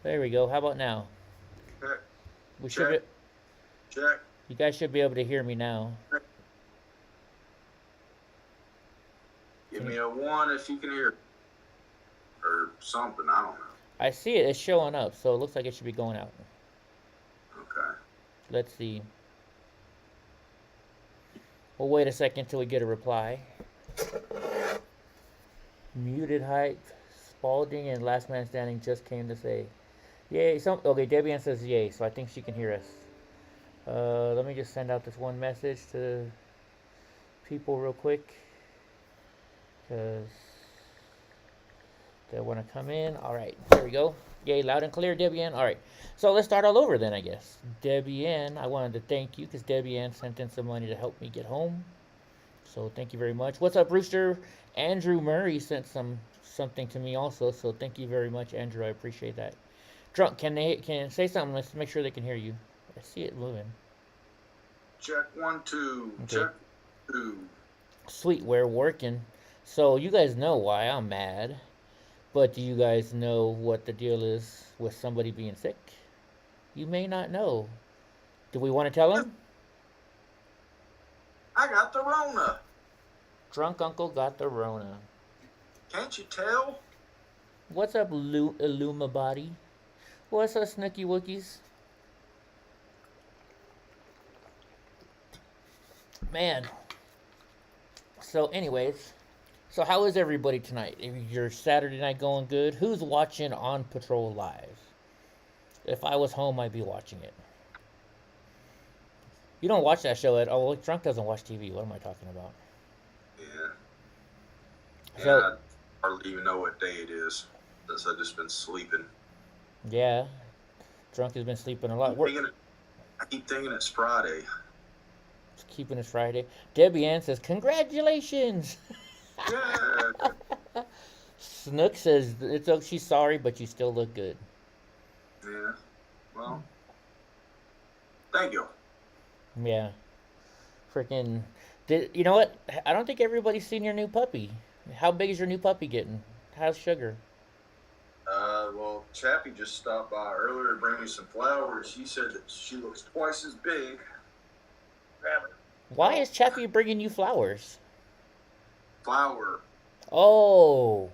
There we go. How about now? Check. We should Check. be, Check. you guys should be able to hear me now. Give me a 1 if you can hear. Or something. I don't know. I see it. It's showing up, so it looks like it should be going out. Okay. Let's see. We'll wait a second till we get a reply. Muted hype. Spalding and Last Man Standing just came to say, yay. Okay, Debbie Ann says yay, so I think she can hear us. Let me just send out this one message to people real quick, because they want to come in. All right, there we go. Yay, loud and clear, Debbie Ann. All right, so let's start all over then, I guess. Debbie Ann, I wanted to thank you because Debbie Ann sent in some money to help me get home. So thank you very much. What's up, Rooster? Andrew Murray sent something to me also, so thank you very much, Andrew. I appreciate that. Drunk, can say something? Let's make sure they can hear you. I see it moving. Check 1, 2. Okay. Check 2. Sweet, we're working. So you guys know why I'm mad, but do you guys know what the deal is with somebody being sick? You may not know. Do we want to tell them? I got the Rona. Drunk uncle got the Rona. Can't you tell? What's up, Illuma Body? What's up, Snooky Wookies? Man. So anyways, so how is everybody tonight? Your Saturday night going good? Who's watching On Patrol live? If I was home, I'd be watching it. You don't watch that show at all. Drunk doesn't watch TV. What am I talking about? Yeah. So, I hardly even know what day it is, since I've just been sleeping. Yeah. Drunk has been sleeping a lot. I keep thinking it's Friday. It's keeping it Friday. Debbie Ann says, congratulations! Yeah. Snook says, she's sorry, but you still look good. Yeah. Well, thank you. Yeah. Freaking. You know what? I don't think everybody's seen your new puppy. How big is your new puppy getting? How's Sugar? Well, Chappie just stopped by earlier to bring me some flowers. She said that she looks twice as big. Why is Chappie bringing you flowers? Flower. Oh.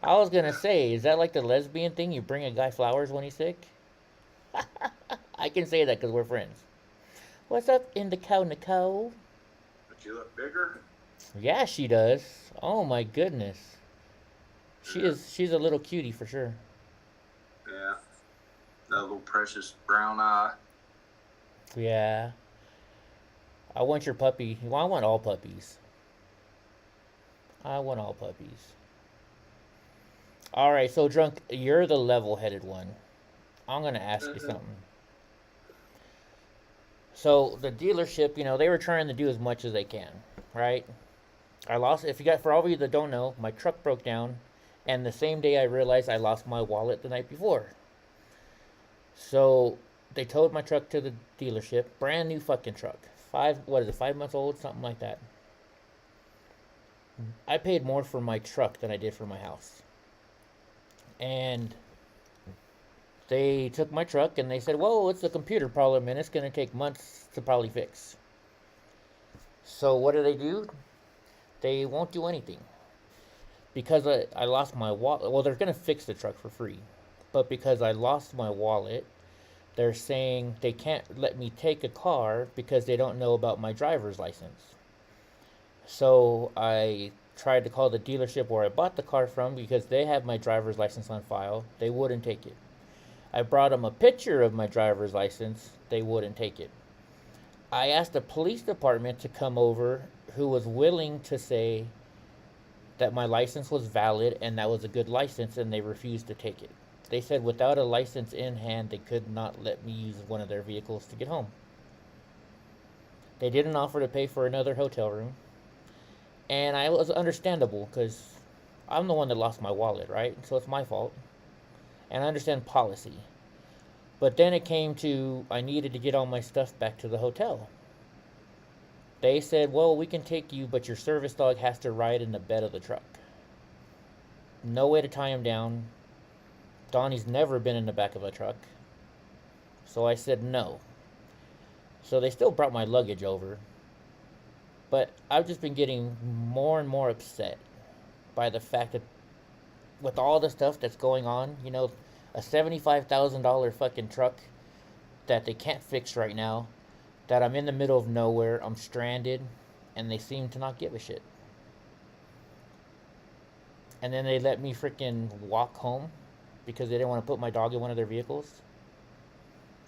I was going to say, is that like the lesbian thing? You bring a guy flowers when he's sick? I can say that because we're friends. What's up, Nicole? But you look bigger? Yeah, she does. Oh my goodness. She's a little cutie for sure. Yeah. That little precious brown eye. Yeah. I want your puppy. Well, I want all puppies. I want all puppies. Alright, so Drunk, you're the level-headed one. I'm going to ask you something. So, the dealership, they were trying to do as much as they can, right? For all of you that don't know, my truck broke down, and the same day I realized I lost my wallet the night before. So, they towed my truck to the dealership, brand new fucking truck. 5 months old? Something like that. I paid more for my truck than I did for my house. And they took my truck and they said, whoa, it's a computer problem and it's going to take months to probably fix. So what do? They won't do anything. Because I lost my wallet. Well, they're going to fix the truck for free. But because I lost my wallet, they're saying they can't let me take a car because they don't know about my driver's license. So I tried to call the dealership where I bought the car from because they have my driver's license on file. They wouldn't take it. I brought them a picture of my driver's license. They wouldn't take it. I asked the police department to come over, who was willing to say that my license was valid and that was a good license, and they refused to take it. They said without a license in hand, they could not let me use one of their vehicles to get home. They didn't offer to pay for another hotel room. And I was understandable because I'm the one that lost my wallet, right? So it's my fault. And I understand policy. But then it came to I needed to get all my stuff back to the hotel. They said, well, we can take you, but your service dog has to ride in the bed of the truck. No way to tie him down. Donnie's never been in the back of a truck. So I said no. So they still brought my luggage over. But I've just been getting more and more upset by the fact that with all the stuff that's going on, a $75,000 fucking truck that they can't fix right now, that I'm in the middle of nowhere, I'm stranded, and they seem to not give a shit. And then they let me freaking walk home because they didn't want to put my dog in one of their vehicles.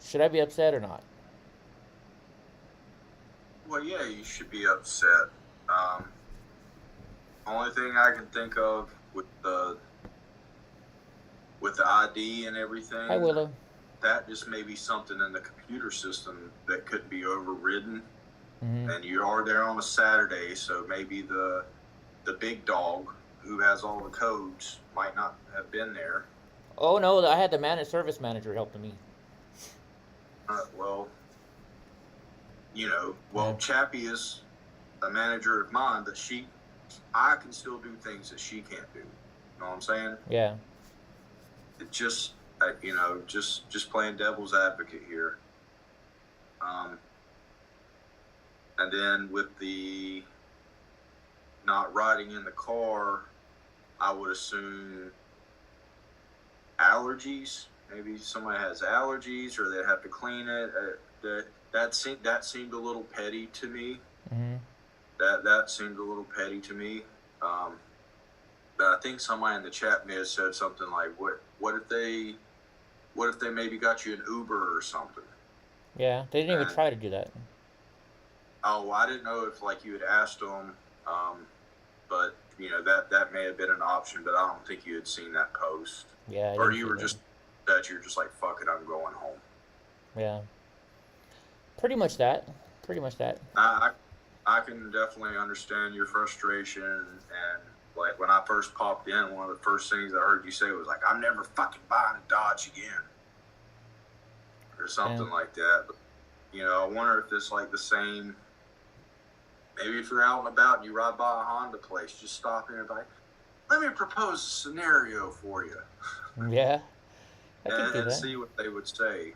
Should I be upset or not? Well, yeah, you should be upset. Only thing I can think of with the ID and everything. Hi, Willow. That just may be something in the computer system that could be overridden. Mm-hmm. And you are there on a Saturday, so maybe the big dog who has all the codes might not have been there. Oh no, I had the service manager helping me. Well, Chappie is a manager of mine, but I can still do things that she can't do. You know what I'm saying? Yeah. It just, just playing devil's advocate here. And then with the not riding in the car, I would assume allergies. Maybe somebody has allergies, or they have to clean it. That seemed a little petty to me. Mm-hmm. That seemed a little petty to me. But I think somebody in the chat may have said something like, "What if they maybe got you an Uber or something?" Yeah, they didn't even try to do that. Oh, I didn't know if you had asked them, but that may have been an option. But I don't think you had seen that post. Yeah. Or you were just like, "Fuck it, I'm going home." Yeah. Pretty much that. I can definitely understand your frustration, and when I first popped in, one of the first things I heard you say was like, "I'm never fucking buying a Dodge again," or something like that. But, I wonder if it's the same. Maybe if you're out and about and you ride by a Honda place, just stop in and like, "Let me propose a scenario for you." Yeah. and see what they would say.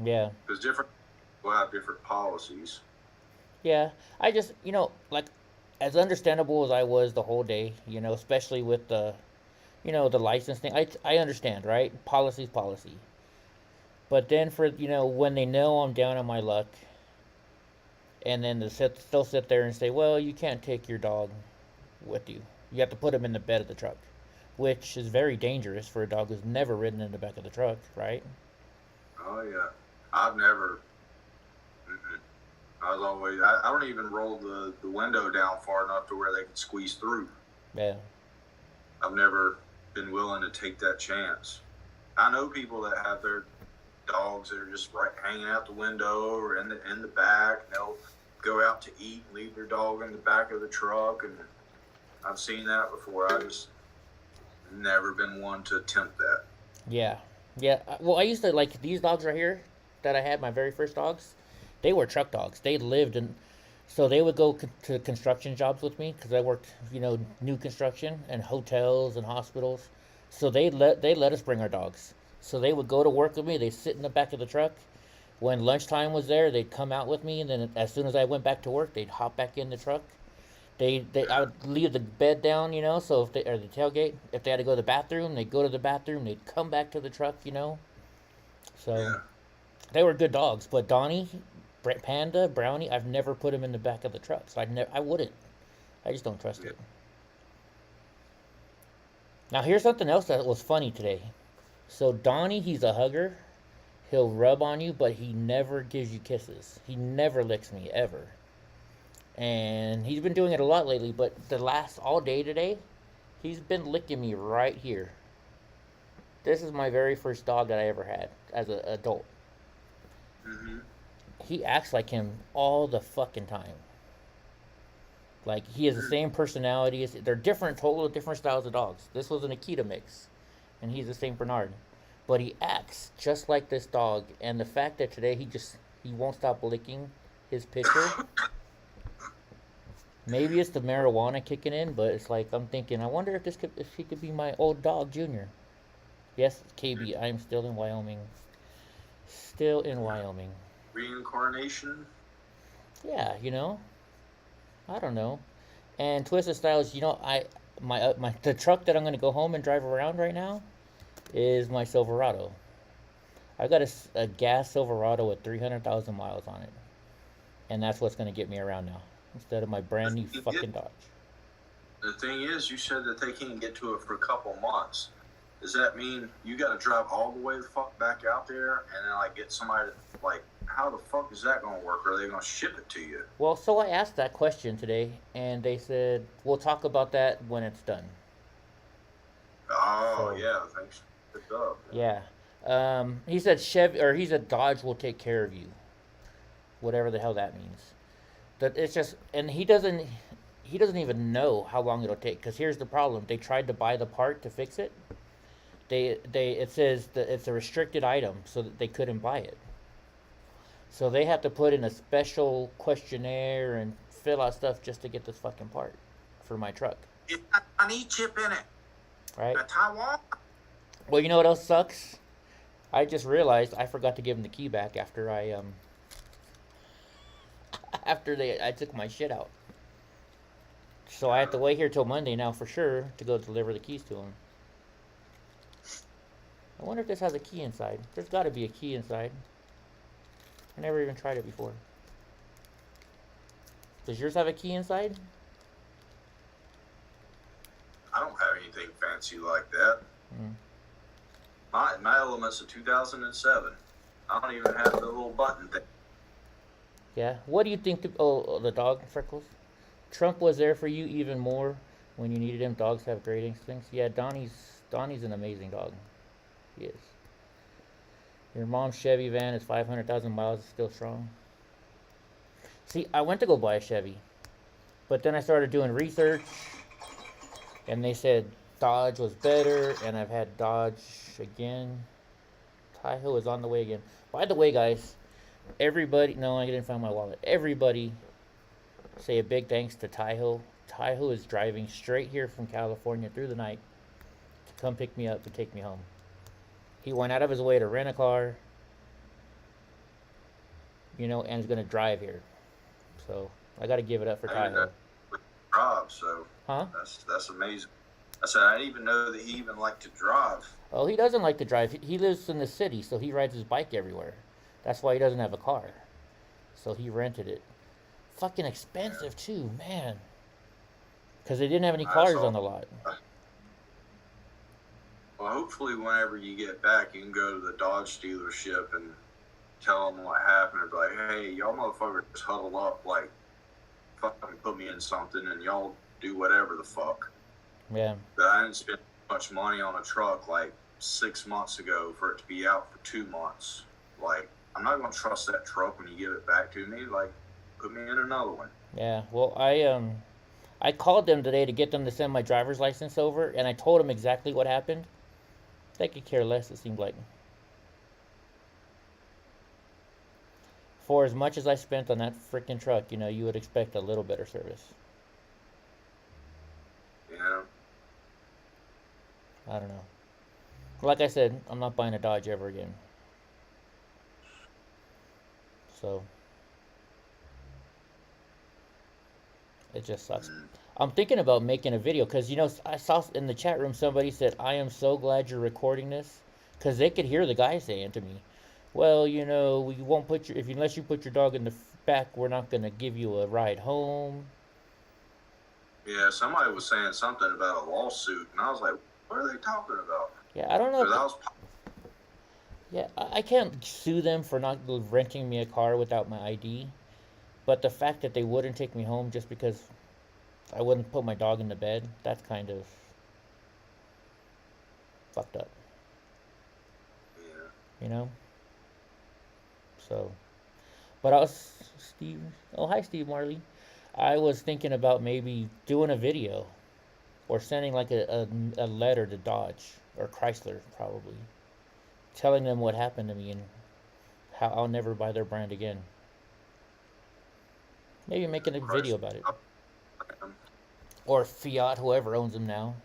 Yeah. Because different people have different policies. Yeah, I just, as understandable as I was the whole day, especially with the license thing, I understand, right? Policy's policy. But then for, when they know I'm down on my luck, and then they'll sit there and say, well, you can't take your dog with you. You have to put him in the bed of the truck, which is very dangerous for a dog who's never ridden in the back of the truck, right? Oh, yeah. I've never... I was always... I don't even roll the window down far enough to where they can squeeze through. Yeah. I've never been willing to take that chance. I know people that have their dogs that are just hanging out the window or in the back. And they'll go out to eat and leave their dog in the back of the truck. And I've seen that before. I just never been one to attempt that. Yeah. Yeah. Well, I used to, these dogs right here that I had, my very first dogs, they were truck dogs. They lived in, so they would go to construction jobs with me because I worked, new construction and hotels and hospitals. So they let us bring our dogs. So they would go to work with me. They'd sit in the back of the truck. When lunchtime was there, they'd come out with me, and then as soon as I went back to work, they'd hop back in the truck. I would leave the bed down, so or the tailgate. If they had to go to the bathroom, they'd go to the bathroom. They'd come back to the truck, So yeah. They were good dogs. But Donnie, Panda, Brownie, I've never put him in the back of the truck. So I wouldn't. I just don't trust it. Now here's something else that was funny today. So Donnie, he's a hugger. He'll rub on you, but he never gives you kisses. He never licks me, ever. And he's been doing it a lot lately, but all day today, he's been licking me right here. This is my very first dog that I ever had as an adult. Mm-hmm. He acts like him all the fucking time. He has the same personality. They're totally different styles of dogs. This was an Akita mix, and he's a Saint Bernard. But he acts just like this dog, and the fact that today he won't stop licking his pitcher. Maybe it's the marijuana kicking in, but it's I'm thinking, I wonder if he could be my old dog, Junior. Yes, KB, I'm still in Wyoming. Still in Wyoming. Reincarnation? Yeah, I don't know. And Twisted Styles, the truck that I'm gonna go home and drive around right now is my Silverado. I got a gas Silverado with 300,000 miles on it, and that's what's gonna get me around now instead of my brand new fucking Dodge. The thing is, you said that they can't get to it for a couple months. Does that mean you got to drive all the way the fuck back out there and then like get somebody to, like, how the fuck is that going to work? Are they going to ship it to you? Well, so I asked that question today, and they said we'll talk about that when it's done. Oh, so, yeah, thanks. Good up. Yeah. He said Dodge will take care of you. Whatever the hell that means. That it's just, and he doesn't even know how long it'll take. Because here's the problem: they tried to buy the part to fix it. It says that it's a restricted item, so that they couldn't buy it. So they have to put in a special questionnaire and fill out stuff just to get this fucking part for my truck. It's got an e-chip in it. Right. Taiwan. Well, you know what else sucks? I just realized I forgot to give him the key back after I took my shit out. So I have to wait here till Monday now for sure to go deliver the keys to him. I wonder if this has a key inside. There's got to be a key inside. I never even tried it before. Does yours have a key inside? I don't have anything fancy like that. My Element's a 2007. I don't even have the little button thing. Yeah. What do you think? The dog freckles. Trump was there for you even more when you needed him. Dogs have great instincts. Yeah, Donnie's an amazing dog. He is. Your mom's Chevy van is 500,000 miles. Is still strong. See, I went to go buy a Chevy, but then I started doing research, and they said Dodge was better, and I've had Dodge again. Tahoe is on the way again. By the way, guys, everybody, no, I didn't find my wallet. Everybody say a big thanks to Tahoe. Tahoe is driving straight here from California through the night to come pick me up and take me home. He went out of his way to rent a car, and is going to drive here. So I got to give it up for Tahoe. Drive, so huh? That's amazing. I said I didn't even know that he even liked to drive. Oh, he doesn't like to drive. He lives in the city, so he rides his bike everywhere. That's why he doesn't have a car. So he rented it. Fucking expensive too, man. Because they didn't have any cars on the lot. Well, hopefully whenever you get back, you can go to the Dodge dealership and tell them what happened. And be like, hey, y'all motherfuckers huddle up, like, fucking put me in something, and y'all do whatever the fuck. Yeah. But I didn't spend much money on a truck, like, 6 months ago for it to be out for 2 months. Like, I'm not going to trust that truck when you give it back to me. Like, put me in another one. Yeah, well, I called them today to get them to send my driver's license over, and I told them exactly what happened. They could care less, it seemed like. For as much as I spent on that freaking truck, you would expect a little better service. Yeah. I don't know. Like I said, I'm not buying a Dodge ever again. So it just sucks. I'm thinking about making a video because, I saw in the chat room somebody said, I am so glad you're recording this, because they could hear the guy saying to me, well, we won't unless you put your dog in the back, we're not going to give you a ride home. Yeah, somebody was saying something about a lawsuit, and I was like, what are they talking about? Yeah, I don't know. Yeah, I can't sue them for not renting me a car without my ID, but the fact that they wouldn't take me home just because I wouldn't put my dog in the bed, that's kind of fucked up. Yeah. So, but I was, Steve, oh, hi, Steve Marley. I was thinking about maybe doing a video or sending like a letter to Dodge or Chrysler, probably, telling them what happened to me and how I'll never buy their brand again. Maybe making a video about it. Or Fiat, whoever owns them now.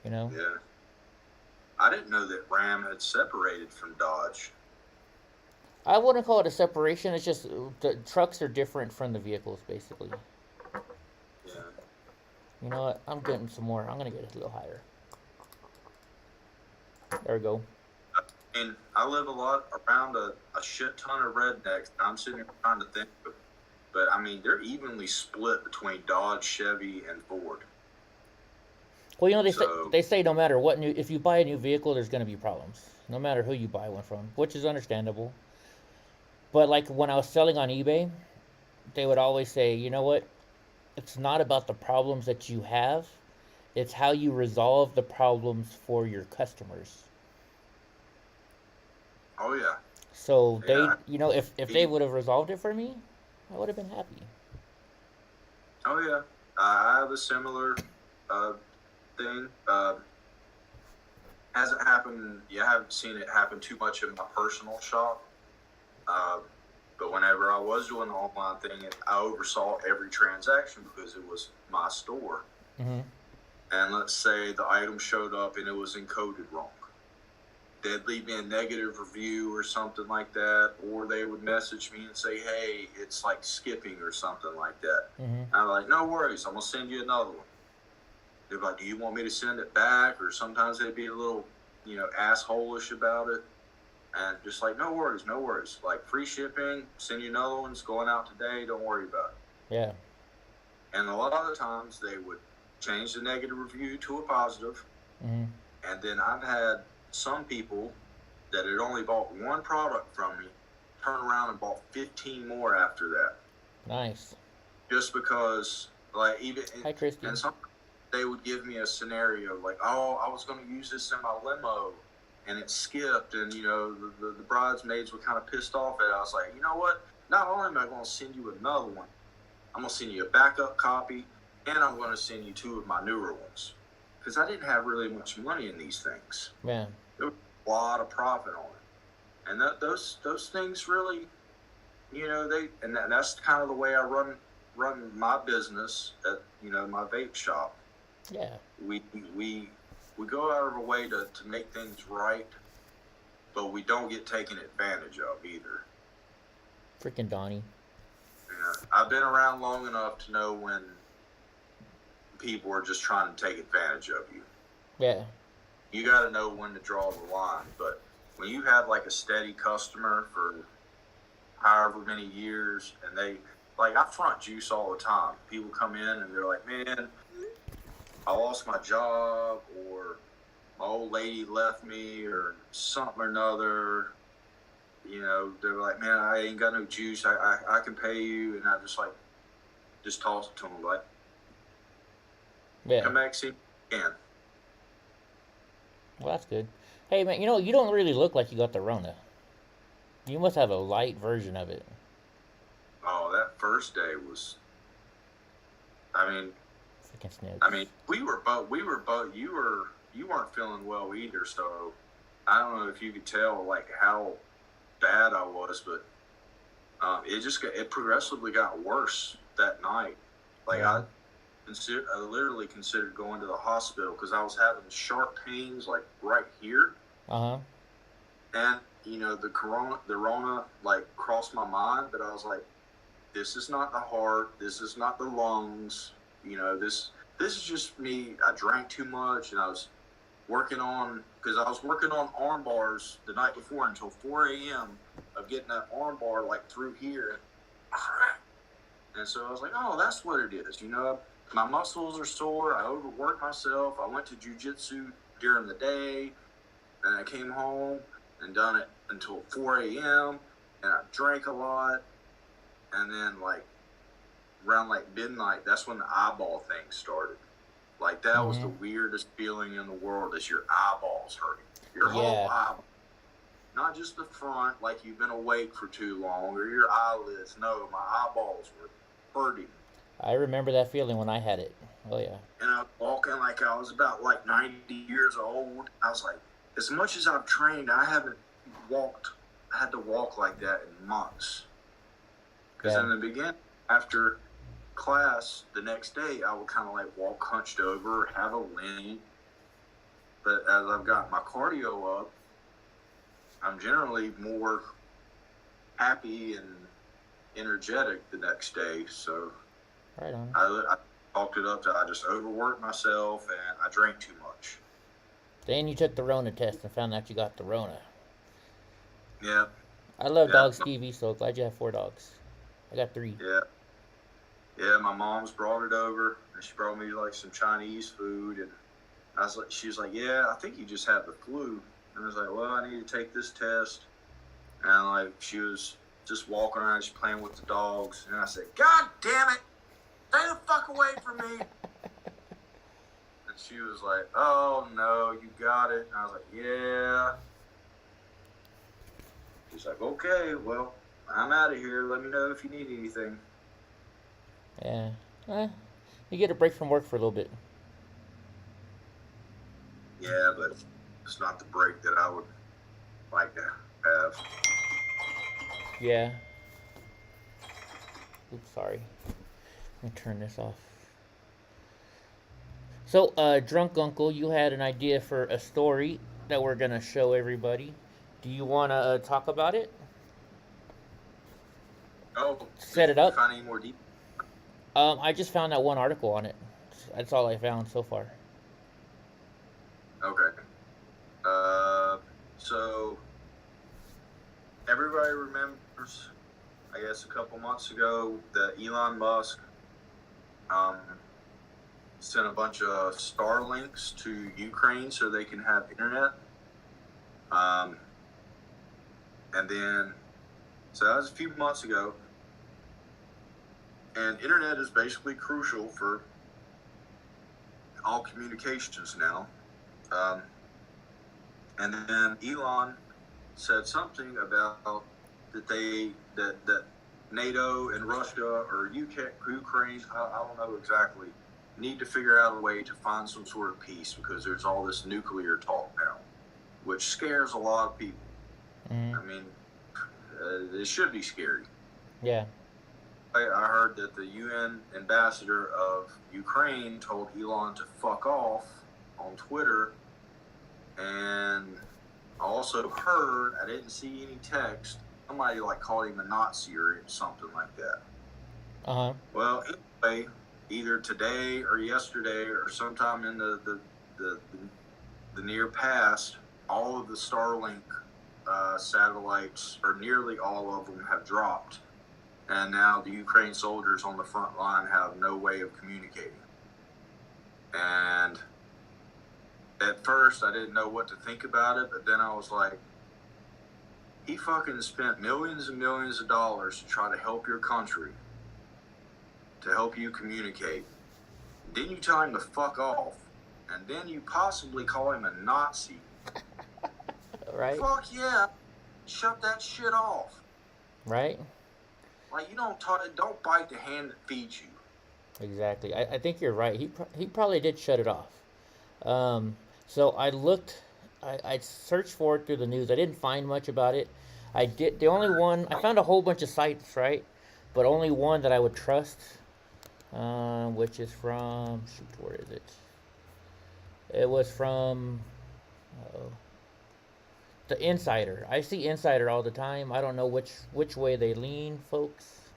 Yeah. I didn't know that Ram had separated from Dodge. I wouldn't call it a separation. It's just the trucks are different from the vehicles, basically. Yeah. You know what? I'm getting some more. I'm gonna get it a little higher. There we go. I mean, I live a lot around a shit ton of rednecks. I'm sitting here trying to think, but I mean, they're evenly split between Dodge, Chevy, and Ford. Well, you know, So, they say no matter what new, if you buy a new vehicle, there's gonna be problems, no matter who you buy one from, which is understandable. But like when I was selling on eBay, they would always say, you know what? It's not about the problems that you have, it's how you resolve the problems for your customers. oh yeah, So they, yeah. you know, if they would have resolved it for me, I would have been happy. Oh yeah, I have a similar thing. Hasn't happened. You haven't seen it happen too much in my personal shop. Uh, but whenever I was doing the online thing, I oversaw every transaction because it was my store. Hmm. And let's say the item showed up and it was encoded wrong. They'd leave me a negative review or something like that, or they would message me and say, hey, it's like skipping or something like that. Hmm. I'm like, no worries, I'm going to send you another one. They're like, do you want me to send it back? Or sometimes they'd be a little, asshole-ish about it. And just like, no worries, no worries. Like, free shipping, send you another one, it's going out today, don't worry about it. Yeah. And a lot of the times they would change the negative review to a positive. Hmm. And then I've had some people that had only bought one product from me turn around and bought 15 more after that. Nice. Just because, like, even Hi, Christy. and some they would give me a scenario like, oh, I was going to use this in my limo and it skipped, and the bridesmaids were kind of pissed off at it. I was like, you know what? Not only am I going to send you another one, I'm going to send you a backup copy, and I'm going to send you 2 of my newer ones. Because I didn't have really much money in these things. Man. There was a lot of profit on it. And those things really, that's kind of the way I run my business at, my vape shop. Yeah. We go out of our way to make things right, but we don't get taken advantage of either. Freaking Donnie. I've been around long enough to know when people are just trying to take advantage of you. Yeah. You got to know when to draw the line. But when you have like a steady customer for however many years, and they, like, I front juice all the time. People come in and they're like, man, I lost my job, or my old lady left me, or something or another. They're like, man, I ain't got no juice. I can pay you. And I just toss it to them, like, Yeah. come back, see if you can. Well, that's good. Hey, man, you don't really look like you got the Rona. You must have a light version of it. Oh, that first day was, I mean, Freaking snakes. I mean, we were both, you weren't feeling well either. So I don't know if you could tell like how bad I was, but it progressively got worse that night. Like, Yeah. I literally considered going to the hospital because I was having sharp pains like right here. Uh-huh. And the Rona like crossed my mind, but I was like, this is not the heart, this is not the lungs, this is just me. I drank too much, and I was working on arm bars the night before until 4 a.m. of getting that arm bar like through here. And so I was like, oh, that's what it is. My muscles are sore. I overworked myself. I went to jiu-jitsu during the day, and I came home and done it until 4 a.m. and I drank a lot. And then like around like midnight, that's when the eyeball thing started. Like, that was the weirdest feeling in the world, is your eyeballs hurting. Your whole eyeball. Not just the front, like you've been awake for too long, or your eyelids. No, my eyeballs were hurting. I remember that feeling when I had it. Oh, yeah. And I was walking like I was about like 90 years old. I was like, as much as I've trained, I haven't had to walk like that in months. Because in the beginning, after class the next day, I would kind of like walk hunched over, have a lean. But as I've got my cardio up, I'm generally more happy and energetic the next day. So Right on. I talked it up to I just overworked myself and I drank too much. Then you took the Rona test and found out you got the Rona. Yeah. I love Yeah. dogs, Stevie, so glad you have 4 dogs. I got 3. Yeah. Yeah, my mom's brought it over, and she brought me like some Chinese food, and she was like, yeah, I think you just have the flu. And I was like, well, I need to take this test. And like, she was just walking around, just playing with the dogs. And I said, God damn it, stay the fuck away from me. And she was like, oh no, you got it. And I was like, yeah. She's like, okay, well, I'm out of here. Let me know if you need anything. Yeah. You get a break from work for a little bit. Yeah, but it's not the break that I would like to have. Yeah. Oops, sorry. Let me turn this off. So, Drunk Uncle, you had an idea for a story that we're going to show everybody. Do you want to talk about it? Oh, Set it up? Find any more details? I just found that one article on it. That's all I found so far. Okay. So everybody remembers, I guess, a couple months ago that Elon Musk sent a bunch of Starlinks to Ukraine so they can have internet. And then, so that was a few months ago. And internet is basically crucial for all communications now. And then Elon said something about that NATO and Russia or Ukraine, I don't know exactly, need to figure out a way to find some sort of peace because there's all this nuclear talk now, which scares a lot of people. Mm-hmm. I mean, it should be scary. Yeah. I heard that the UN ambassador of Ukraine told Elon to fuck off on Twitter. And I also heard, I didn't see any text, somebody like called him a Nazi or something like that. Uh-huh. Well, anyway, either today or yesterday or sometime in the near past, all of the Starlink satellites, or nearly all of them, have dropped. And now the Ukraine soldiers on the front line have no way of communicating. And at first, I didn't know what to think about it, but then I was like, he fucking spent millions and millions of dollars to try to help your country, to help you communicate. Then you tell him to fuck off, and then you possibly call him a Nazi. Right? Fuck yeah, shut that shit off. Right? Like, you don't bite the hand that feeds you. Exactly. I think you're right. He probably did shut it off. So I looked, I searched for it through the news. I didn't find much about it. I found a whole bunch of sites, right? But only one that I would trust, which is from, where is it? It was from, The Insider. I see Insider all the time. I don't know which way they lean, folks.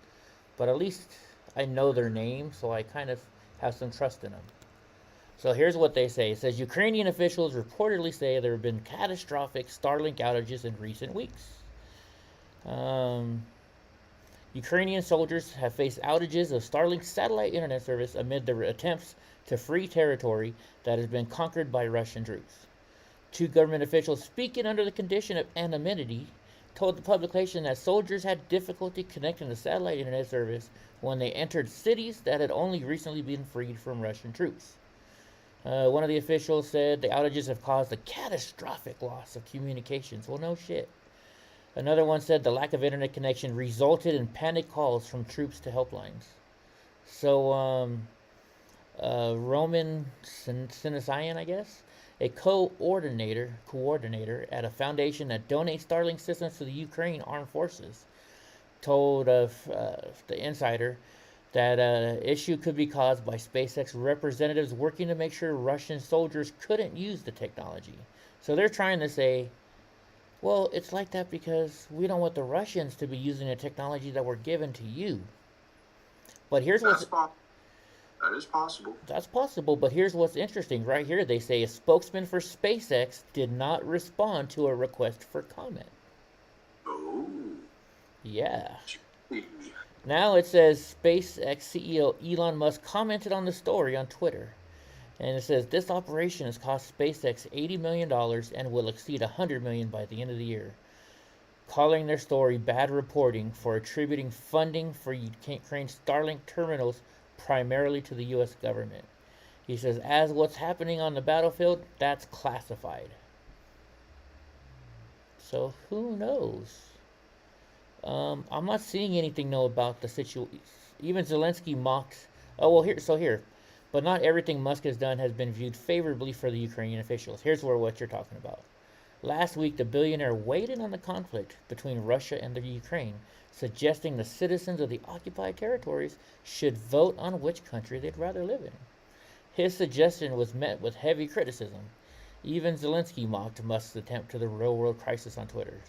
But at least I know their name, so I kind of have some trust in them. So here's what they say. It says, Ukrainian officials reportedly say there have been catastrophic Starlink outages in recent weeks. Ukrainian soldiers have faced outages of Starlink's satellite internet service amid their attempts to free territory that has been conquered by Russian troops. 2 government officials speaking under the condition of anonymity told the publication that soldiers had difficulty connecting the satellite internet service when they entered cities that had only recently been freed from Russian troops. One of the officials said the outages have caused a catastrophic loss of communications. Well, no shit. Another one said the lack of internet connection resulted in panic calls from troops to helplines. So, Roman Sinisian, I guess, a coordinator at a foundation that donates Starlink systems to the Ukraine armed forces, told the Insider That issue could be caused by SpaceX representatives working to make sure Russian soldiers couldn't use the technology. So they're trying to say, well, it's like that because we don't want the Russians to be using the technology that we're given to you. But here's what's that is possible. That's possible, but here's what's interesting. Right here, they say a spokesman for SpaceX did not respond to a request for comment. Oh. Yeah. Gee. Now it says SpaceX CEO Elon Musk commented on the story on Twitter. And it says this operation has cost SpaceX $80 million and will exceed $100 million by the end of the year. Calling their story bad reporting for attributing funding for Ukraine's Starlink terminals primarily to the U.S. government. He says, as what's happening on the battlefield, that's classified. So who knows? I'm not seeing anything though about the situation. Even Zelensky mocked. Oh well, here. But not everything Musk has done has been viewed favorably for the Ukrainian officials. Here's what you're talking about. Last week, the billionaire weighed in on the conflict between Russia and the Ukraine, suggesting the citizens of the occupied territories should vote on which country they'd rather live in. His suggestion was met with heavy criticism. Even Zelensky mocked Musk's attempt to the real-world crisis on Twitter.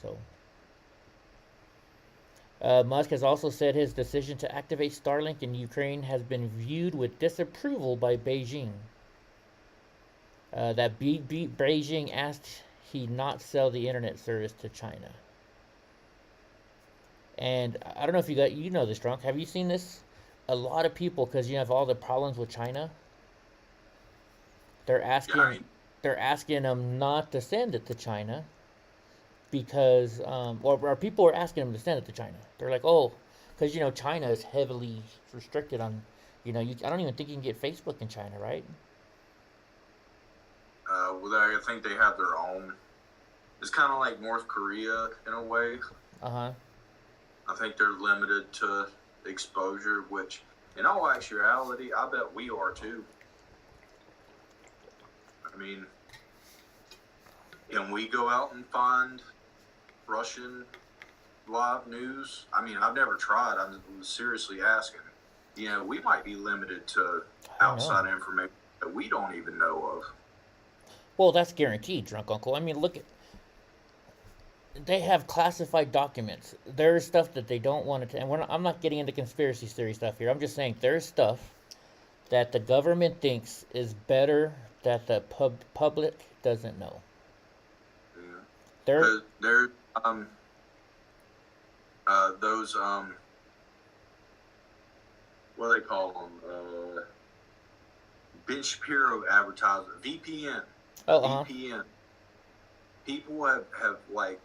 Musk has also said his decision to activate Starlink in Ukraine has been viewed with disapproval by Beijing. Beijing asked he not sell the internet service to China. And I don't know if you know this, Drunk. Have you seen this? A lot of people, because you have all the problems with China, they're asking them not to send it to China because, or people are asking them to send it to China. They're like, oh, because China is heavily restricted on, I don't even think you can get Facebook in China, right? Well, I think they have their own. It's kind of like North Korea in a way. Uh-huh. I think they're limited to exposure, which, in all actuality, I bet we are too. I mean, can we go out and find Russian live news? I mean, I've never tried. I'm seriously asking. We might be limited to outside information that we don't even know of. Well, that's guaranteed, Drunk Uncle. I mean, look at. They have classified documents. There's stuff that they don't want to. And I'm not getting into conspiracy theory stuff here. I'm just saying there's stuff that the government thinks is better that the public doesn't know. Yeah. Those what do they call them? Ben Shapiro advertisement, VPN. VPN. People have like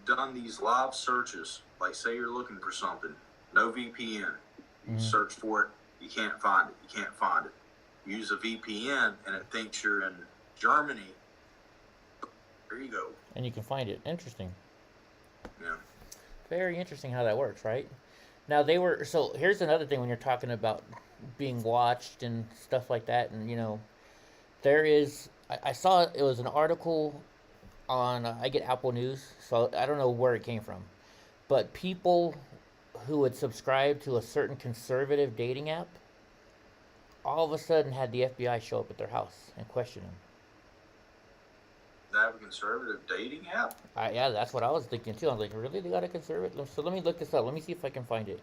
done these live searches. Like, say you're looking for something, no VPN. You search for it, you can't find it. Use a VPN, and it thinks you're in Germany. There you go. And you can find it. Interesting. Yeah. Very interesting how that works, right? Now so here's another thing when you're talking about being watched and stuff like that, and there is. I saw it was an article on I get Apple News, so I don't know where it came from, but people who would subscribe to a certain conservative dating app all of a sudden had the FBI show up at their house and question them. They have a conservative dating app? Yeah, that's what I was thinking too. I was like, really? They got a conservative? So let me look this up. Let me see if I can find it.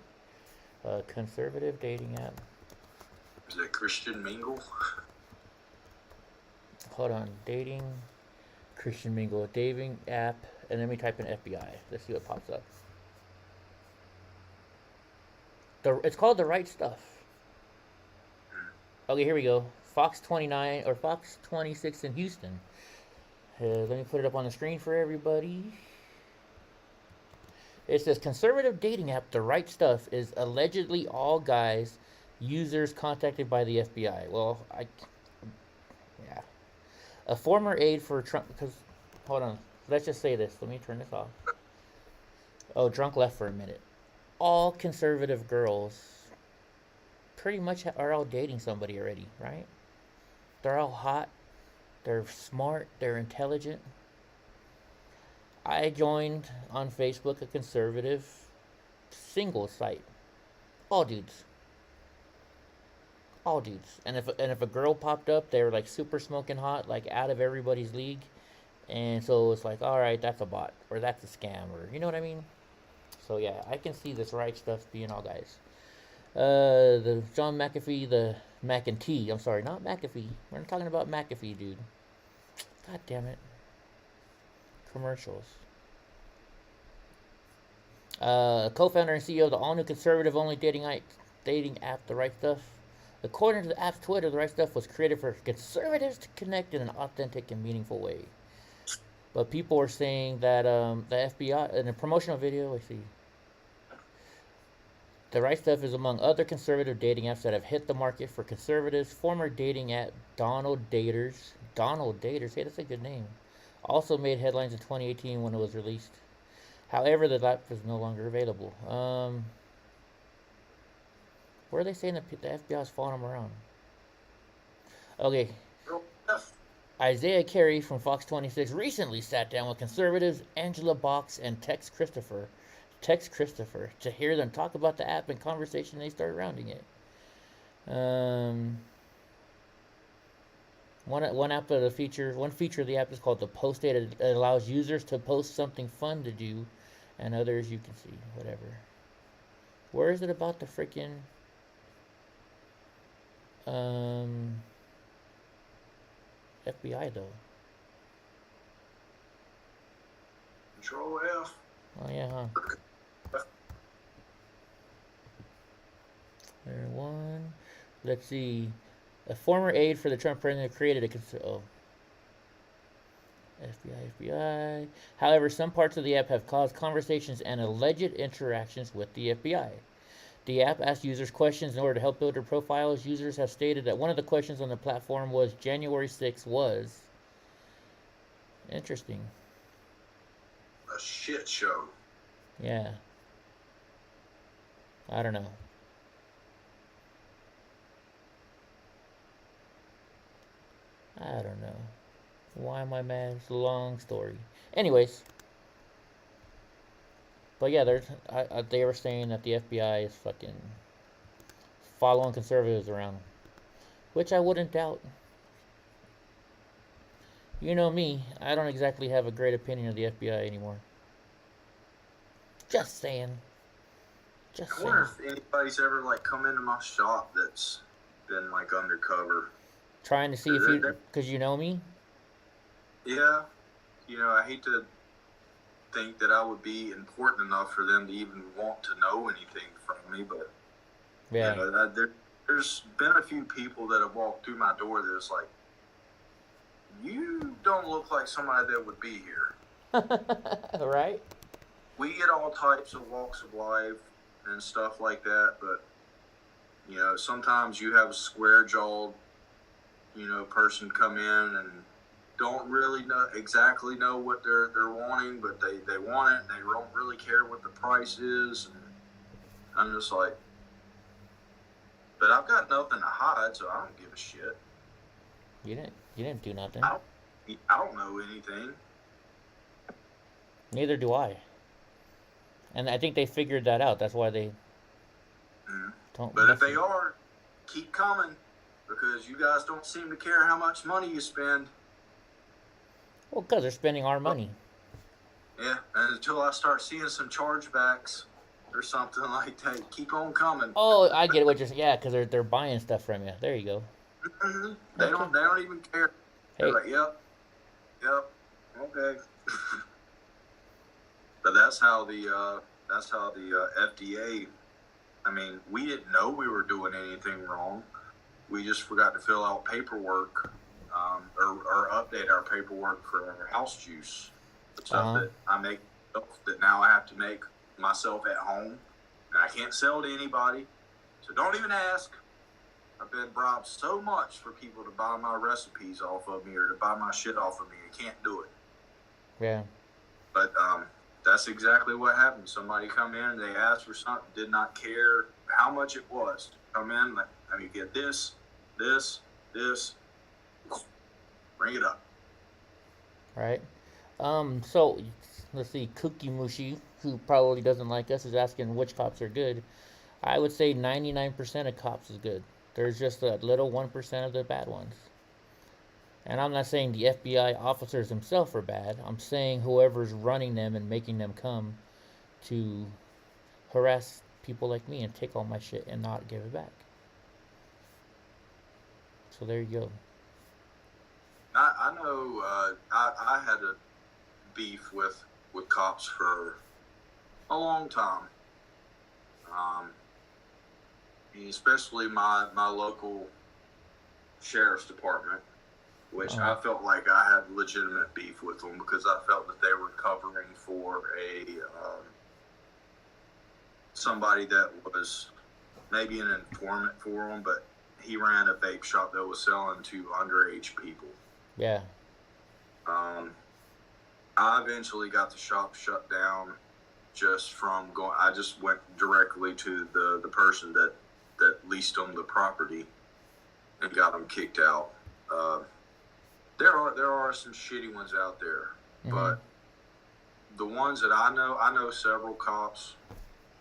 Conservative dating app. Is it Christian Mingle? Hold on. Dating, Christian Mingle, dating app, and let me type in FBI. Let's see what pops up. It's called The Right Stuff. Okay, here we go. Fox 29 or Fox 26 in Houston. Let me put it up on the screen for everybody. It says conservative dating app The Right Stuff is allegedly all guys, users contacted by the FBI. Well, yeah. A former aide for Trump, because, hold on. Let's just say this. Let me turn this off. Oh, Drunk left for a minute. All conservative girls pretty much are all dating somebody already, right? They're all hot. They're smart. They're intelligent. I joined on Facebook a conservative single site. All dudes. All dudes. And if a girl popped up, they were like super smoking hot, like out of everybody's league. And so it's like, all right, that's a bot or that's a scam or you know what I mean? So yeah, I can see this right stuff being all guys. The John McAfee, the McEntee. I'm sorry, not McAfee. We're not talking about McAfee, dude. God damn it. Commercials. Co-founder and CEO of the all-new conservative-only dating app, The Right Stuff. According to the app's Twitter, The Right Stuff was created for conservatives to connect in an authentic and meaningful way. But people are saying that the FBI, in a promotional video, let's see. The Right Stuff is among other conservative dating apps that have hit the market for conservatives. Former dating app Donald Daters, hey, that's a good name, also made headlines in 2018 when it was released. However, the app is no longer available. Where are they saying that the FBI is following them around? Okay. Isaiah Carey from Fox 26 recently sat down with conservatives Angela Box and Tex Christopher to hear them talk about the app and conversation they started rounding it. One feature of the app is called the Post Date. It allows users to post something fun to do, and others you can see whatever. Where is it about the freaking FBI though? Control F. Oh yeah, huh? There one. Let's see. A former aide for the Trump president created a FBI. However, some parts of the app have caused conversations and alleged interactions with the FBI. The app asks users questions in order to help build their profiles. Users have stated that one of the questions on the platform was January 6th was. Interesting. A shit show. Yeah. I don't know. I don't know. Why am I mad? It's a long story. Anyways. But yeah, they were saying that the FBI is fucking following conservatives around. Which I wouldn't doubt. You know me, I don't exactly have a great opinion of the FBI anymore. Just saying. I wonder if anybody's ever like come into my shop that's been like undercover. Trying to see if you, because you know me? Yeah. You know, I hate to think that I would be important enough for them to even want to know anything from me, but yeah, you know, there's been a few people that have walked through my door that's like, you don't look like somebody that would be here. Right? We get all types of walks of life and stuff like that, but you know, sometimes you have a square-jawed, you know, person come in and don't really exactly know what they're wanting, but they want it and they don't really care what the price is. And I'm just like, but I've got nothing to hide, so I don't give a shit. You didn't do nothing. I don't know anything. Neither do I. And I think they figured that out. That's why they don't. But if they are, keep coming, because you guys don't seem to care how much money you spend. Well, because they're spending our money. Yeah, and until I start seeing some chargebacks or something like that, keep on coming. Oh, I get what you're saying. Yeah, because they're buying stuff from you. There you go. Mm-hmm. They don't even care. They're like, yep, okay. But that's how the FDA. I mean, we didn't know we were doing anything wrong. We just forgot to fill out paperwork, or update our paperwork for our house juice. The stuff that I make, that now I have to make myself at home, and I can't sell to anybody. So don't even ask. I've been bribed so much for people to buy my recipes off of me or to buy my shit off of me. You can't do it. Yeah. But that's exactly what happened. Somebody come in, they asked for something, did not care how much it was. Come in, like, I mean, get this, bring it up. Right. So let's see. Cookie Mushi, who probably doesn't like us, is asking which cops are good. I would say 99% of cops is good. There's just a little 1% of the bad ones. And I'm not saying the FBI officers themselves are bad. I'm saying whoever's running them and making them come to harass people like me and take all my shit and not give it back. So there you go. I know I had a beef with cops for a long time. Especially my local sheriff's department, which I felt like I had legitimate beef with them because I felt that they were covering for somebody that was maybe an informant for them, but he ran a vape shop that was selling to underage people. Yeah. I eventually got the shop shut down just from going. I just went directly to the person that leased them the property and got them kicked out. There are some shitty ones out there, but the ones that I know several cops.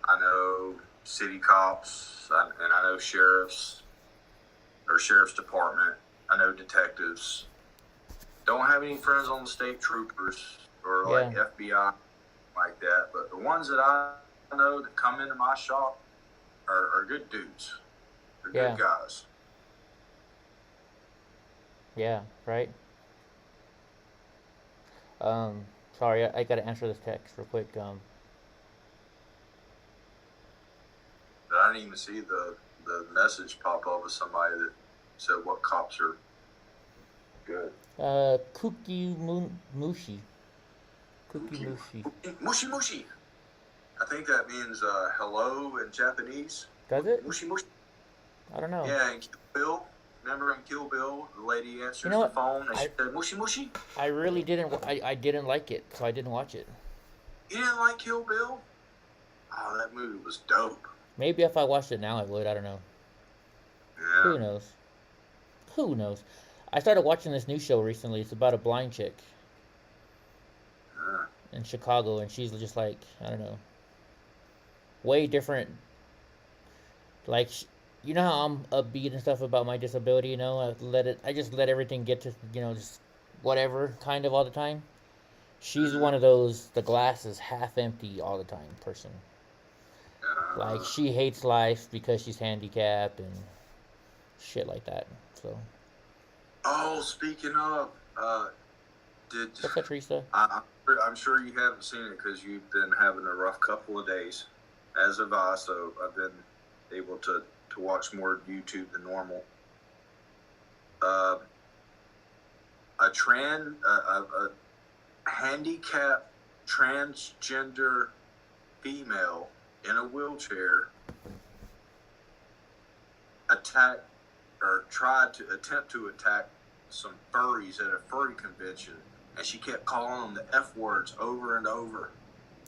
I know city cops, and I know sheriff's department. I know detectives. Don't have any friends on the state troopers or like FBI like that, but the ones that I know that come into my shop are good dudes. They're good guys. Yeah, right. Sorry, I gotta answer this text real quick. I didn't even see the message pop up with somebody that said what cops are good. Cookie Mushi. Cookie Mushi. Mushi Mushi. I think that means hello in Japanese. Does it? Mushi Mushi. I don't know. Yeah, and Kill Bill. Remember in Kill Bill, the lady answers the phone and she said Mushi Mushi? I really didn't. I didn't like it, so I didn't watch it. You didn't like Kill Bill? Oh, that movie was dope. Maybe if I watched it now, I would. I don't know. Yeah. Who knows? Who knows? I started watching this new show recently. It's about a blind chick in Chicago, and she's just like, I don't know, way different. Like, you know how I'm upbeat and stuff about my disability, you know? I just let everything get to, you know, just whatever kind of all the time. She's one of those, the glass is half empty all the time person. Like, she hates life because she's handicapped and shit like that. So. Oh, speaking of, What's that, Teresa? I'm sure you haven't seen it because you've been having a rough couple of days, as have I. So I've been able to watch more YouTube than normal. A handicapped transgender female in a wheelchair attempt to attack some furries at a furry convention, and she kept calling them the F words over and over.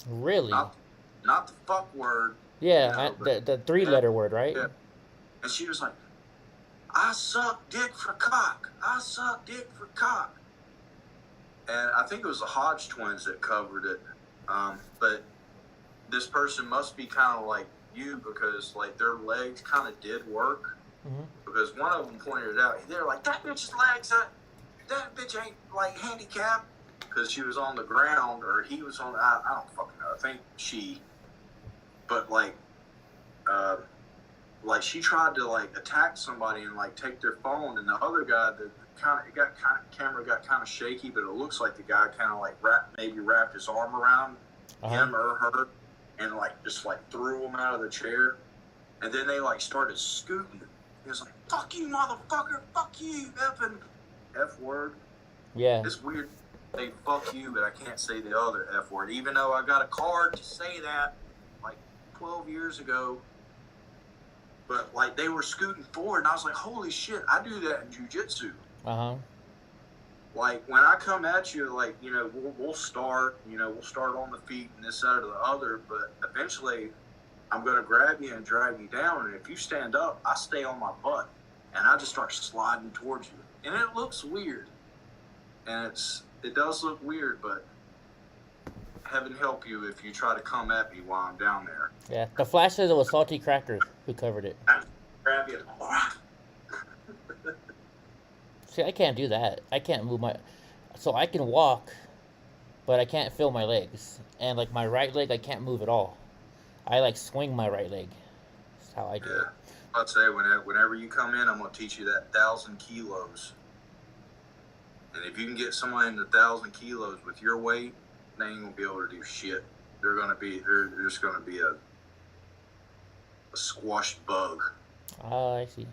Really? Not the fuck word. Yeah, you know, the 3-letter word, right? Yeah. And she was like, I suck dick for cock. I suck dick for cock. And I think it was the Hodge twins that covered it. But this person must be kind of like you because like their legs kind of did work. Mm-hmm. Because one of them pointed it out. They're like, that bitch's legs, that bitch ain't like handicapped. Because she was on the ground, or he was on, I don't fucking know. I think she, but like she tried to like attack somebody and like take their phone, and the other guy, camera got kind of shaky, but it looks like the guy kind of like wrapped his arm around him or her, and like just like threw him out of the chair, and then they like started scooting. He was like, "Fuck you, motherfucker! Fuck you, effing F word." Yeah. It's weird. Say fuck you, but I can't say the other F word, even though I got a card to say that like 12 years ago. But like they were scooting forward, and I was like, "Holy shit! I do that in jiu-jitsu." Like when I come at you, like we'll start on the feet and this side or the other, but eventually I'm gonna grab you and drag you down, and if you stand up, I stay on my butt, and I just start sliding towards you, and it looks weird, and it does look weird, but heaven help you if you try to come at me while I'm down there. Yeah, the Flash says it was Salty Cracker who covered it. Grab you. See, I can't do that. I can't move my... So I can walk, but I can't feel my legs. And, like, my right leg, I can't move at all. I, like, swing my right leg. That's how I do it. I'd say whenever you come in, I'm going to teach you that 1,000 kilos. And if you can get someone in the 1,000 kilos with your weight, they ain't going to be able to do shit. They're just going to be a squashed bug. Oh, I see.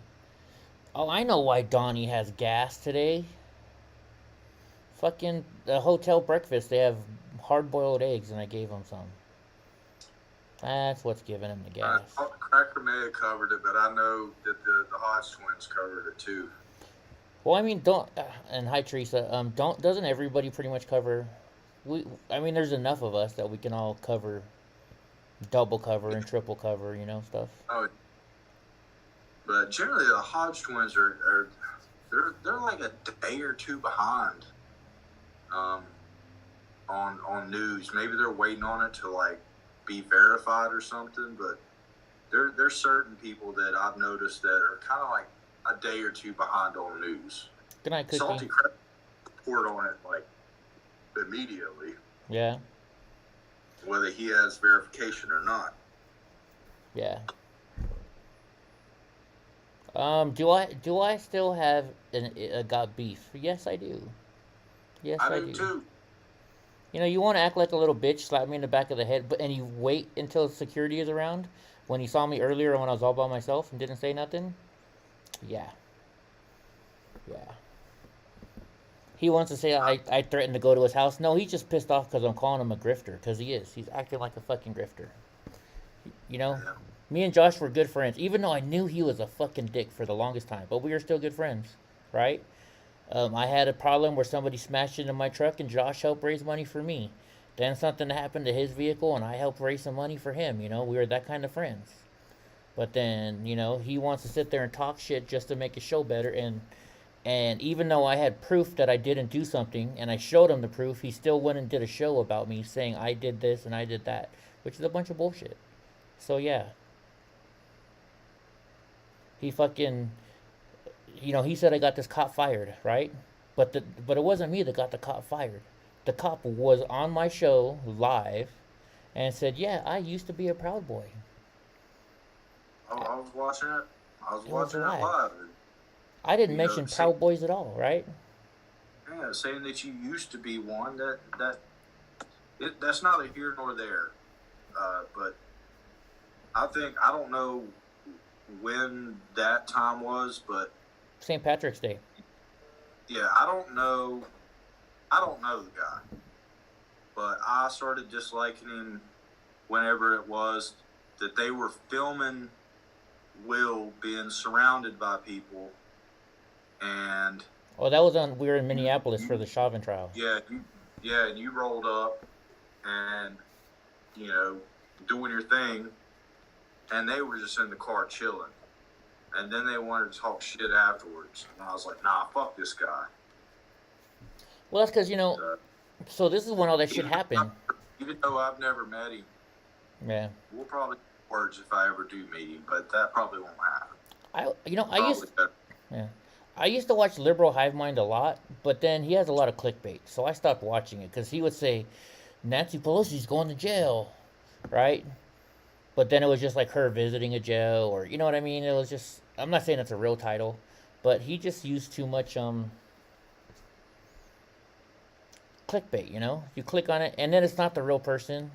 Oh, I know why Donnie has gas today. Fucking the hotel breakfast, they have hard-boiled eggs, and I gave him some. That's what's giving him the gas. I thought the Cracker may have covered it, but I know that the Hodge twins covered it too. Well, I mean, and hi Teresa. Doesn't everybody pretty much cover? I mean, there's enough of us that we can all cover, double cover and triple cover, stuff. Oh, but generally the Hodge twins they're like a day or two behind, on news. Maybe they're waiting on it to like be verified or something. But there's certain people that I've noticed that are kind of like a day or two behind on news. Good night, Cookie. Salty Cracker report on it like immediately. Yeah. Whether he has verification or not. Yeah. Do I still have got beef? Yes, I do. Yes, I do. Too. You want to act like a little bitch, slap me in the back of the head, and you wait until security is around when he saw me earlier when I was all by myself and didn't say nothing? Yeah. Yeah. He wants to say I threatened to go to his house. No, he's just pissed off because I'm calling him a grifter, because he is. He's acting like a fucking grifter. Me and Josh were good friends, even though I knew he was a fucking dick for the longest time, but we were still good friends, right? I had a problem where somebody smashed into my truck and Josh helped raise money for me. Then something happened to his vehicle and I helped raise some money for him, we were that kind of friends. But then, he wants to sit there and talk shit just to make his show better, and even though I had proof that I didn't do something, and I showed him the proof, he still went and did a show about me saying I did this and I did that, which is a bunch of bullshit. So yeah. He fucking, he said I got this cop fired, right? But it wasn't me that got the cop fired. The cop was on my show live and said, yeah, I used to be a Proud Boy. Oh, I was watching it. I was watching it live. I didn't mention Proud Boys at all, right? Yeah, saying that you used to be one, that's neither here nor there. But I don't know when that time was, but St. Patrick's Day. Yeah, I don't know the guy, but I started disliking him whenever it was that they were filming Will being surrounded by people, and that was we were in Minneapolis for the Chauvin trial. Yeah, and you rolled up and doing your thing. And they were just in the car chilling. And then they wanted to talk shit afterwards. And I was like, nah, fuck this guy. Well, that's because, so this is when all that shit happened. Even though I've never met him. Yeah. We'll probably words if I ever do meet him, but that probably won't happen. I used to watch Liberal Hive Mind a lot, but then he has a lot of clickbait. So I stopped watching it because he would say, Nancy Pelosi's going to jail, right? But then it was just like her visiting a jail, or you know what I mean? It was just, I'm not saying it's a real title, but he just used too much clickbait, You click on it, and then it's not the real person.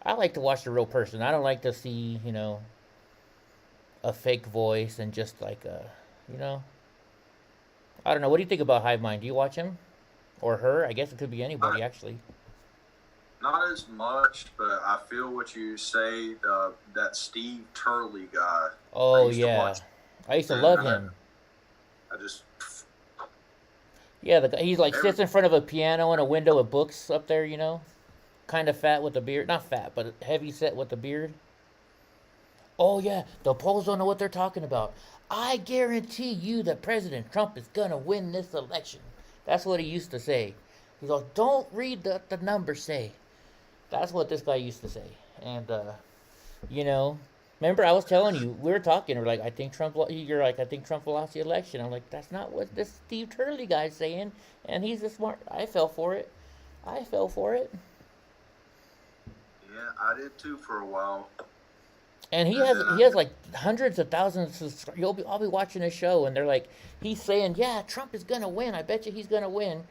I like to watch the real person. I don't like to see, a fake voice and just like I don't know. What do you think about Hive Mind? Do you watch him? Or her? I guess it could be anybody, actually. Not as much, but I feel what you say. That Steve Turley guy. Oh yeah, I used to love him. Yeah, the guy, he's like sits in front of a piano and a window with books up there. Kind of fat with a beard. Not fat, but heavy set with a beard. Oh yeah, the polls don't know what they're talking about. I guarantee you that President Trump is gonna win this election. That's what he used to say. He's like, don't read the numbers say. That's what this guy used to say. And, you know, remember I was telling you, we were talking, we're like, you're like, I think Trump lost the election. I'm like, that's not what this Steve Turley guy's saying. And he's a smart, I fell for it. I fell for it. Yeah, I did too for a while. And he has like hundreds of thousands of subscribers. I'll be watching his show, and they're like, he's saying, yeah, Trump is gonna win. I bet you he's gonna win.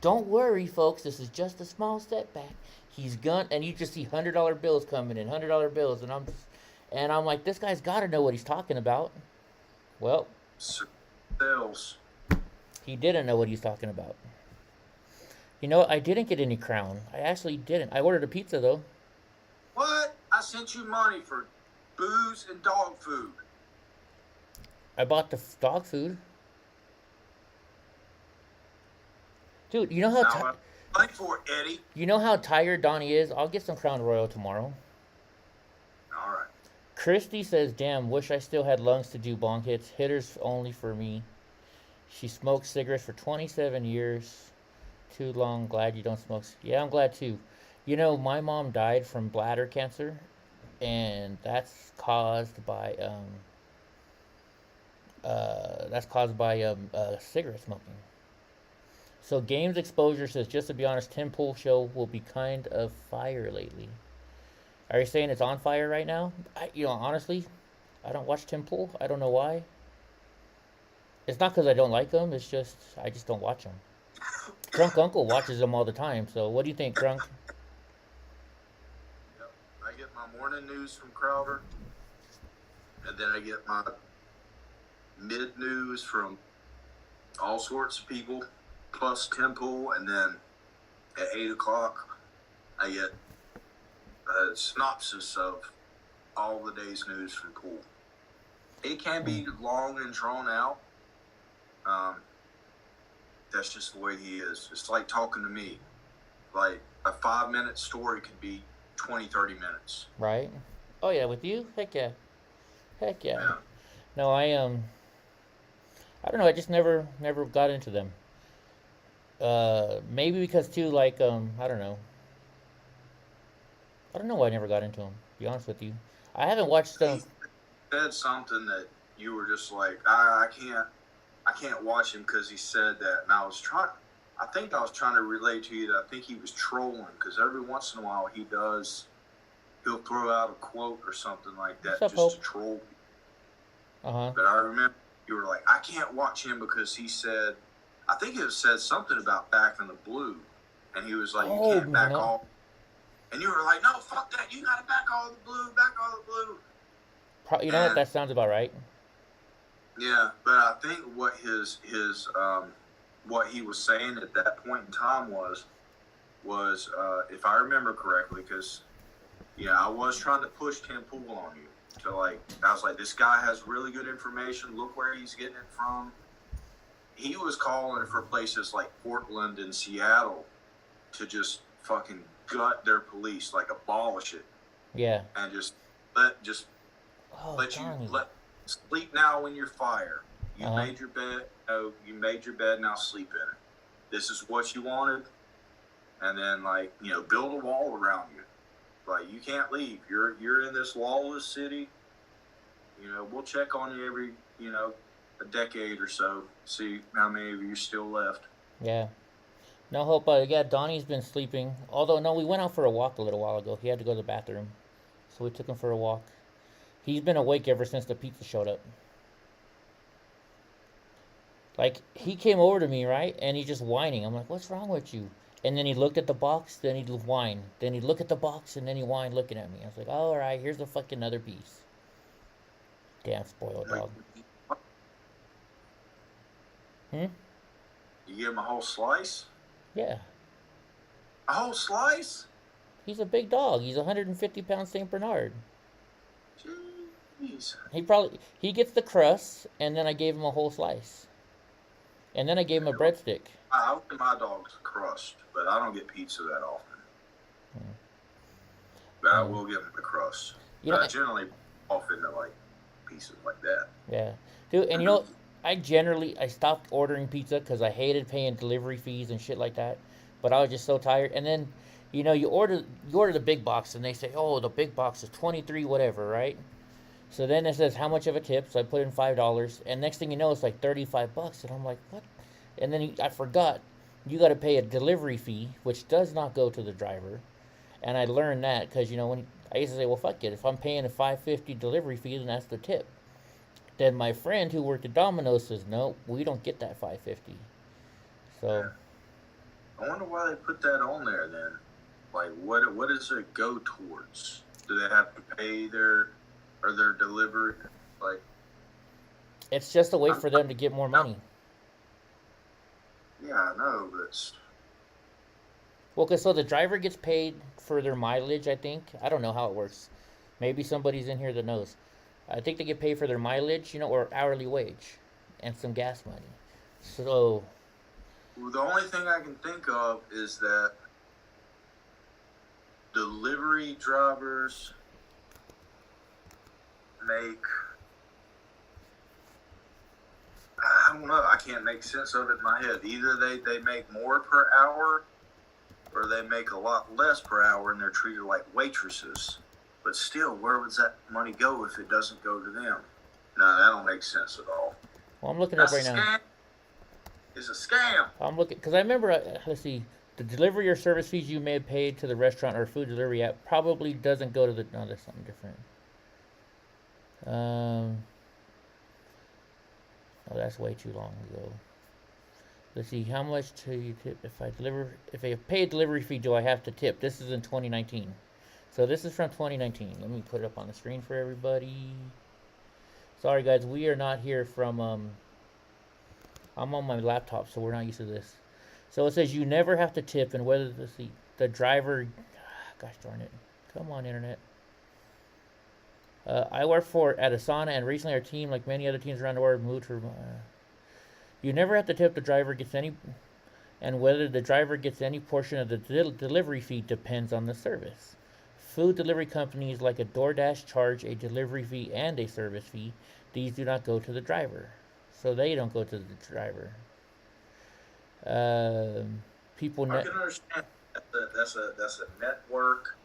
Don't worry, folks. This is just a small setback. He's gonna, and you just see $100 bills coming in, $100 bills, and I'm like, this guy's got to know what he's talking about. Well, sales. He didn't know what he's talking about. You know, I didn't get any Crown. I actually didn't. I ordered a pizza though. What? I sent you money for booze and dog food. I bought the dog food. Dude, you know how money for it, Eddie. You know how tired Donnie is? I'll get some Crown Royal tomorrow. All right. Christy says, damn, wish I still had lungs to do bong hits. Hitters only for me. She smoked cigarettes for 27 years. Too long. Glad you don't smoke. Yeah, I'm glad too. You know, my mom died from bladder cancer, and that's caused by cigarette smoking. So Games Exposure says, just to be honest, Tim Pool show will be kind of fire lately. Are you saying it's on fire right now? Honestly, I don't watch Tim Pool. I don't know why. It's not because I don't like him. It's just, I just don't watch him. Drunk Uncle watches them all the time. So what do you think, Drunk? Yep. I get my morning news from Crowder. And then I get my mid news from all sorts of people, plus Tim Pool. And then at 8 o'clock, I get a synopsis of all the day's news from Pool. It can be long and drawn out. That's just the way he is. It's like talking to me. Like a 5-minute story could be 20, 30 minutes. Right. Oh yeah, with you? Heck yeah. No, I don't know, I just never got into them. Maybe because too, like, I don't know why I never got into them, to be honest with you. I haven't watched them. He said something that you were just like, I can't watch him because he said that. And I was trying to relate to you that I think he was trolling, because every once in a while he'll throw out a quote or something like that just to troll. But I remember you were like, I can't watch him because he said, I think it said something about back in the blue. And he was like, you can't back all. And you were like, no, fuck that. You got to back all the blue, You know what? That sounds about right. Yeah, but I think what what he was saying at that point in time was if I remember correctly, because I was trying to push Tim Pool on you to, like, I was like, this guy has really good information. Look where he's getting it from. He was calling for places like Portland and Seattle to just fucking gut their police, like abolish it. Yeah. And just let sleep now when you're fired. You made your bed. No, you made your bed. Now sleep in it. This is what you wanted. And then, like, build a wall around you. Like, you can't leave. You're in this lawless city. We'll check on you every, a decade or so. See how many of you are still left. Yeah. No hope. Donnie's been sleeping. Although, no, we went out for a walk a little while ago. He had to go to the bathroom. So we took him for a walk. He's been awake ever since the pizza showed up. Like, he came over to me, right? And he's just whining. I'm like, what's wrong with you? And then he looked at the box, then he'd whine. Then he'd look at the box, and then he whined looking at me. I was like, all right, here's a fucking other piece. Damn spoiled dog. You give him a whole slice? Yeah. A whole slice? He's a big dog. He's 150-pound St. Bernard. Jeez. He gets the crust, and then I gave him a whole slice. And then I gave him a breadstick. I give my dogs crust, but I don't get pizza that often. But I will give them the crust. I generally often like pieces like that. Yeah. Dude, and I stopped ordering pizza because I hated paying delivery fees and shit like that. But I was just so tired. And then, you order the big box, and they say, oh, the big box is 23 whatever, right? So then it says how much of a tip, so I put in $5, and next thing you know, it's like $35, and I'm like, what? And then I forgot, you got to pay a delivery fee, which does not go to the driver, and I learned that because when I used to say, well, fuck it, if I'm paying a $5.50 delivery fee, then that's the tip. Then my friend who worked at Domino's says, no, we don't get that $5.50. So I wonder why they put that on there then. Like, what does it go towards? Do they have to pay their delivery? Like, it's just a way for them to get more money. Yeah, I know, but well, because so the driver gets paid for their mileage, I think. I don't know how it works. Maybe somebody's in here that knows. I think they get paid for their mileage, or hourly wage, and some gas money. So, well, the only thing I can think of is that delivery drivers make, I don't know, I can't make sense of it in my head. Either they make more per hour, or they make a lot less per hour, and they're treated like waitresses. But still, where would that money go if it doesn't go to them? No, that don't make sense at all. Well, I'm looking at it right now. It's a scam. I'm looking, because I remember, let's see, the delivery or service fees you may have paid to the restaurant or food delivery app probably doesn't go to the, no, there's something different. Oh, that's way too long ago. Let's see, how much do you tip if I pay a delivery fee, do I have to tip? This is in 2019. So this is from 2019. Let me put it up on the screen for everybody. Sorry guys, we are not here from, I'm on my laptop, so we're not used to this. So it says you never have to tip, and whether the driver, gosh darn it, come on internet. I work at Asana, and recently our team, like many other teams around the world, moved to. You never have to tip the driver gets any, and whether the driver gets any portion of the delivery fee depends on the service. Food delivery companies like a DoorDash charge a delivery fee and a service fee. These do not go to the driver, so they don't go to the driver. People. I can understand that's a network,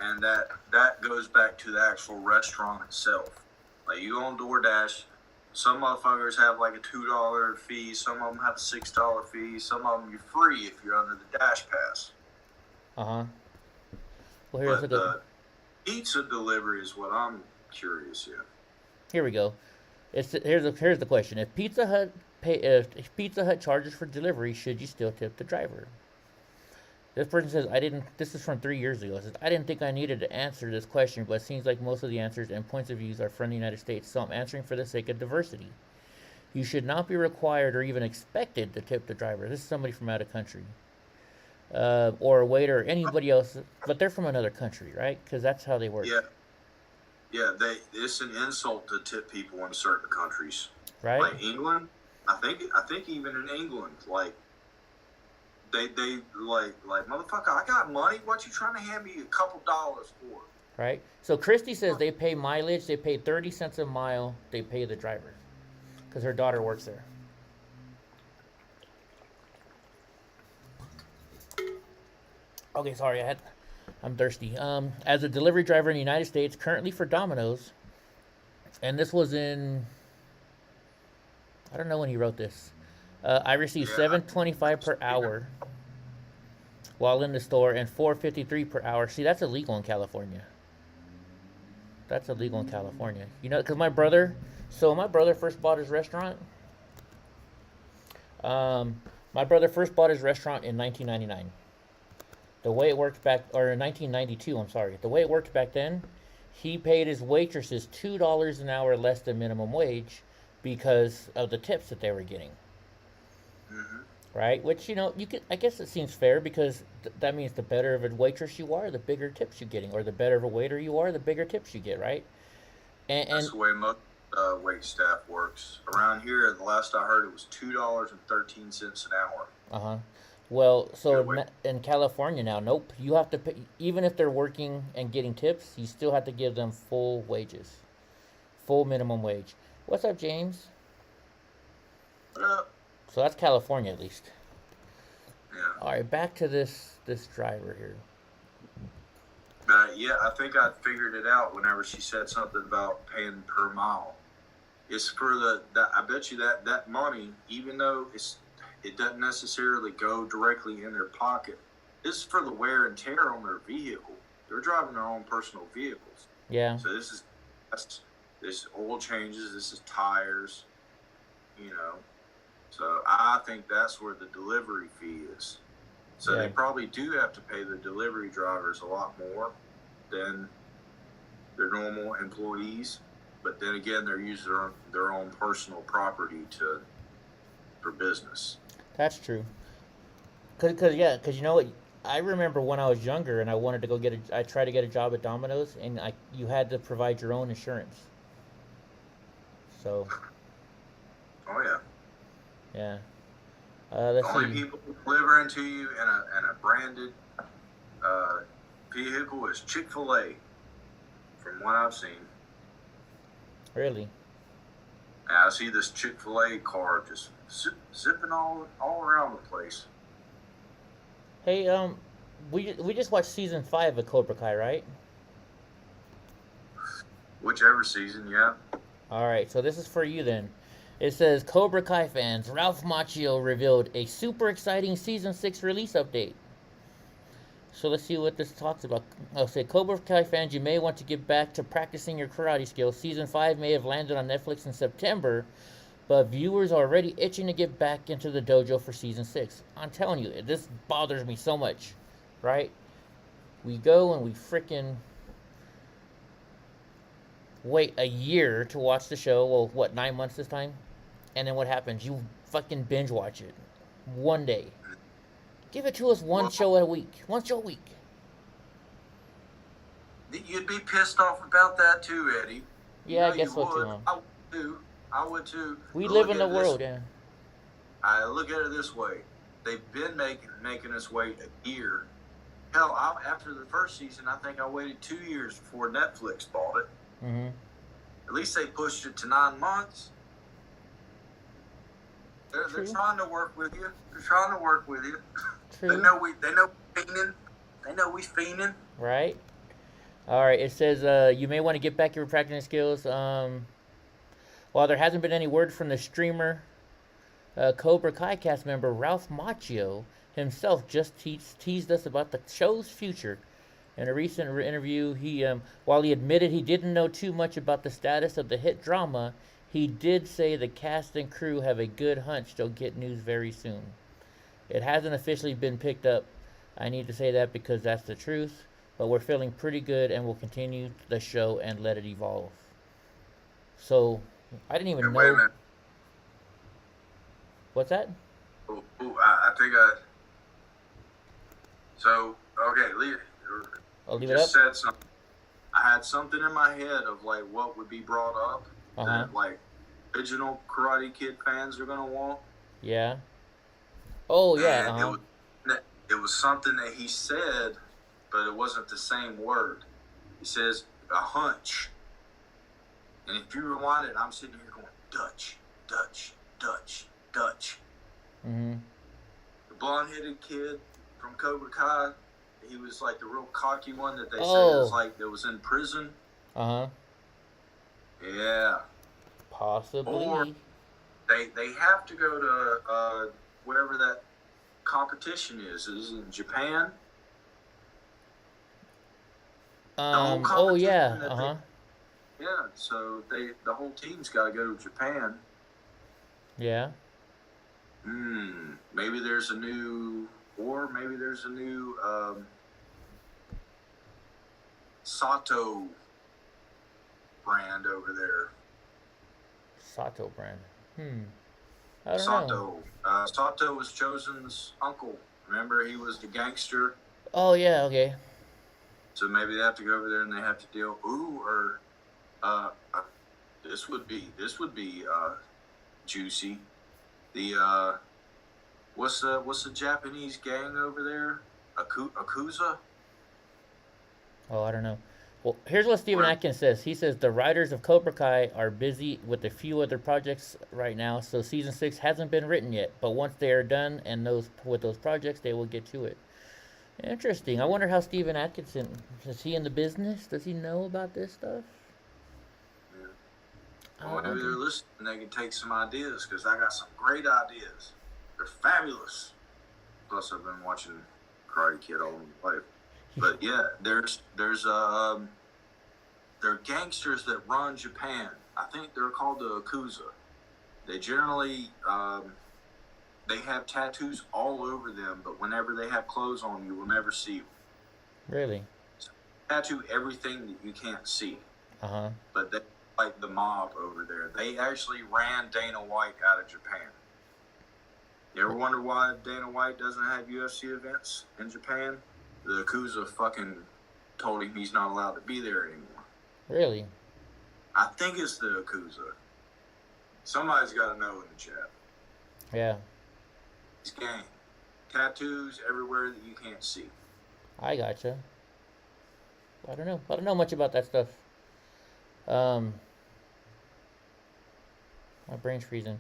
and that goes back to the actual restaurant itself. Like, you go on DoorDash, some motherfuckers have like a $2 fee, some of them have a $6 fee, some of them you're free if you're under the Dash Pass. Uh-huh. Well, here's the pizza delivery is what I'm curious in. Here we go. Here's the question: if Pizza Hut charges for delivery, should you still tip the driver? This person says, this is from 3 years ago. It says, I didn't think I needed to answer this question, but it seems like most of the answers and points of views are from the United States, so I'm answering for the sake of diversity. You should not be required or even expected to tip the driver. This is somebody from out of country. Or a waiter or anybody else, but they're from another country, right? Because that's how they work. Yeah, it's an insult to tip people in certain countries. Right. Like England, I think even in England, like, They like motherfucker, I got money. What you trying to hand me a couple dollars for? Right. So Christy says they pay mileage. They pay 30 cents a mile. They pay the driver because her daughter works there. Okay, sorry, I'm thirsty. As a delivery driver in the United States, currently for Domino's, and this was in, I don't know when he wrote this. I received $7.25 per hour while in the store, and $4.53 per hour. See, that's illegal in California. That's illegal in California. Because my brother first bought his restaurant. My brother first bought his restaurant in 1999. The way it worked in 1992, I'm sorry. The way it worked back then, he paid his waitresses $2 an hour less than minimum wage because of the tips that they were getting. Mm-hmm. Right? Which, I guess it seems fair because that means the better of a waitress you are, the bigger tips you're getting. Or the better of a waiter you are, the bigger tips you get, right? That's the way most wait staff works. Around here, the last I heard, it was $2.13 an hour. Uh-huh. Well, so in California now, nope. You have to pay, even if they're working and getting tips, you still have to give them full wages. Full minimum wage. What's up, James? What up? So that's California, at least. Yeah. All right, back to this driver here. Yeah, I think I figured it out whenever she said something about paying per mile. It's for I bet you that money, even though it doesn't necessarily go directly in their pocket, it's for the wear and tear on their vehicle. They're driving their own personal vehicles. Yeah. So this is oil changes, this is tires, you know. So I think that's where the delivery fee is. So they probably do have to pay the delivery drivers a lot more than their normal employees. But then again, they're using their own personal property for business. That's true. Cause you know what? I remember when I was younger and I wanted to go I tried to get a job at Domino's, and you had to provide your own insurance. So. Oh yeah. Yeah. The only people delivering to you in a branded vehicle is Chick-fil-A, from what I've seen. Really? And I see this Chick-fil-A car just zipping all around the place. Hey, we just watched season 5 of Cobra Kai, right? Whichever season, yeah. All right, so this is for you then. It says, Cobra Kai fans, Ralph Macchio revealed a super exciting Season 6 release update. So let's see what this talks about. I'll say, Cobra Kai fans, you may want to get back to practicing your karate skills. Season 5 may have landed on Netflix in September, but viewers are already itching to get back into the dojo for Season 6. I'm telling you, this bothers me so much, right? We go and we freaking wait a year to watch the show. Well, what, 9 months this time? And then what happens? You fucking binge watch it. One day. Give it to us one show a week. One show a week. You'd be pissed off about that too, Eddie. Yeah, I guess so too, huh? I would too. We live in the world, yeah. I look at it this way. They've been making us wait a year. Hell, after the first season, I think I waited 2 years before Netflix bought it. Mm-hmm. At least they pushed it to 9 months. They're trying to work with you. They're trying to work with you. True. They know we fiending. They know we fiending. Right. All right. It says you may want to get back your practicing skills. While there hasn't been any word from the streamer, Cobra Kai cast member Ralph Macchio himself just teased us about the show's future. In a recent interview, while he admitted he didn't know too much about the status of the hit drama, he did say the cast and crew have a good hunch they'll get news very soon. It hasn't officially been picked up. I need to say that because that's the truth, but we're feeling pretty good and we'll continue the show and let it evolve. So, I didn't even know. Wait a minute. What's that? I think So, okay, leave it. I'll leave it up. Said something. I had something in my head of like what would be brought up that like original Karate Kid fans are gonna want. Yeah. Oh yeah. It was something that he said, but it wasn't the same word. He says a hunch, and if you rewind it, I'm sitting here going Dutch, Dutch, Dutch, Dutch. Mm-hmm. The blonde-headed kid from Cobra Kai. He was like the real cocky one that they said was like that was in prison. Uh-huh. Yeah. Possibly. Or they have to go to wherever that competition is. Is it in Japan? Oh yeah. Uh-huh. Yeah, so the whole team's got to go to Japan. Yeah. Maybe there's a new Sato brand over there. Sato brand. I don't know. Sato was Chosen's uncle. Remember, he was the gangster. Oh yeah, okay. So maybe they have to go over there and they have to deal. This would be juicy. The what's the Japanese gang over there? Akuza? Oh, I don't know. Well, here's what Stephen Atkins says. He says the writers of Cobra Kai are busy with a few other projects right now, so season 6 hasn't been written yet. But once they are done and with those projects, they will get to it. Interesting. I wonder how Steven Atkinson, is he in the business? Does he know about this stuff? Yeah. I Well, maybe they're wonder. listening. They can take some ideas because I got some great ideas. They're fabulous. Plus, I've been watching Karate Kid all my life. But yeah, they're gangsters that run Japan. I think they're called the Yakuza. They generally they have tattoos all over them, but whenever they have clothes on, you will never see them. Really? So, tattoo everything that you can't see. Uh-huh. But they like the mob over there. They actually ran Dana White out of Japan. You ever wonder why Dana White doesn't have UFC events in Japan? The Yakuza fucking told him he's not allowed to be there anymore. Really? I think it's the Yakuza. Somebody's got to know in the chat. Yeah. It's gang. Tattoos everywhere that you can't see. I gotcha. I don't know. I don't know much about that stuff. My brain's freezing.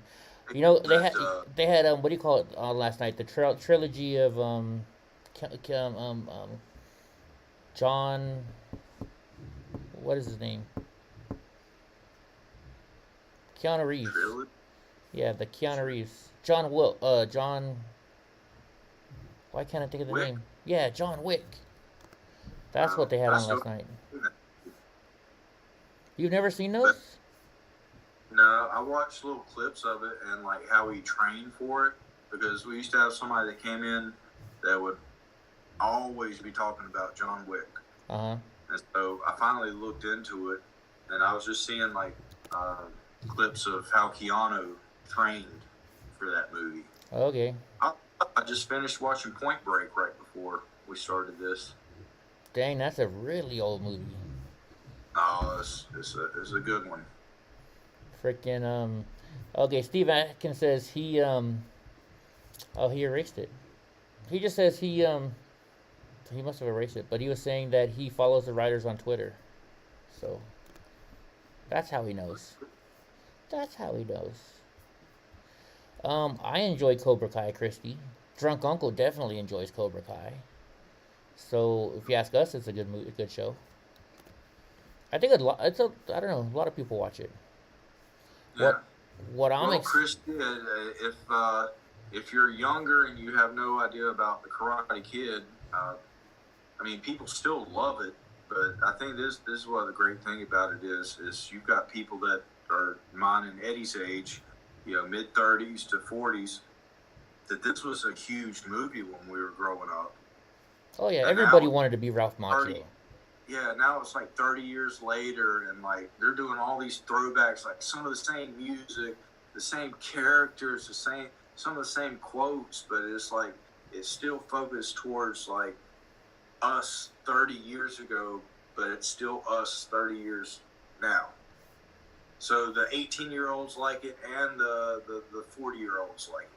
You know, they had what do you call it last night? The trilogy of John. What is his name? Keanu Reeves. Trilogy? Yeah, the Keanu Reeves. John. Why can't I think of the name? Yeah, John Wick. That's what they had on last night. You've never seen those? No, I watched little clips of it and like how he trained for it, because we used to have somebody that came in that would always be talking about John Wick. Uh-huh. And so I finally looked into it, and I was just seeing like clips of how Keanu trained for that movie. Okay. I just finished watching Point Break right before we started this. Dang, that's a really old movie. Oh, it's a good one. Freaking okay, Steve Atkins says he he erased it. He just says he must have erased it, but he was saying that he follows the writers on Twitter. So that's how he knows. That's how he knows. I enjoy Cobra Kai, Christy. Drunk Uncle definitely enjoys Cobra Kai. So if you ask us, it's a good show. I think I don't know, a lot of people watch it. Yeah. What I'm Christy, if you're younger and you have no idea about the Karate Kid, I mean, people still love it, but I think this is what the great thing about it is you've got people that are mine and Eddie's age, you know, mid-30s to 40s, that this was a huge movie when we were growing up. Oh yeah, and everybody wanted to be Ralph Macchio. 30, yeah, now it's like 30 years later, and like they're doing all these throwbacks, like some of the same music, the same characters, some of the same quotes, but it's like it's still focused towards like us 30 years ago, but it's still us 30 years now. So the 18-year-olds like it, and the 40-year-olds like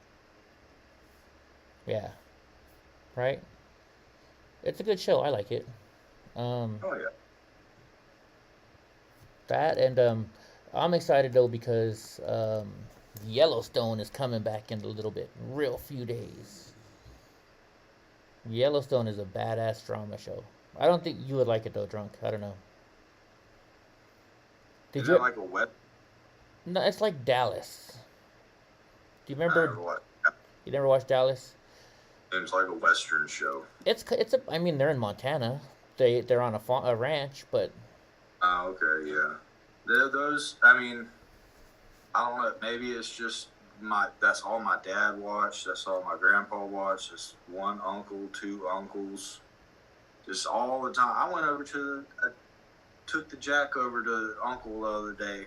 it. Yeah. Right? It's a good show. I like it. Oh yeah. That, and I'm excited though because Yellowstone is coming back in a little bit, real few days. Yellowstone is a badass drama show. I don't think you would like it though, Drunk. I don't know. Is it like a web? No, it's like Dallas. Do you remember? You never watched Dallas? It's like a Western show. I mean, they're in Montana. They're on a ranch, but. Oh, okay, yeah. Those, I mean, I don't know. Maybe it's just that's all my dad watched. That's all my grandpa watched. Just one uncle, two uncles, just all the time. I went over took the Jack over to Uncle the other day.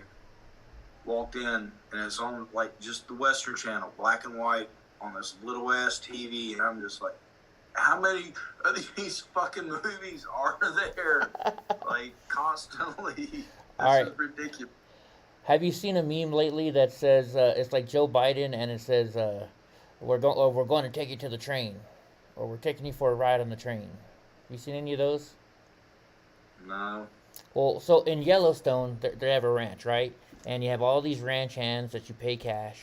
Walked in, and it's on like just the Western Channel, black and white, on this little ass TV, and I'm just like, how many of these fucking movies are there? Like constantly. This is ridiculous. Have you seen a meme lately that says it's like Joe Biden, and it says we're going to take you to the train, or we're taking you for a ride on the train? Have you seen any of those? No. Well, so in Yellowstone, they have a ranch, right? And you have all these ranch hands that you pay cash.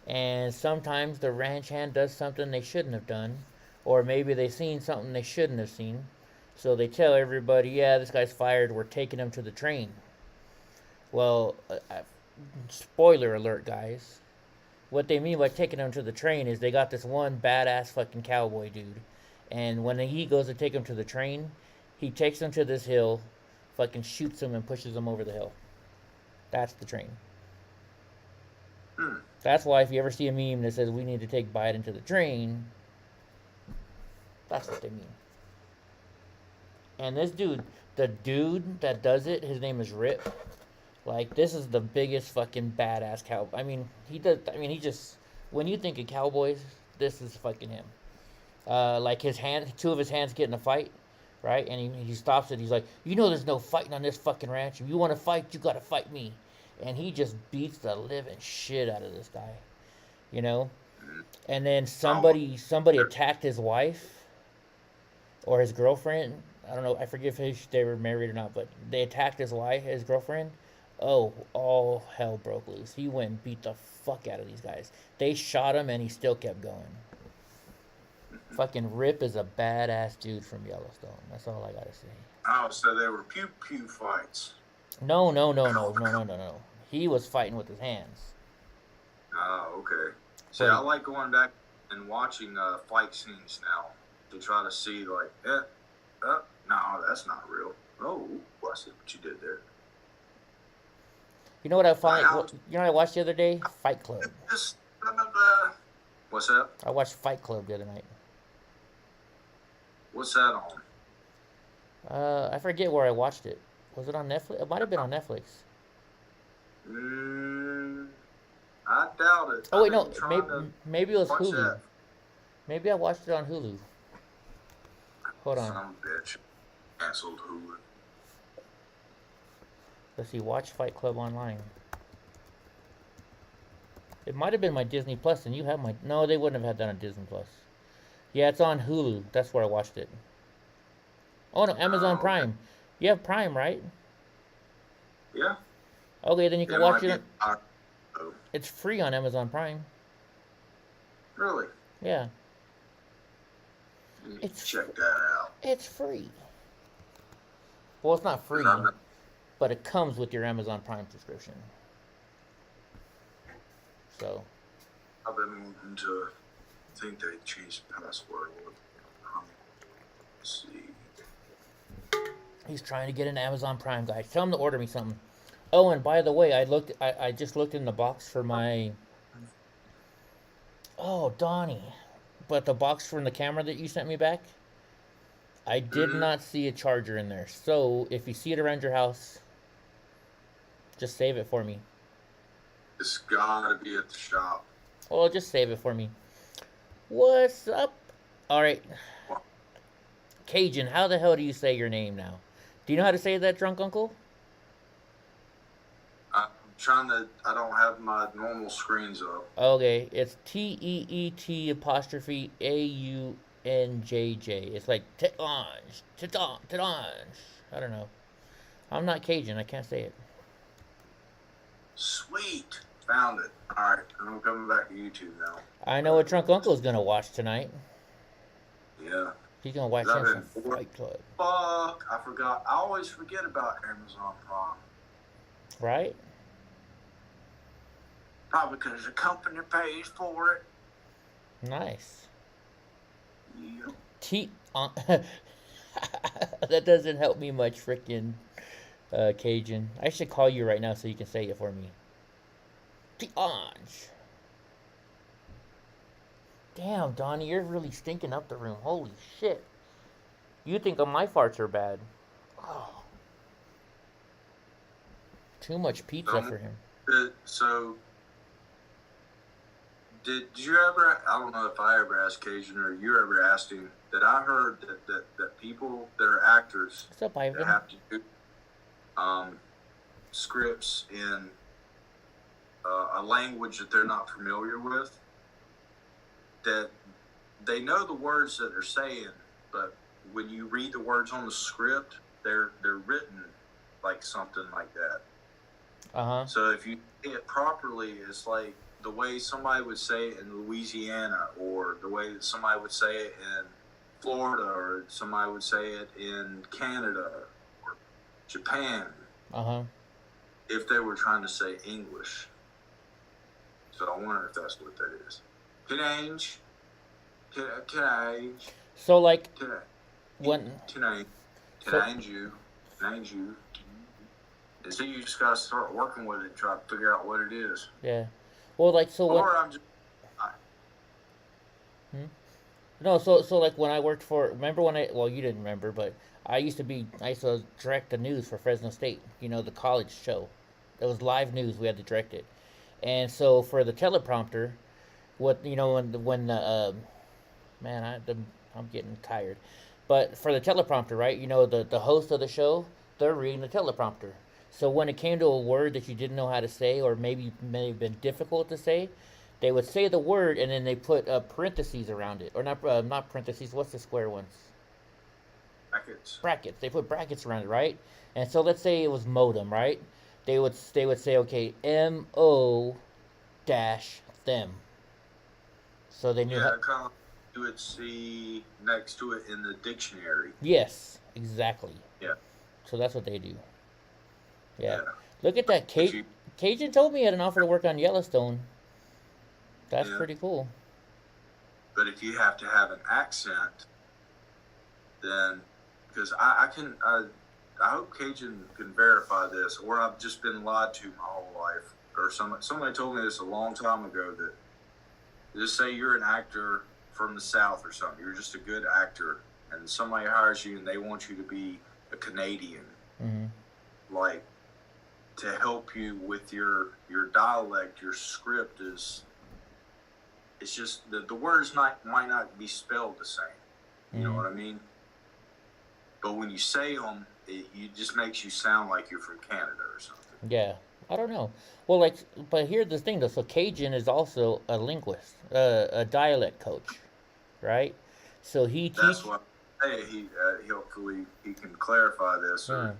And sometimes the ranch hand does something they shouldn't have done. or maybe they seen something they shouldn't have seen. So they tell everybody, yeah, this guy's fired. We're taking him to the train. Well, spoiler alert, guys. What they mean by taking him to the train is they got this one badass fucking cowboy dude. And when he goes to take him to the train, he takes him to this hill, fucking shoots him and pushes him over the hill. That's the train. That's why if you ever see a meme that says we need to take Biden to the train, that's what they mean. And this dude, the dude that does it, his name is Rip. Like, this is the biggest fucking badass cowboy. I mean, he just, when you think of cowboys, this is fucking him. Like his hand, two of his hands get in a fight, right? And he stops it. He's like, you know, there's no fighting on this fucking ranch. If you want to fight, you gotta fight me. And he just beats the living shit out of this guy, you know. And then somebody attacked his wife or his girlfriend. I don't know. I forget if they were married or not, but they attacked his wife, his girlfriend. Oh, all hell broke loose. He went and beat the fuck out of these guys. They shot him and he still kept going. Fucking Rip is a badass dude from Yellowstone. That's all I gotta say. Oh, so they were pew pew fights. No. He was fighting with his hands. Oh, okay. See, I like going back and watching fight scenes now to try to see, like, no, that's not real. Oh, I see what you did there. You know what I find? You know what I watched the other day? Fight Club. What's that? I watched Fight Club the other night. What's that on? I forget where I watched it. Was it on Netflix? It might have been on Netflix. I doubt it. Oh wait, no. Maybe it was Hulu. That. Maybe I watched it on Hulu. Hold on. Some bitch canceled Hulu. Let's see. Watch Fight Club online. It might have been my Disney Plus, and you have my. No, they wouldn't have had that on Disney Plus. Yeah, it's on Hulu. That's where I watched it. Oh no, Amazon Prime. You have Prime, right? Yeah. Okay, then you can watch it. It's free on Amazon Prime. Really? Yeah. Check that out. It's free. Well, it's not free, but it comes with your Amazon Prime subscription. So. I've been wanting to think they changed the password. Let's see. He's trying to get an Amazon Prime, guys. Tell him to order me something. Oh, and by the way, I just looked in the box for my. Oh, Donnie. But the box from the camera that you sent me back, I did not see a charger in there. So if you see it around your house, just save it for me. It's gotta be at the shop. Oh, just save it for me. What's up? All right. Cajun, how the hell do you say your name now? Do you know how to say that, drunk uncle? I don't have my normal screens up. Okay, it's TEET apostrophe AUNJJ. It's like Titange. I don't know. I'm not Cajun. I can't say it. Sweet. Found it. Alright, I'm coming back to YouTube now. I know what Drunk Uncle is going to watch tonight. Yeah. He's going to watch some Fight Club. Fuck, I forgot. I always forget about Amazon Prime. Right? Probably because the company pays for it. Nice. Yeah. That doesn't help me much, frickin' Cajun. I should call you right now so you can say it for me. Tiange. Damn, Donnie, you're really stinking up the room. Holy shit. You think my farts are bad. Oh. Too much pizza for him. Did you ever, I don't know if I ever asked Cajun or you ever asked him, that I heard that people that are actors What's up, Ivan? that have to do scripts in a language that they're not familiar with, that they know the words that they're saying, but when you read the words on the script, they're written like something like that. So if you say it properly, it's like the way somebody would say it in Louisiana, or the way that somebody would say it in Florida, or somebody would say it in Canada or Japan, if they were trying to say English. So I wonder if that's what that is. Teenage. So like when teenage you. And so you just gotta start working with it, try to figure out what it is. Yeah. Well, like so. Or I'm just. No, so like when I worked for, remember when you didn't remember, but I used to direct the news for Fresno State, the college show. It was live news, we had to direct it. And so for the teleprompter, when the, man, I'm getting tired. But for the teleprompter, right, the host of the show, they're reading the teleprompter. So when it came to a word that you didn't know how to say, or maybe may have been difficult to say, they would say the word and then they put parentheses around it, or not parentheses. What's the square ones? Brackets. Brackets. They put brackets around it, right? And so let's say it was modem, right? They would say, okay, MO dash them. So they knew. Yeah, kind of like you would see next to it in the dictionary. Yes, exactly. Yeah. So that's what they do. Yeah. Look at that. Cajun told me he had an offer to work on Yellowstone. That's pretty cool. But if you have to have an accent, then, because I hope Cajun can verify this, or I've just been lied to my whole life, or somebody told me this a long time ago, that just say you're an actor from the South or something, you're just a good actor, and somebody hires you and they want you to be a Canadian, like, to help you with your dialect, your script is. It's just the words might not be spelled the same. You know what I mean? But when you say them, it just makes you sound like you're from Canada or something. Yeah, I don't know. Well, but here's the thing though. So Cajun is also a linguist, a dialect coach, right? So he teaches. That's what. Hey, hopefully he can clarify this. Or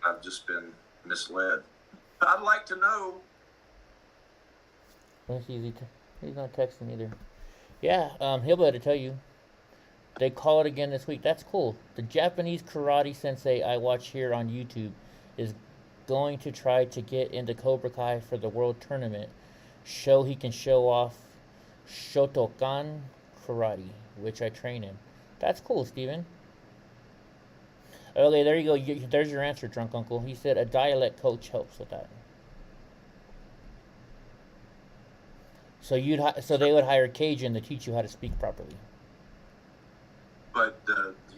I've just been misled. I'd like to know. That's easy. He's not texting either. Yeah, he'll be able to tell you. They call it again this week. That's cool. The Japanese karate sensei I watch here on YouTube is going to try to get into Cobra Kai for the world tournament. He can show off Shotokan karate, which I train in. That's cool, Steven. Okay, there you go. There's your answer, Drunk Uncle. He said a dialect coach helps with that. So they would hire Cajun to teach you how to speak properly. But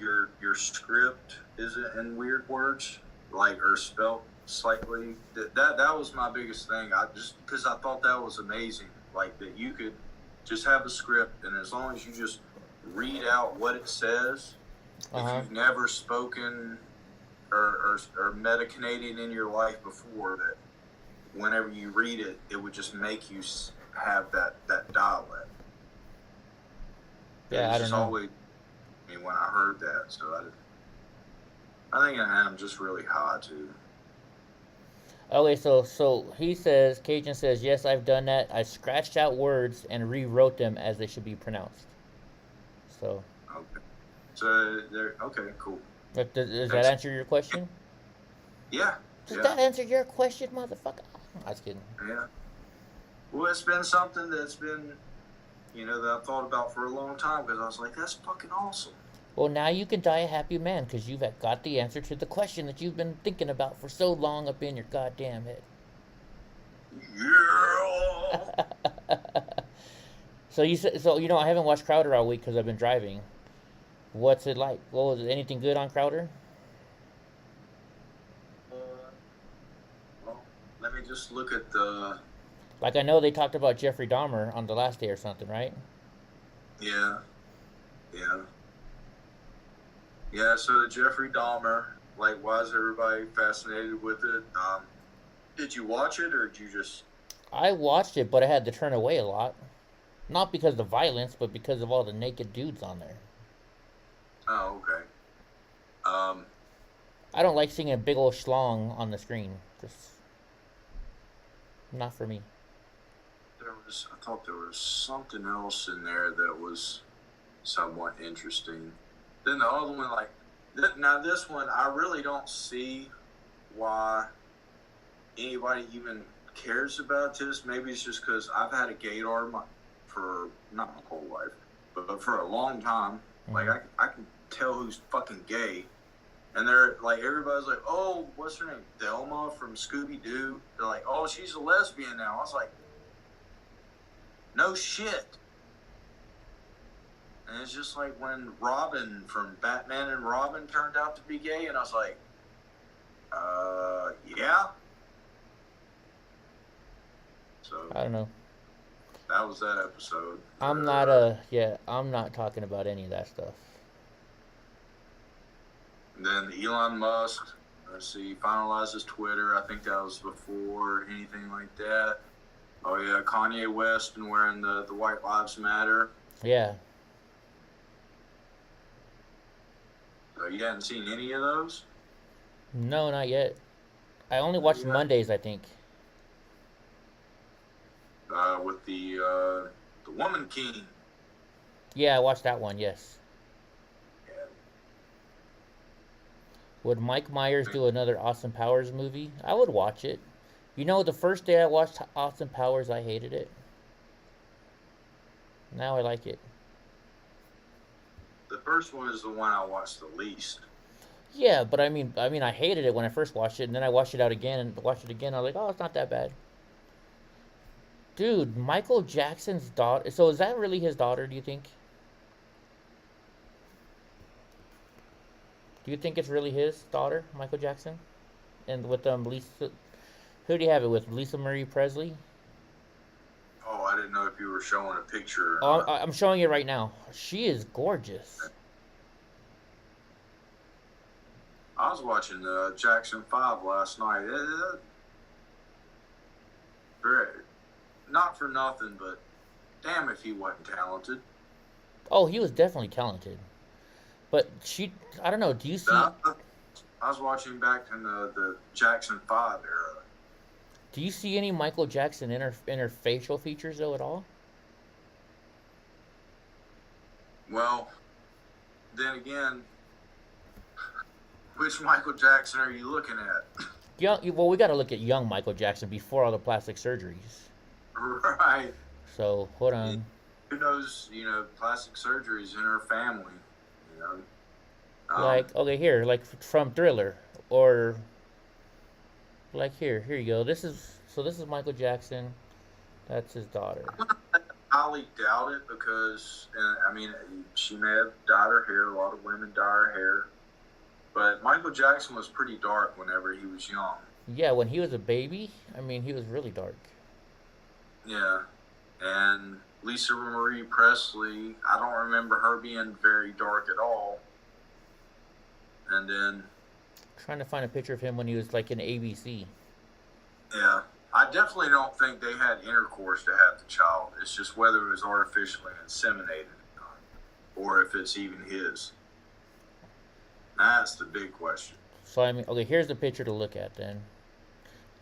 your script isn't in weird words, like, or spelled slightly. That was my biggest thing. Because I thought that was amazing. Like, that you could just have a script, and as long as you just read out what it says, if you've never spoken or met a Canadian in your life before, that whenever you read it, it would just make you have that dialect. Yeah, I don't know. Always, when I heard that, so I think I'm just really high too. Okay, so he says, Cajun says, yes, I've done that. I scratched out words and rewrote them as they should be pronounced. So. Okay. So okay, cool. Does that answer your question? Yeah. Does that answer your question, motherfucker? I was kidding. Yeah. Well, it's been something that's been, that I've thought about for a long time, because I was like, that's fucking awesome. Well, now you can die a happy man, because you've got the answer to the question that you've been thinking about for so long up in your goddamn head. Yeah. So I haven't watched Crowder all week because I've been driving. What's it like? Well, is anything good on Crowder? Well, let me just look at the. Like, I know they talked about Jeffrey Dahmer on the last day or something, right? Yeah. Yeah, so Jeffrey Dahmer, like, why is everybody fascinated with it? Did you watch it, or did you just... I watched it, but I had to turn away a lot. Not because of the violence, but because of all the naked dudes on there. Oh, okay. I don't like seeing a big old schlong on the screen. Just... not for me. I thought there was something else in there that was somewhat interesting. Then the other one, like, now this one, I really don't see why anybody even cares about this. Maybe it's just because I've had a gaydar for not my whole life, but for a long time. Mm-hmm. Like, I can tell who's fucking gay. And they're like, everybody's like, oh, what's her name? Thelma from Scooby-Doo. They're like, oh, she's a lesbian now. I was like, no shit. And it's just like when Robin from Batman and Robin turned out to be gay, and I was like, yeah. So I don't know. that was that episode. I'm not talking about any of that stuff. And then Elon Musk, let's see, finalizes Twitter. I think that was before anything like that. Oh yeah, Kanye West and wearing the White Lives Matter. Yeah. So you hadn't seen any of those? No, not yet. I only watched Mondays, I think. With the Woman King. Yeah, I watched that one, yes. Yeah. Would Mike Myers do another Austin Powers movie? I would watch it. You know, the first day I watched Austin Powers, I hated it. Now I like it. The first one is the one I watched the least. Yeah, but I mean, I hated it when I first watched it, and then I watched it out again and watched it again. I was like, oh, it's not that bad. Dude, Michael Jackson's daughter. So is that really his daughter? Do you think? Do you think it's really his daughter, Michael Jackson? And with Lisa, who do you have it with? Lisa Marie Presley? Oh, I didn't know if you were showing a picture. Oh, I'm showing you right now. She is gorgeous. I was watching Jackson 5 last night. Not for nothing, but damn if he wasn't talented. Oh, he was definitely talented. But I don't know, do you see... I was watching back in the Jackson 5 era. Do you see any Michael Jackson in her facial features, though, at all? Well, then again, which Michael Jackson are you looking at? Well, we got to look at young Michael Jackson before all the plastic surgeries. Right. So, hold on. Who knows, plastic surgeries in her family, Like, okay, here, like from Thriller, or like here you go. This is Michael Jackson. That's his daughter. I highly doubt it because, she may have dyed her hair. A lot of women dye her hair. But Michael Jackson was pretty dark whenever he was young. Yeah, when he was a baby, he was really dark. Yeah. And Lisa Marie Presley, I don't remember her being very dark at all. And then... Trying to find a picture of him when he was like in ABC. Yeah. I definitely don't think they had intercourse to have the child. It's just whether it was artificially inseminated or if it's even his. That's the big question. So, okay, here's the picture to look at then.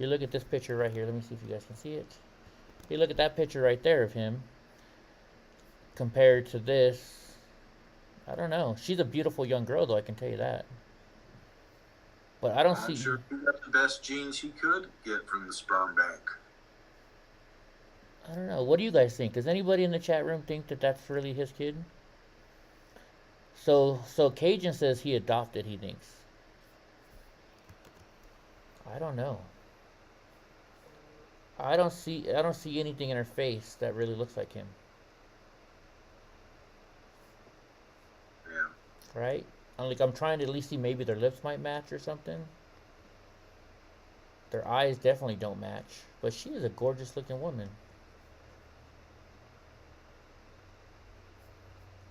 You look at this picture right here. Let me see if you guys can see it. You look at that picture right there of him compared to this. I don't know. She's a beautiful young girl, though, I can tell you that. But I don't see... I'm sure he got the best genes he could get from the sperm bank. I don't know. What do you guys think? Does anybody in the chat room think that that's really his kid? So Cajun says he adopted, he thinks. I don't know. I don't see anything in her face that really looks like him. Yeah. Right? I'm trying to at least see maybe their lips might match or something. Their eyes definitely don't match. But she is a gorgeous looking woman.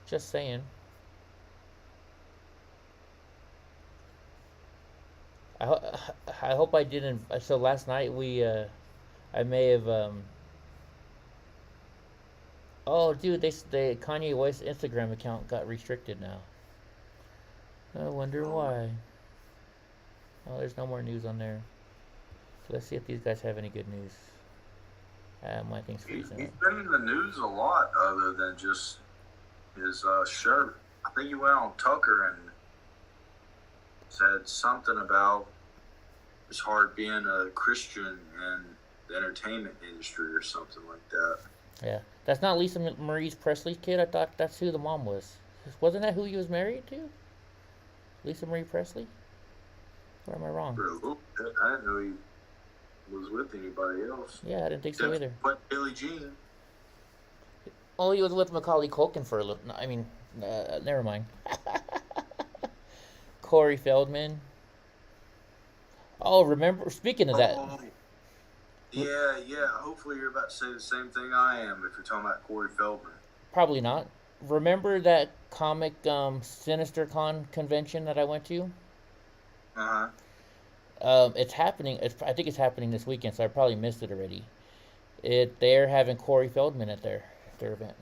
Just saying. I hope I didn't... So last night I may have... Oh, dude, the Kanye West Instagram account got restricted now. I wonder why. Oh, there's no more news on there. So let's see if these guys have any good news. My thing's freezing. He's been in the news a lot other than just his shirt. I think he went on Tucker and said something about it's hard being a Christian in the entertainment industry or something like that. Yeah, that's not Lisa Marie Presley's kid. I thought that's who the mom was. Wasn't that who he was married to? Lisa Marie Presley? Or am I wrong? For a little bit, I didn't know he was with anybody else. Yeah, I didn't think so either. But Billie Jean. Oh, he was with Macaulay Culkin for a little. I mean, never mind. Corey Feldman. Oh, remember? Speaking of that. Oh, yeah. Hopefully you're about to say the same thing I am if you're talking about Corey Feldman. Probably not. Remember that comic Sinister Con convention that I went to? Uh-huh. It's happening. I think it's happening this weekend, so I probably missed it already. They're having Corey Feldman at their event.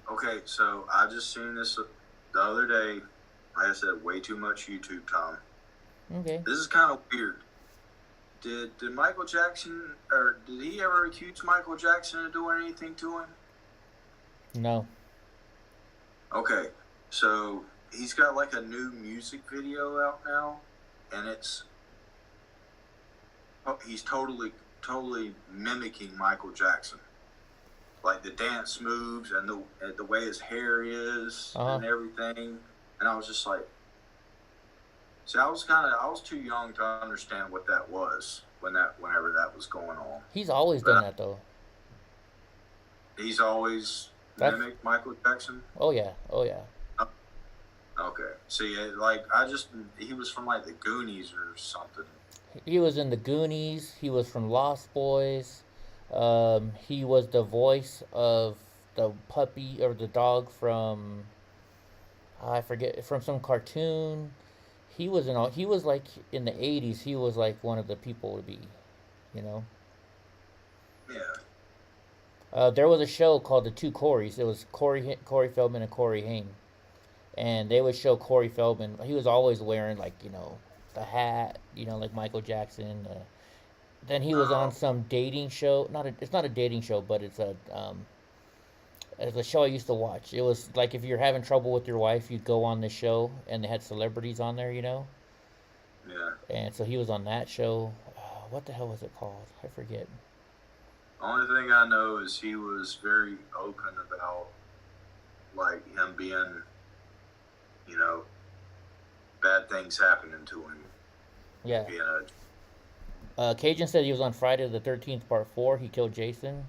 Okay, so I just seen this the other day. Like I said, way too much YouTube time. Okay. This is kind of weird. Did Michael Jackson, or did he ever accuse Michael Jackson of doing anything to him? No. Okay, so he's got like a new music video out now, and he's totally mimicking Michael Jackson, like the dance moves and the way his hair is and everything. And I was just like, see, I was too young to understand what that was whenever that was going on. He's always done that though. He's always mimicked Michael Jackson. Oh yeah. Okay. See, he was from like the Goonies or something. He was in the Goonies. He was from Lost Boys. He was the voice of the puppy or the dog from I forget, from some cartoon. He was like in the 80s. He was like one of the people to be, you know. Yeah. There was a show called The Two Corys. It was Corey Feldman and Corey Haim, and they would show Corey Feldman. He was always wearing like the hat, like Michael Jackson. Then he was on some dating show. It's not a dating show, but it's a show I used to watch. It was like if you're having trouble with your wife, you'd go on this show, and they had celebrities on there, Yeah. And so he was on that show. What the hell was it called? I forget. Only thing I know is he was very open about like him being, bad things happening to him. Yeah. Being Cajun said he was on Friday the 13th, Part 4. He killed Jason.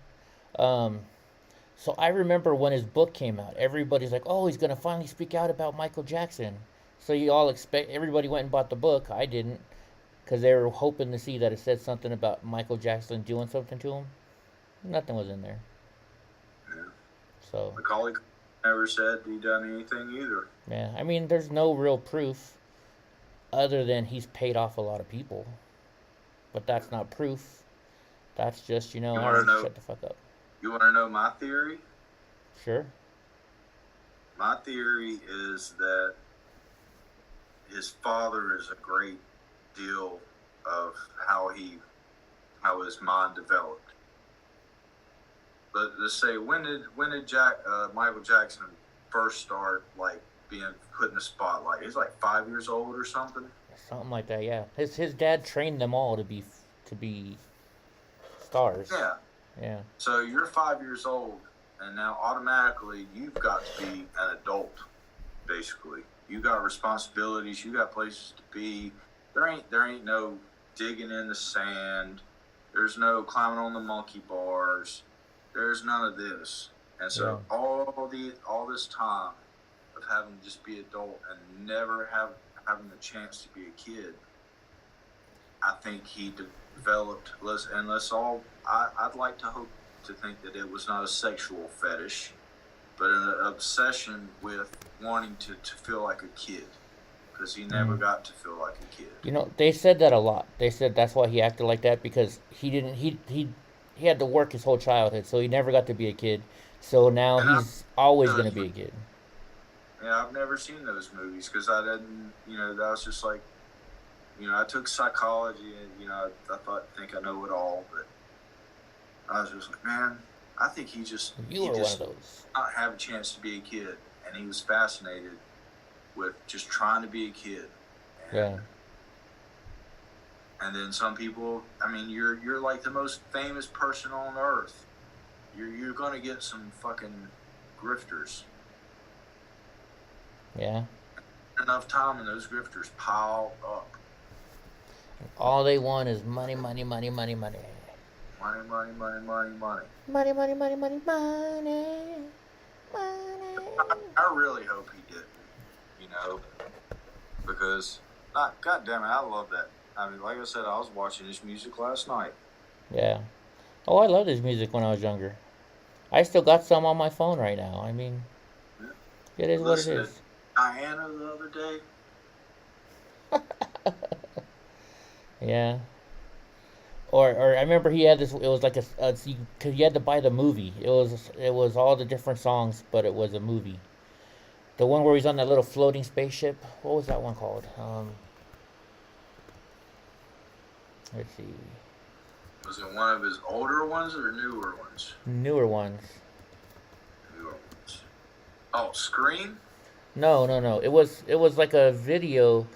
So I remember when his book came out, everybody's like, oh, he's going to finally speak out about Michael Jackson. So everybody went and bought the book. I didn't, because they were hoping to see that it said something about Michael Jackson doing something to him. Nothing was in there. Yeah. So Macaulay never said he done anything either. Yeah, I mean, there's no real proof other than he's paid off a lot of people. But that's not proof. That's just, shut the fuck up. You want to know my theory? Sure. My theory is that his father is a great deal of how his mind developed. But let's say, when did Michael Jackson first start like being put in the spotlight? He was like 5 years old or something. Something like that, yeah. His dad trained them all to be stars. Yeah. Yeah. So you're 5 years old, and now automatically you've got to be an adult. Basically, you got responsibilities. You got places to be. There ain't no digging in the sand. There's no climbing on the monkey bars. There's none of this. And so all this time of having to just be adult and never having the chance to be a kid, I think he developed. I'd like to hope to think that it was not a sexual fetish, but an obsession with wanting to feel like a kid, because he never got to feel like a kid. They said that a lot. They said that's why he acted like that, because he had to work his whole childhood, so he never got to be a kid. So now he's always going to be a kid. Yeah, I've never seen those movies because I didn't, that was just like, I took psychology and, I think I know it all, but I was just like, man, I think he just You were one of those. Not have a chance to be a kid, and he was fascinated with just trying to be a kid. And, Yeah. And then some people, I mean, you're like the most famous person on earth. You're gonna get some fucking grifters. Yeah. Enough time, and those grifters pile up. All they want is money, money, money, money, money. Money, money, money, money, money. Money, money, money, money, money. Money. I really hope he didn't, you know, because, God damn it, I love that. I mean, like I said, I was watching his music last night. Yeah. Oh, I loved his music when I was younger. I still got some on my phone right now. I mean, it is what it is. Diana the other day. Yeah. Or I remember he had this. It was like because you had to buy the movie. It was all the different songs, but it was a movie. The one where he's on that little floating spaceship. What was that one called? Let's see. Was it one of his older ones or newer ones? Newer ones. Newer ones. Oh, Scream? No. It was like a video,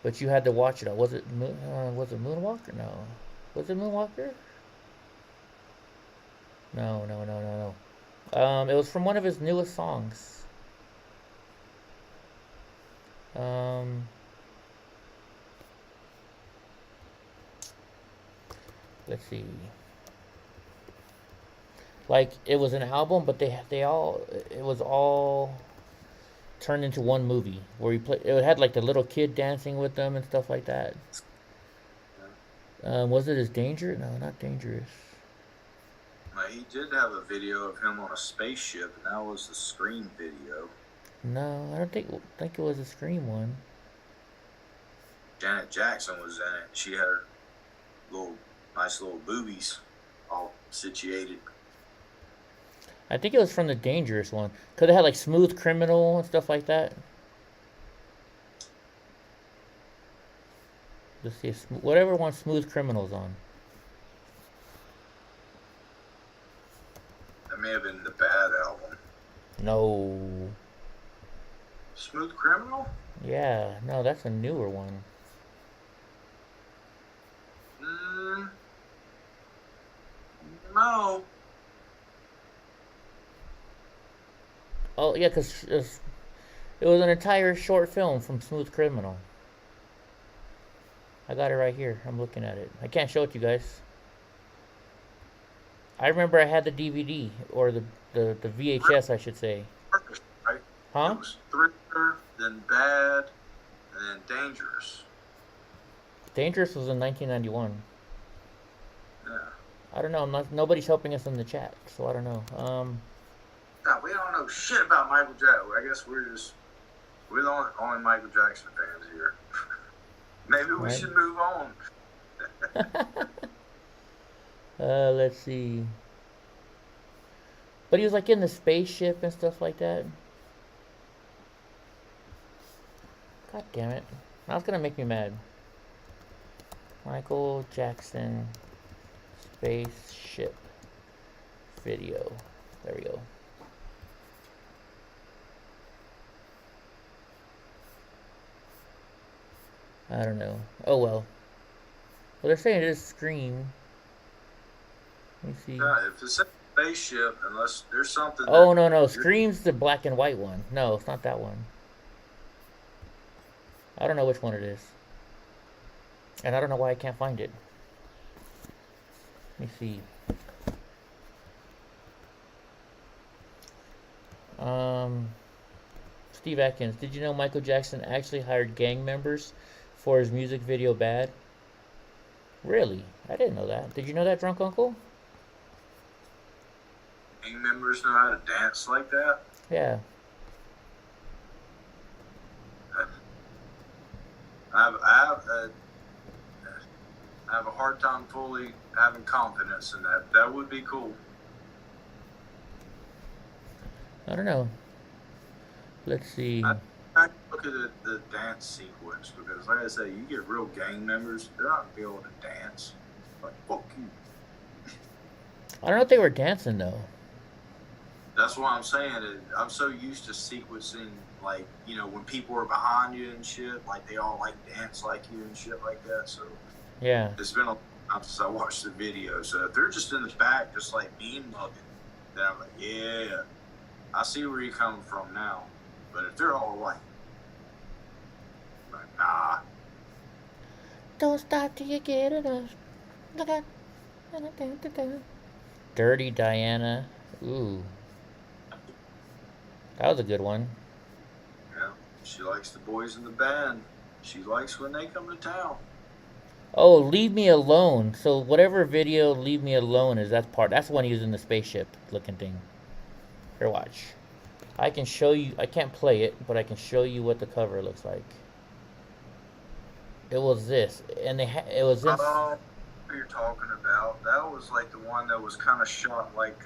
but you had to watch it. Was it Moonwalker? No. Was it Moonwalker? No. It was from one of his newest songs. Let's see. Like it was an album, but it was all turned into one movie where it had like the little kid dancing with them and stuff like that. Was it as Dangerous? No, not Dangerous. He did have a video of him on a spaceship, and that was the Scream video. No, I don't think it was a Scream one. Janet Jackson was in it. She had her nice little boobies all situated. I think it was from the Dangerous one. Because it had like Smooth Criminal and stuff like that. Let's see, whatever one Smooth Criminal's on. That may have been the bad album. No. Smooth Criminal? Yeah, no, that's a newer one. No. Oh, yeah, because it was an entire short film from Smooth Criminal. I got it right here. I'm looking at it. I can't show it to you guys. I remember I had the DVD, or the VHS, I should say. Circus, right? Huh? It was Thriller, then Bad, and then Dangerous. Dangerous was in 1991. Yeah. I don't know. Nobody's helping us in the chat, so I don't know. God, we don't know shit about Michael Jackson. I guess we're the only Michael Jackson fans here. Maybe we should move on. Let's see. But he was like in the spaceship and stuff like that. God damn it. Now it's gonna make me mad. Michael Jackson spaceship video. There we go. I don't know. Oh well. Well, they're saying it is Scream. Let me see. If it's a spaceship, unless there's something. Oh, no. Scream's the black and white one. No, it's not that one. I don't know which one it is. And I don't know why I can't find it. Let me see. Steve Atkins, did you know Michael Jackson actually hired gang members for his music video Bad? Really? I didn't know that. Did you know that, Drunk Uncle? Gang members know how to dance like that? Yeah. I have a hard time fully having confidence in that. That would be cool. I don't know. Let's see. I look at the dance sequence because, like I say, you get real gang members, they're not going to be able to dance. Like, fuck you. I don't know if they were dancing though. That's what I'm saying. I'm so used to sequencing, like, you know, when people are behind you and shit, like they all like dance like you and shit like that. So Yeah. it's been a long time since I watched the video. So if they're just in the back, just like mean mugging, then I'm like, yeah, I see where you're coming from now. But if they're all like nah. Don't stop till you get enough. Dirty Diana. Ooh. That was a good one. Yeah, she likes the boys in the band. She likes when they come to town. Oh, Leave Me Alone. So whatever video Leave Me Alone is, that's the one he was in the spaceship looking thing. Here, watch. I can show you, I can't play it, but I can show you what the cover looks like. It was this, and it was this. Oh, what you're talking about? That was like the one that was kind of shot like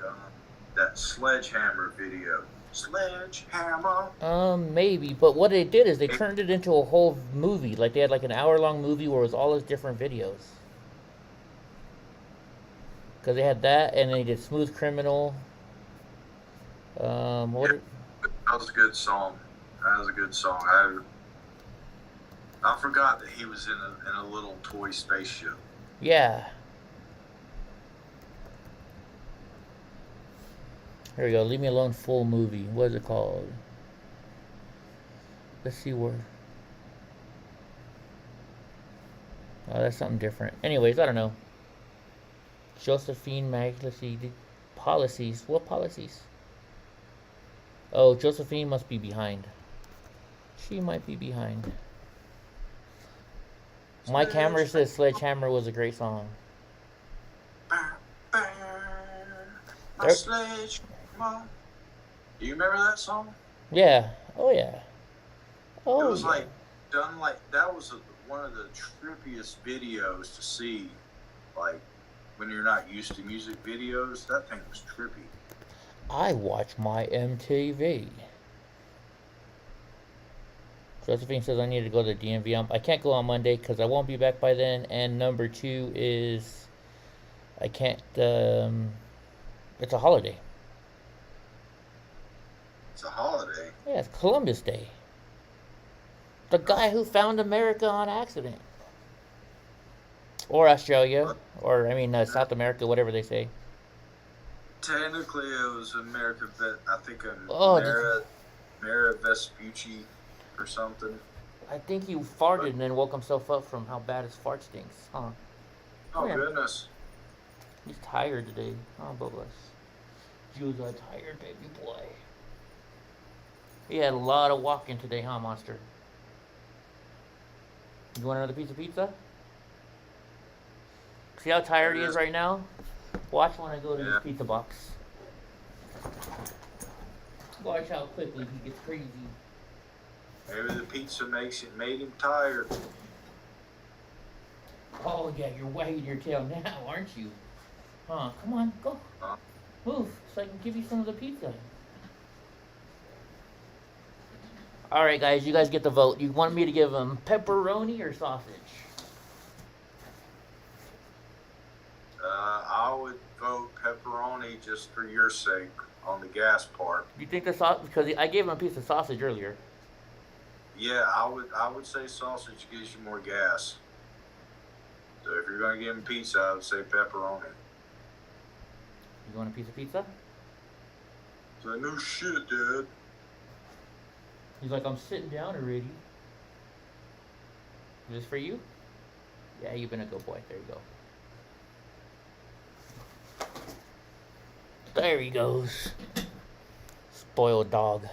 that Sledgehammer video. Sledgehammer. Maybe, but what they did is they turned it into a whole movie. Like they had like an hour-long movie where it was all his different videos. Because they had that, and they did Smooth Criminal. That was a good song. That was a good song. I forgot that he was in a little toy spaceship. Yeah. Here we go. Leave Me Alone full movie. What is it called? Let's see where. Oh, that's something different. Anyways, I don't know. Josephine Mag. Let's see. Policies. What policies? Oh, Josephine must be behind. She might be behind. Mike Hammer says Sledgehammer was a great song. My sledgehammer. Do you remember that song? Yeah. Oh, yeah. Oh, it was yeah. like done like that was one of the trippiest videos to see. Like when you're not used to music videos, that thing was trippy. I watch my MTV. Josephine says I need to go to the DMV. I can't go on Monday because I won't be back by then. And number 2 is I can't. It's a holiday. It's a holiday. Yeah, it's Columbus Day. The guy who found America on accident. Or Australia. Or, South America, whatever they say. Technically, it was America, I think Mara Vespucci or something. I think he farted and then woke himself up from how bad his fart stinks, huh? Oh, goodness. He's tired today. Oh, bless. Jules are tired, baby boy. He had a lot of walking today, huh, Monster? You want another piece of pizza? See how tired he is right now? Watch when I go to this pizza box. Watch how quickly he gets crazy. Maybe the pizza made him tired. Oh yeah, you're wagging your tail now, aren't you? Huh? Come on, go. Move, so I can give you some of the pizza. Alright guys, you guys get the vote. You want me to give him pepperoni or sausage? I would vote pepperoni just for your sake on the gas part. You think the sausage, because I gave him a piece of sausage earlier. Yeah, I would say sausage gives you more gas. So if you're going to give him pizza, I would say pepperoni. You want a piece of pizza? So no shit, Dad. He's like, I'm sitting down already. Is this for you? Yeah, you've been a good boy. There you go. There he goes. Spoiled dog.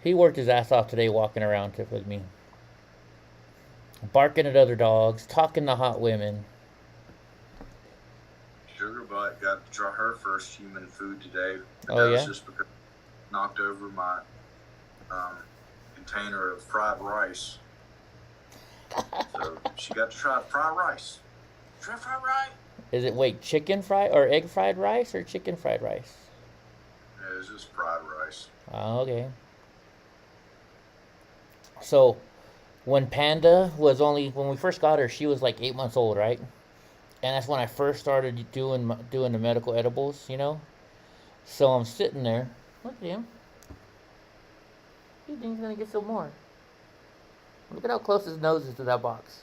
He worked his ass off today walking around with me. Barking at other dogs, talking to hot women. Sugar Butt got to try her first human food today. But Oh, that was yeah? just because I knocked over my container of fried rice. So she got to try fried rice. Try fried rice. Is it, chicken fried or egg fried rice or chicken fried rice? Yeah, it's just fried rice. Oh, okay. So, when Panda was when we first got her, she was like 8 months old, right? and that's when I first started doing the medical edibles, you know. So I'm sitting there. Look at him. You think he's gonna get some more? Look at how close his nose is to that box.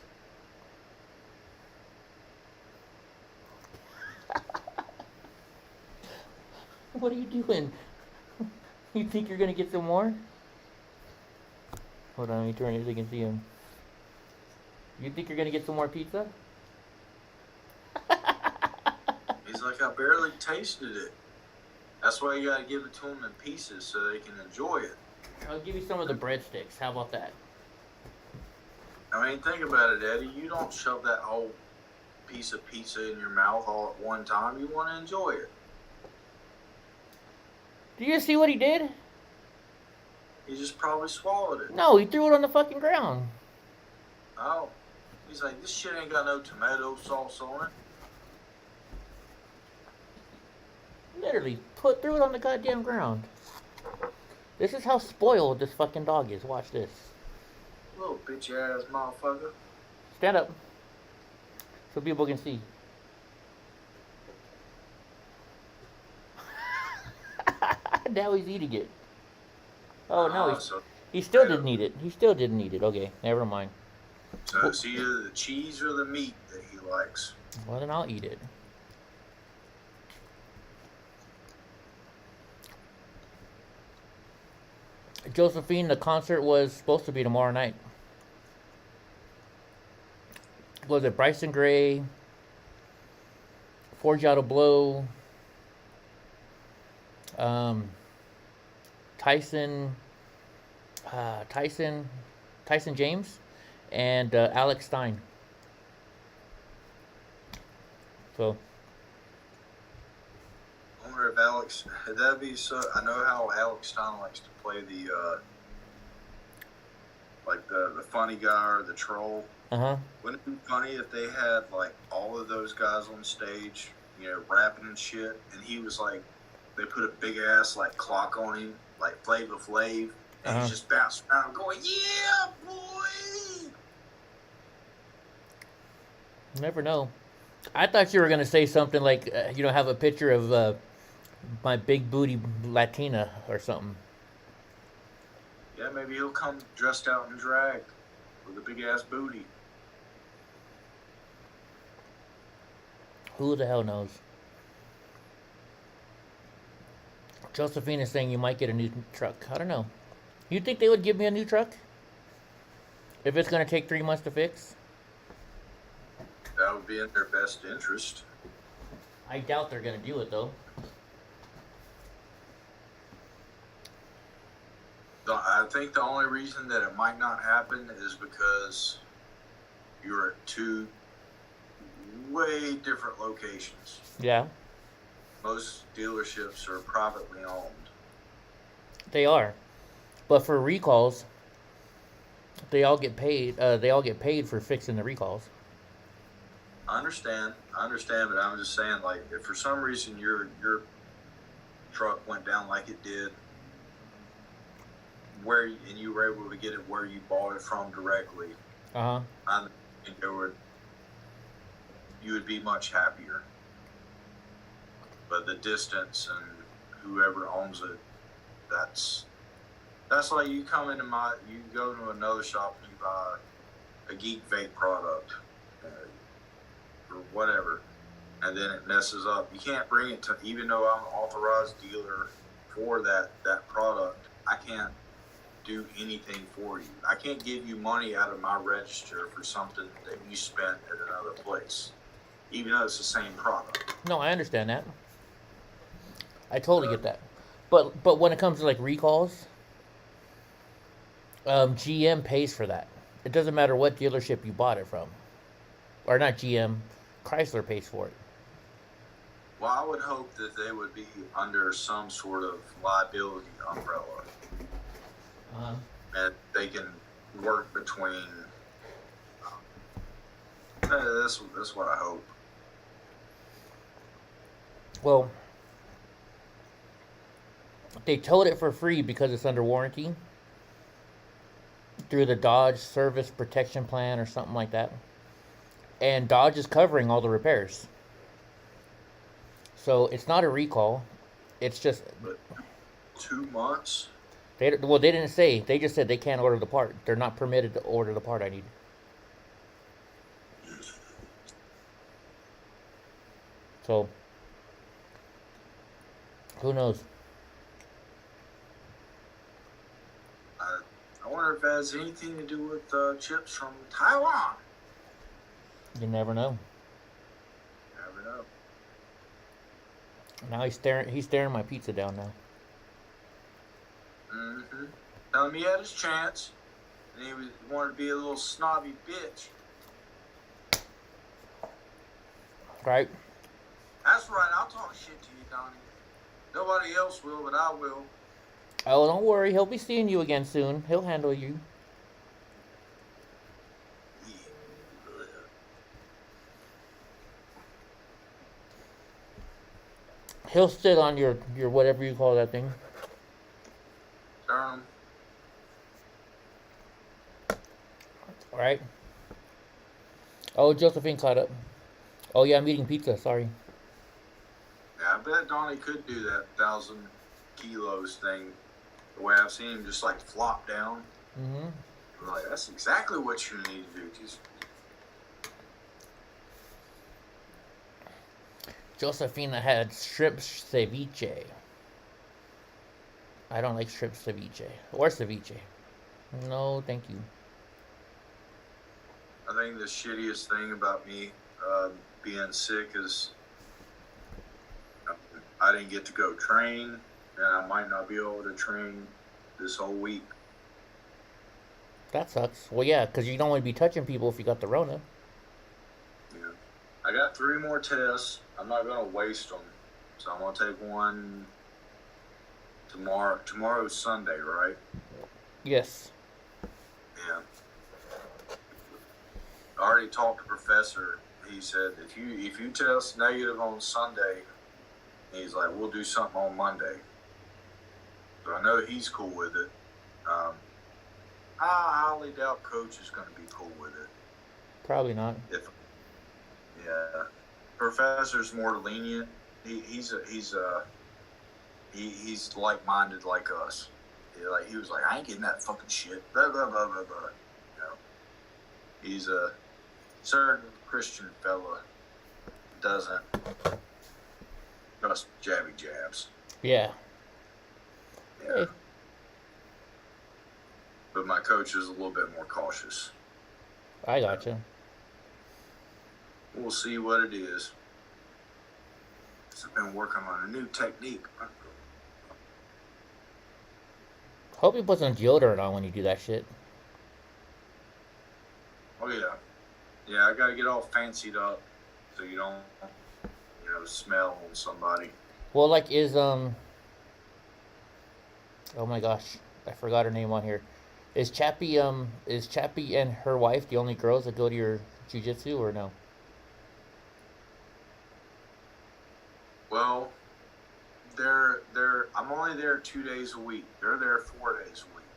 What are you doing? You think you're gonna get some more? Hold on, let me turn it so you can see him. You think you're gonna get some more pizza? He's like, I barely tasted it. That's why you gotta give it to them in pieces so they can enjoy it. I'll give you some of the breadsticks. How about that? I mean, think about it, Eddie. You don't shove that whole piece of pizza in your mouth all at one time. You want to enjoy it. Do you see what he did? He just probably swallowed it. No, he threw it on the fucking ground. Oh. He's like, this shit ain't got no tomato sauce on it. Literally, threw it on the goddamn ground. This is how spoiled this fucking dog is. Watch this. Little bitch ass motherfucker. Stand up. So people can see. Now he's eating it. Oh no, he still didn't eat it. He still didn't eat it. Okay, never mind. So it's either the cheese or the meat that he likes. Well, then I'll eat it. Josephine, the concert was supposed to be tomorrow night. Was it Bryson Gray, Forge Out a Blow, Tyson James, and Alex Stein. So I wonder if that'd be so. I know how Alex Stein likes to play the like the funny guy or the troll. Wouldn't it be funny if they had like all of those guys on stage, you know, rapping and shit, and he was like, they put a big ass like clock on him, like Flavor Flav, and he's just bouncing around going, "Yeah, boy." Never know. I thought you were gonna say something like, have a picture of my big booty Latina or something. Yeah, maybe he'll come dressed out in drag with a big ass booty. Who the hell knows? Josephine is saying you might get a new truck. I don't know. You think they would give me a new truck? If it's gonna take 3 months to fix? That would be in their best interest. I doubt they're gonna do it though. I think the only reason that it might not happen is because you're at two way different locations. Yeah. Most dealerships are privately owned. They are. But for recalls, they all get paid. They all get paid for fixing the recalls. I understand, but I'm just saying, like, if for some reason your truck went down like it did, and you were able to get it where you bought it from directly, I think you would be much happier. But the distance and whoever owns it, that's like you come into you go to another shop and you buy a Geek Vape product or whatever, and then it messes up. You can't bring it to, even though I'm an authorized dealer for that product, I can't do anything for you. I can't give you money out of my register for something that you spent at another place, even though it's the same product. No, I understand that. I totally get that. But when it comes to like recalls, GM pays for that. It doesn't matter what dealership you bought it from. Or not GM, Chrysler pays for it. Well, I would hope that they would be under some sort of liability umbrella. And they can work between. That's what I hope. Well, they towed it for free because it's under warranty through the Dodge Service Protection Plan or something like that. and Dodge is covering all the repairs. So it's not a recall. It's just But 2 months? they didn't say. They just said they can't order the part. They're not permitted to order the part I need. So who knows? I wonder if it has anything to do with chips from Taiwan. You never know. Never know. Now he's staring my pizza down now. Mm-hmm. Tell him he had his chance, and he wanted to be a little snobby bitch. Right? That's right. I'll talk shit to you, Donnie. Nobody else will, but I will. Oh, don't worry. He'll be seeing you again soon. He'll handle you. He'll sit on your whatever you call that thing. Alright. Oh, Josephine caught up. Oh yeah, I'm eating pizza, sorry. Yeah, I bet Donnie could do that 1,000 kilos thing. The way I've seen him just like flop down. Mm-hmm. Like, that's exactly what you need to do. Just Josephina had shrimp ceviche. I don't like shrimp ceviche. Or ceviche. No, thank you. I think the shittiest thing about me being sick is I didn't get to go train, and I might not be able to train this whole week. That sucks. Well, yeah, because you don't want to be touching people if you got the Rona. Yeah. I got 3 more tests. I'm not going to waste them. So I'm going to take one tomorrow. Tomorrow's Sunday, right? Yes. Yeah. I already talked to Professor. He said if you test negative on Sunday, he's like, we'll do something on Monday. So I know he's cool with it. I highly doubt Coach is going to be cool with it. Probably not. Yeah, Professor's more lenient. He's like-minded like us. He was like, I ain't getting that fucking shit. Blah blah blah blah blah. You know, he's a certain Christian fella. Doesn't trust jabby jabs. Yeah. Yeah. Hey. But my coach is a little bit more cautious. I gotcha. We'll see what it is. I've been working on a new technique. Hope you put some deodorant on when you do that shit. Oh yeah. Yeah, I gotta get all fancied up so you don't, smell on somebody. Well, like, oh my gosh, I forgot her name on here. Is Chappie and her wife the only girls that go to your jiu-jitsu, or no? Well, I'm only there 2 days a week. They're there 4 days a week.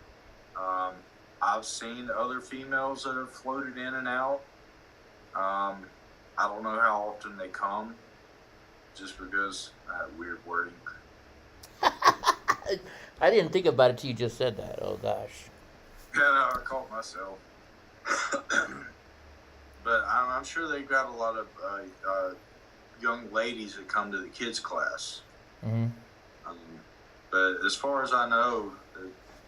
I've seen other females that have floated in and out. I don't know how often they come, just because weird wording. I didn't think about it till you just said that. Oh gosh. Yeah, no, I caught myself. But I'm sure they've got a lot of young ladies that come to the kids' class. Mm-hmm. But as far as I know,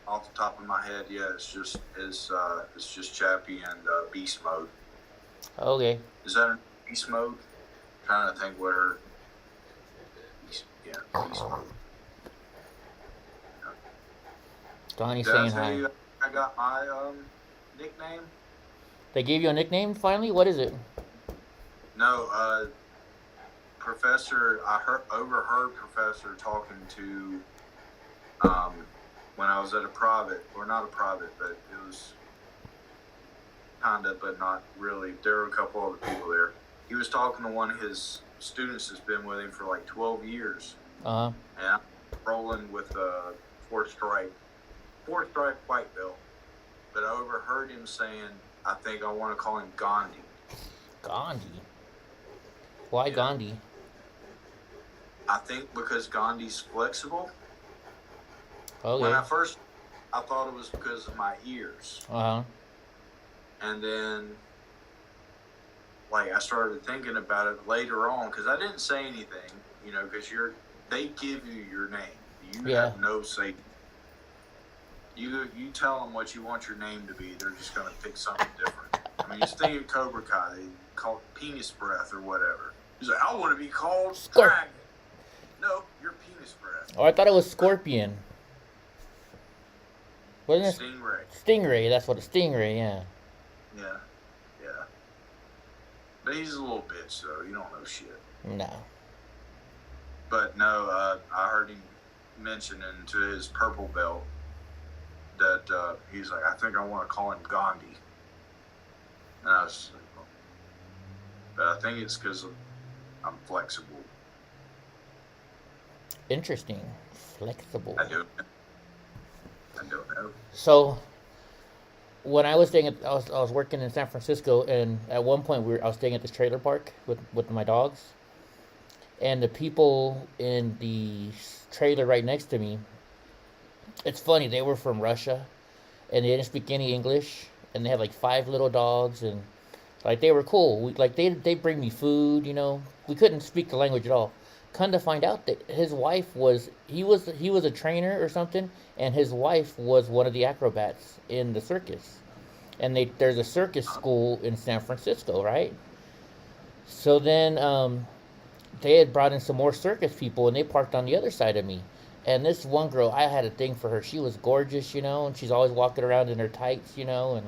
off the top of my head, yeah, it's just Chappie and Beast Mode. Okay. Is that Beast Mode? I'm trying to think what her. Beast Mode. Donnie's Did I saying tell hi. you I got my nickname? They gave you a nickname finally? What is it? No, Professor. Overheard Professor talking to when I was at a private, or not a private, but it was kinda, but not really. There were a couple other people there. He was talking to one of his students that's been with him for like 12 years. Uh-huh. And I'm rolling with a four stripe white belt. But I overheard him saying, I think I want to call him Gandhi. Gandhi. Why Yeah. Gandhi? I think because Gandhi's flexible. Okay. When I thought it was because of my ears. Uh-huh. And then, like, I started thinking about it later on, because I didn't say anything, you know, because they give you your name. You have no say. You tell them what you want your name to be, they're just going to pick something different. I mean, you think of Cobra Kai, they call it penis breath or whatever. He's like, I want to be called Dragon. No, you're penis breath. Oh, I thought it was Scorpion. Wasn't it? Stingray. Stingray, that's what a Stingray, yeah. Yeah. But he's a little bitch, so you don't know shit. No. But no, I heard him mentioning to his purple belt that he's like, I think I want to call him Gandhi. And I was like, oh. But I think it's because I'm flexible. Interesting. Flexible. I don't know. So, when I was staying at, I was working in San Francisco, and at one point I was staying at this trailer park with my dogs, and the people in the trailer right next to me, it's funny, they were from Russia, and they didn't speak any English, and they had like 5 little dogs, and like they were cool. They bring me food, you know. We couldn't speak the language at all. Come to find out that his wife was a trainer or something, and his wife was one of the acrobats in the circus. And there's a circus school in San Francisco, right? So then they had brought in some more circus people, and they parked on the other side of me. And this one girl, I had a thing for her. She was gorgeous, you know, and she's always walking around in her tights, you know. And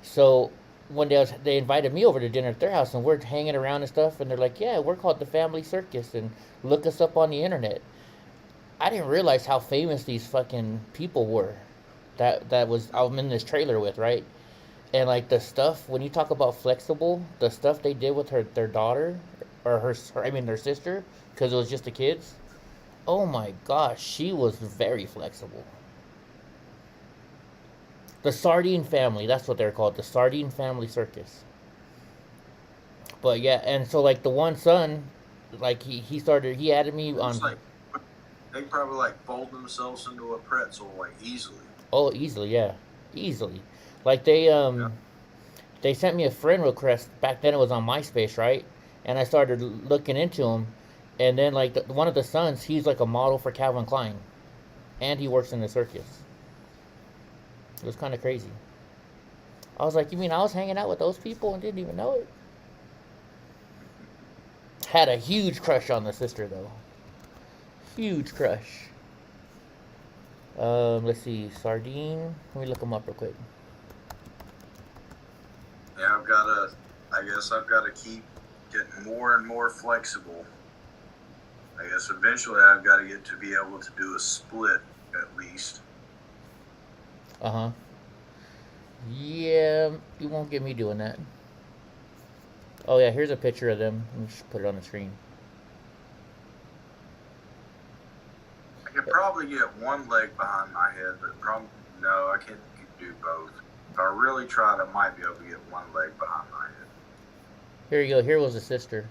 so one day they invited me over to dinner at their house, and we're hanging around and stuff, and they're like, yeah, we're called the Family Circus, and look us up on the internet. I didn't realize how famous these fucking people were I'm in this trailer with, right? And like the stuff, when you talk about flexible, the stuff they did with their daughter, or their sister, because it was just the kids, oh my gosh, she was very flexible. The Sardine Family, that's what they're called, the Sardine Family Circus. But yeah, and so like the one son, like he added me on. Like, they probably like fold themselves into a pretzel like easily. Oh, easily, yeah, easily. Like they sent me a friend request back then. It was on MySpace, right? And I started looking into him, and then like one of the sons, he's like a model for Calvin Klein, and he works in the circus. It was kind of crazy. I was like, you mean I was hanging out with those people and didn't even know it? Had a huge crush on the sister, though. Huge crush. Let's see. Sardine. Let me look them up real quick. Yeah, I guess I've got to keep getting more and more flexible. I guess eventually I've got to get to be able to do a split, at least. Uh-huh. Yeah, you won't get me doing that. Oh yeah, here's a picture of them. Let me just put it on the screen. I could probably get one leg behind my head, but probably no, I can't do both. If I really tried, I might be able to get one leg behind my head. Here you go. Here was the sister.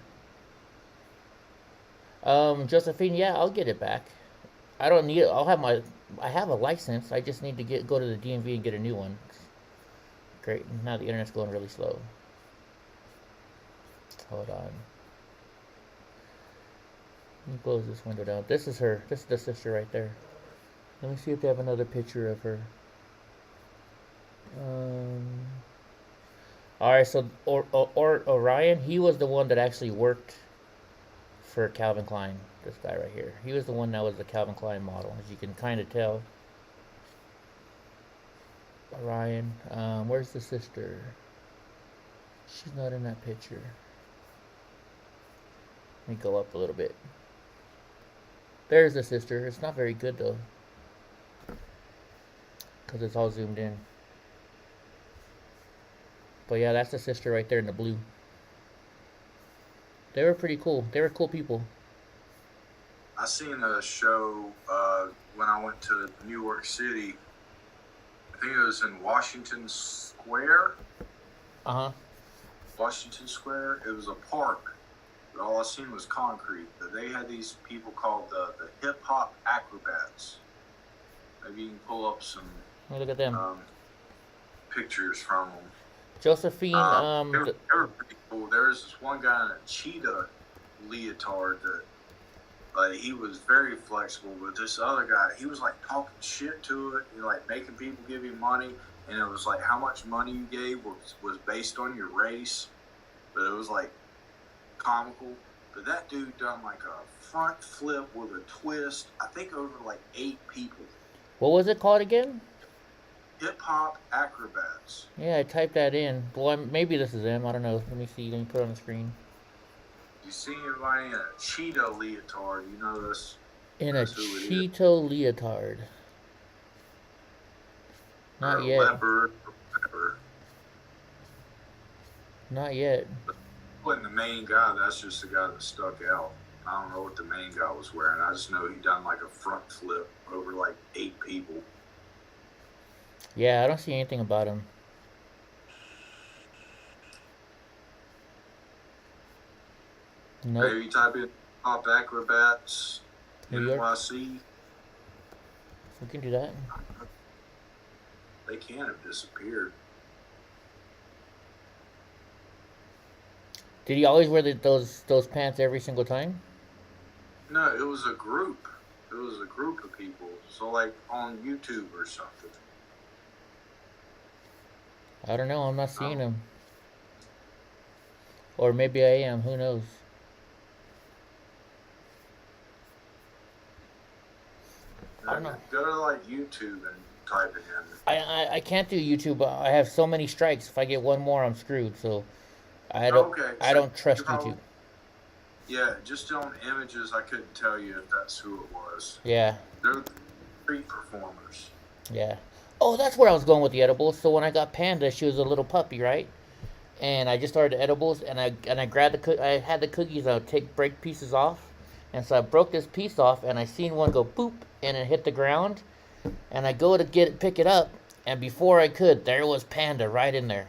Josephine, yeah, I'll get it back. I don't need it. I have a license. I just need to go to the DMV and get a new one. Great. Now the internet's going really slow. Hold on. Let me close this window down. This is her. This is the sister right there. Let me see if they have another picture of her. Alright, so Orion, he was the one that actually worked for Calvin Klein. This guy right here. He was the one that was the Calvin Klein model, as you can kind of tell. Orion. Where's the sister? She's not in that picture. Let me go up a little bit. There's the sister. It's not very good though, because it's all zoomed in. But yeah, that's the sister right there in the blue. They were pretty cool. They were cool people. I seen a show when I went to New York City. I think it was in Washington Square. Uh-huh. Washington Square. It was a park, but all I seen was concrete. But they had these people called the hip hop acrobats. Maybe you can pull up some Look at them. pictures from them. Josephine, they were pretty cool. There was this one guy in a cheetah leotard that, like, he was very flexible. But this other guy, he was like talking shit to it, and like making people give you money, and it was like how much money you gave was based on your race. But it was like comical. But that dude done like a front flip with a twist. I think over like 8 people. what was it called again? Hip hop acrobats. Yeah, I typed that in. Well, maybe this is them. I don't know. Let me see. Let me put it on the screen. You see anybody in a cheetah leotard, you know this. In a cheetah leotard. Not yet. Leopard or whatever. Not yet. Wasn't the main guy, that's just the guy that stuck out. I don't know what the main guy was wearing. I just know he done like a front flip over like 8 people. Yeah, I don't see anything about him. Nope. Maybe type in Pop Acrobats New York. NYC. We can do that. They can't have disappeared. Did he always wear those pants every single time? No, it was a group. It was a group of people. So like on YouTube or something. I don't know. I'm not seeing him. Or maybe I am. Who knows? I don't know. Go to like YouTube and type it in. I can't do YouTube. I have so many strikes. If I get one more, I'm screwed. So I don't trust YouTube. Yeah, just on images, I couldn't tell you if that's who it was. Yeah. They're street performers. Yeah. Oh, that's where I was going with the edibles. So when I got Panda, she was a little puppy, right? And I just started the edibles, and I grabbed I had the cookies. I would break pieces off, and so I broke this piece off, and I seen one go boop, and it hit the ground, and I go to pick it up, and before I could, there was Panda right in there.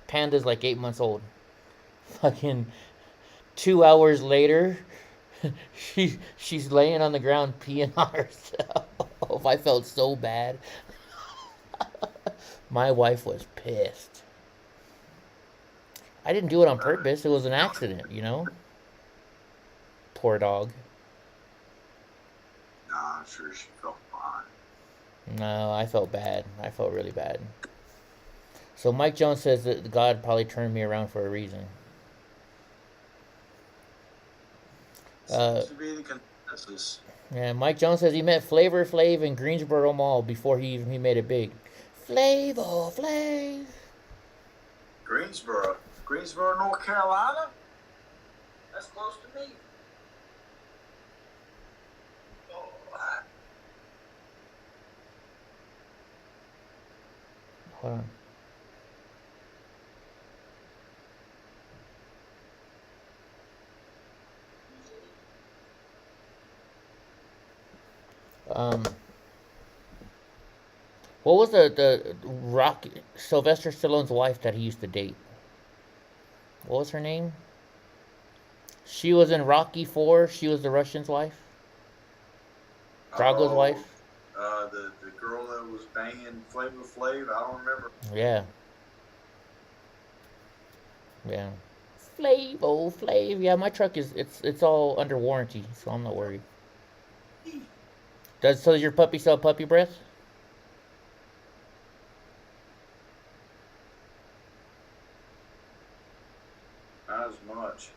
Panda's like 8 months old. Fucking 2 hours later, she's laying on the ground peeing on herself. I felt so bad. My wife was pissed. I didn't do it on purpose. It was an accident, you know? Poor dog. Nah, I'm sure she felt fine. No, I felt bad. I felt really bad. So Mike Jones says that God probably turned me around for a reason. Seems to be the consensus. Yeah, Mike Jones says he met Flavor Flav in Greensboro Mall before he made it big. Flavor Flav. Greensboro, North Carolina? That's close to me. Oh. Hold on. What was the Sylvester Stallone's wife that he used to date? What was her name? She was in Rocky IV. She was the Russian's wife. Drago's wife. The girl that was banging Flavor Flav. I don't remember. Yeah. Yeah. Flavor Flav. Yeah, my truck it's all under warranty, so I'm not worried. Does your puppy sell puppy breath? Not as much.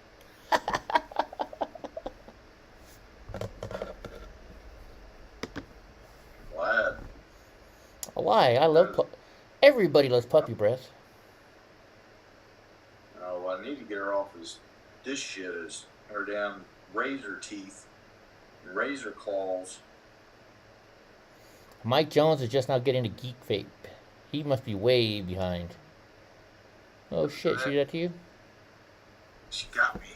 Glad. Why? I love everybody loves puppy breath. Oh, I need to get her off this shit is her damn razor teeth and razor claws. Mike Jones is just now getting to geek vape. He must be way behind. Oh shit, she did that to you? She got me.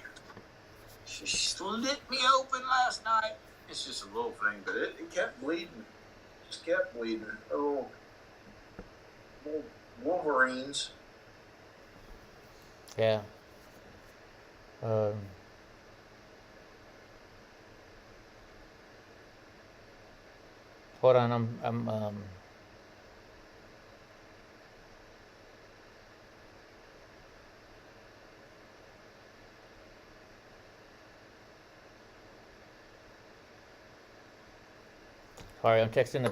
She slit me open last night. It's just a little thing, but it kept bleeding. Just kept bleeding. Little Wolverines. Yeah. Um, hold on, I'm sorry, I'm texting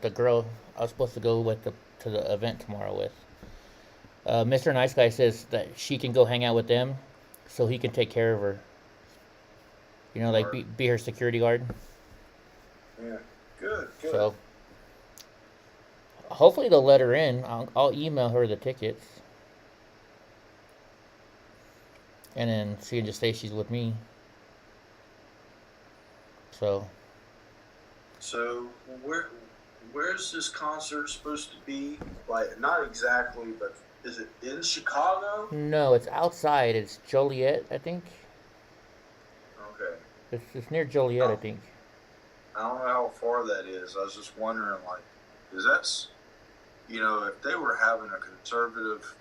the girl I was supposed to go with to the event tomorrow with. Mr. Nice Guy says that she can go hang out with them, so he can take care of her. You know, like Or, be her security guard. yeah, good, good. So hopefully they'll let her in. I'll email her the tickets, and then she can just say she's with me. So So where's this concert supposed to be? Like, not exactly, but is it in Chicago? no, it's outside. It's Joliet, I think. Okay. It's near Joliet, I think. I don't know how far that is. I was just wondering, like, because that's, if they were having a conservative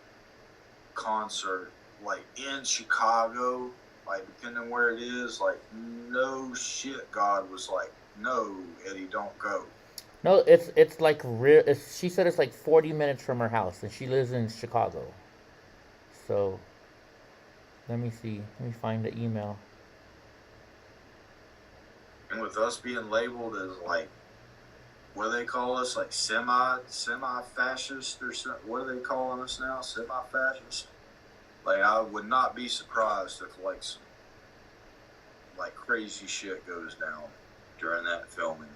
concert, like, in Chicago, like, depending where it is, like, no shit, God was like, no, Eddie, don't go. No, it's like real. She said it's like 40 minutes from her house, and she lives in Chicago. So let me see. Let me find the email. And with us being labeled as, like, what do they call us? Like semi-fascist or something? What are they calling us now? Semi-fascist? Like, I would not be surprised if, like, some, like, crazy shit goes down during that filming.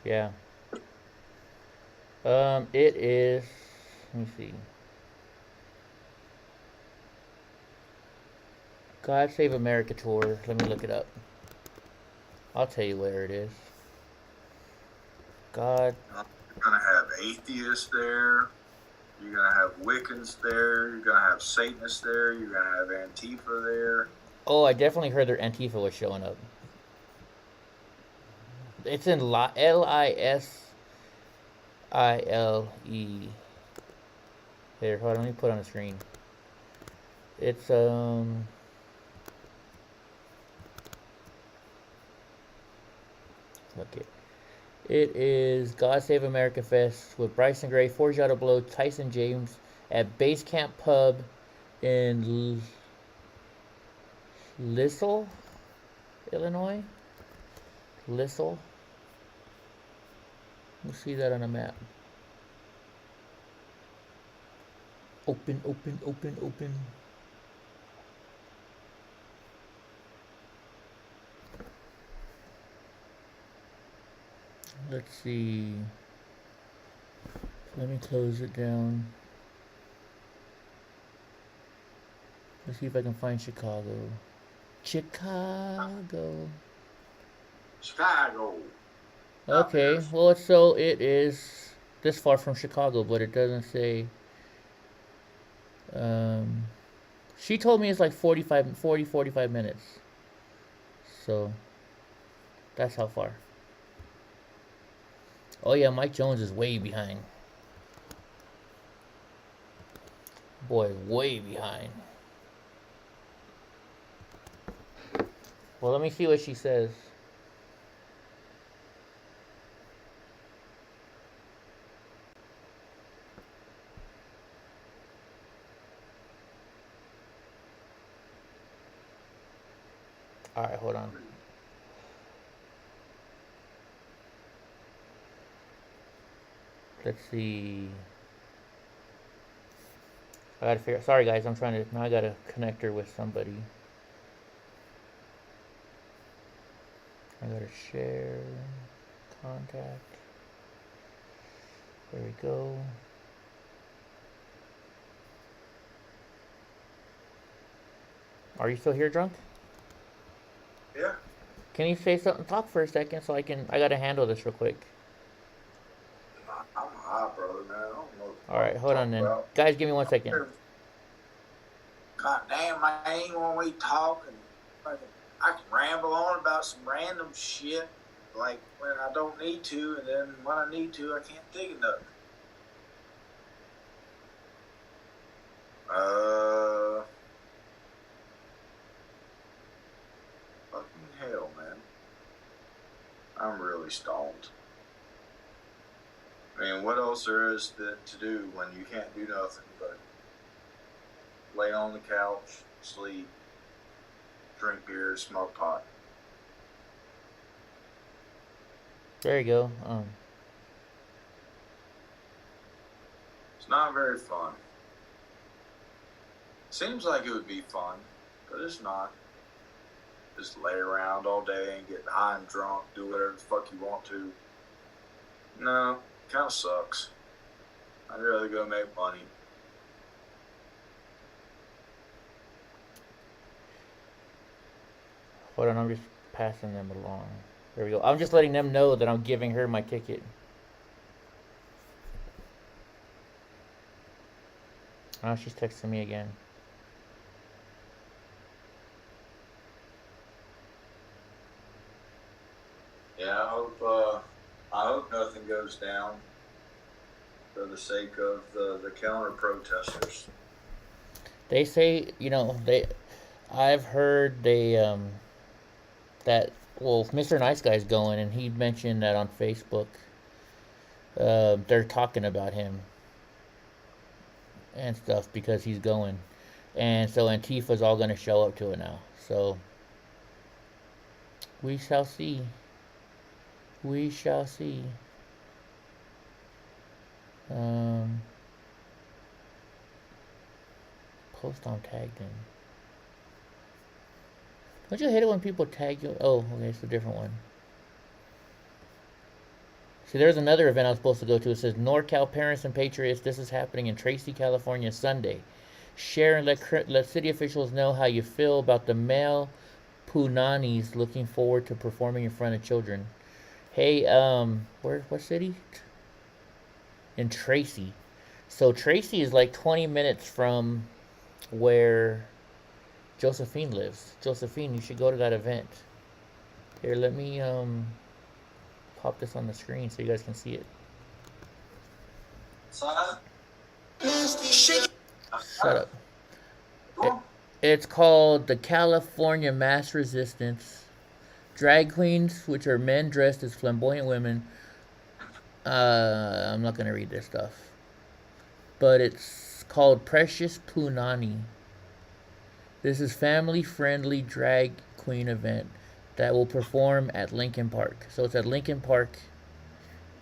Yeah. It is. Let me see. God Save America tour. Let me look it up. I'll tell you where it is. God. You're going to have atheists there. You're going to have Wiccans there. You're going to have Satanists there. You're going to have Antifa there. Oh, I definitely heard their Antifa was showing up. It's in Lisile. Here, hold on. Let me put it on the screen. It's Okay. It is God Save America Fest with Bryson Gray, Forgiato Blow, Tyson James at Base Camp Pub in Lissell, Illinois. Lissell. We'll see that on a map. Open, open, open, open. Let's see. Let me close it down. Let's see if I can find Chicago. Chicago. Chicago. Okay, well, it is this far from Chicago, but it doesn't say. Um, she told me it's like 45 minutes. So, that's how far. Oh yeah, Mike Jones is way behind. Boy, way behind. Well, let me see what she says. Alright, hold on. Let's see. I gotta figure. Sorry, guys. Now I gotta connect her with somebody. I gotta share contact. There we go. Are you still here, drunk? Yeah. Can you say something? Talk for a second, so I gotta handle this real quick. I'm high, brother, man. I don't know. All right, hold on then, guys. Give me 1 second. God damn, man, when we talk and I can ramble on about some random shit, like when I don't need to, and then when I need to, I can't think of nothing. stoned. I mean, what else there is to do when you can't do nothing but lay on the couch, sleep, drink beer, smoke pot? There you go. It's not very fun. Seems like it would be fun, but it's not. Just lay around all day and get high and drunk, do whatever the fuck you want to. No, kind of sucks. I'd rather go make money. Hold on, I'm just passing them along. There we go. I'm just letting them know that I'm giving her my ticket. Oh, she's texting me again. Yeah, I hope nothing goes down for the sake of the counter protesters. They say, I've heard that, well, Mr. Nice Guy's going, and he mentioned that on Facebook. They're talking about him and stuff because he's going. And so Antifa's all going to show up to it now. So we shall see. We shall see. Post on tagged in. Don't you hate it when people tag you? Oh, okay, it's a different one. See, there's another event I was supposed to go to. It says NorCal Parents and Patriots. This is happening in Tracy, California, Sunday. Share and let city officials know how you feel about the male punanis looking forward to performing in front of children. Hey, what city? In Tracy. So Tracy is like 20 minutes from where Josephine lives. Josephine, you should go to that event. Here, let me pop this on the screen so you guys can see it. Shut up. It's called the California Mass Resistance. Drag queens, which are men dressed as flamboyant women. I'm not going to read this stuff. But it's called Precious Punani. This is family-friendly drag queen event that will perform at Lincoln Park. So it's at Lincoln Park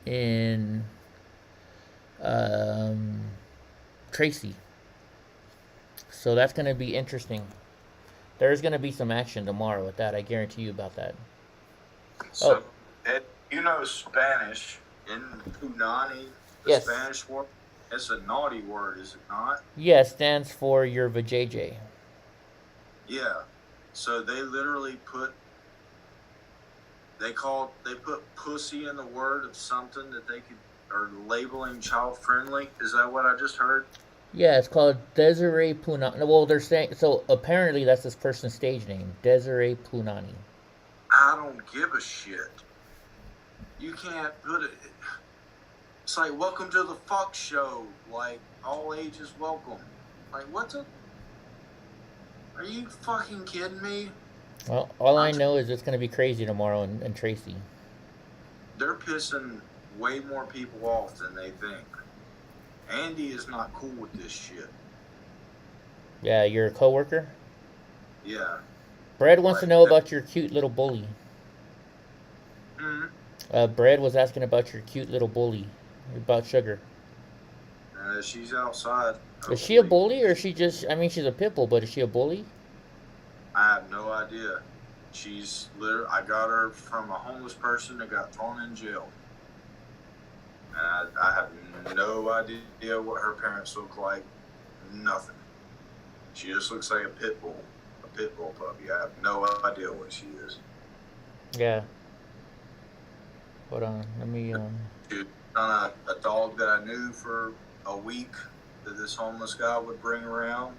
in Tracy. So that's going to be interesting. There's going to be some action tomorrow with that. I guarantee you about that. So, Ed, you know Spanish in Punani? The Yes. Spanish word? It's a naughty word, is it not? Yeah, it stands for your vajayjay. Yeah. So they literally put pussy in the word of something that they are labeling child friendly. Is that what I just heard? Yeah, it's called Desiree Punani. Well, they're saying, so apparently that's this person's stage name, Desiree Punani. I don't give a shit. You can't put it. It's like, welcome to the fuck show. Like, all ages welcome. Like, what the? Are you fucking kidding me? Well, all I know is it's going to be crazy tomorrow in Tracy. They're pissing way more people off than they think. Andy is not cool with this shit. Yeah, you're a coworker? Yeah. Brad wants to know about your cute little bully. Brad was asking about your cute little bully, about Sugar. She's outside. Is she a bully, or is she just, I mean, she's a pit bull, but is she a bully? I have no idea. She's literally, I got her from a homeless person that got thrown in jail. And I have no idea what her parents look like. Nothing. She just looks like a pit bull puppy. I have no idea what she is. Yeah. Hold on, let me, Dude, on a dog that I knew for a week that this homeless guy would bring around,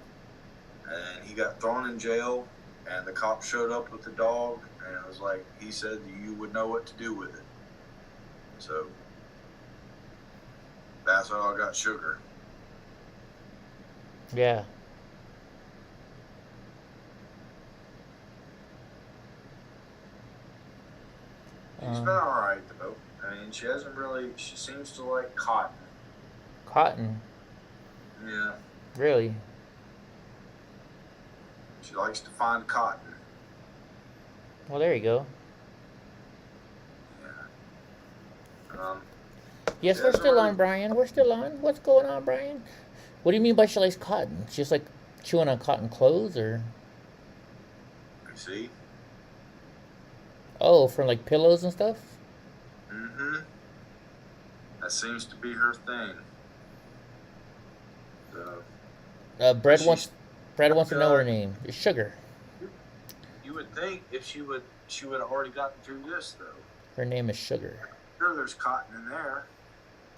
and he got thrown in jail, and the cop showed up with the dog, and it was like, he said you would know what to do with it. So that's how I got Sugar. Yeah. She's been alright, though. I mean, she seems to like cotton. Cotton? Yeah. Really? She likes to find cotton. Well, there you go. Yeah. Yes, we're still on, Brian. We're still on. What's going on, Brian? What do you mean by she likes cotton? She's like chewing on cotton clothes, or? You see? Oh, for like pillows and stuff? Mm-hmm. That seems to be her thing. Bread wants to know her name. It's Sugar. You would think if she would have already gotten through this, though. Her name is Sugar. Sure, there's cotton in there.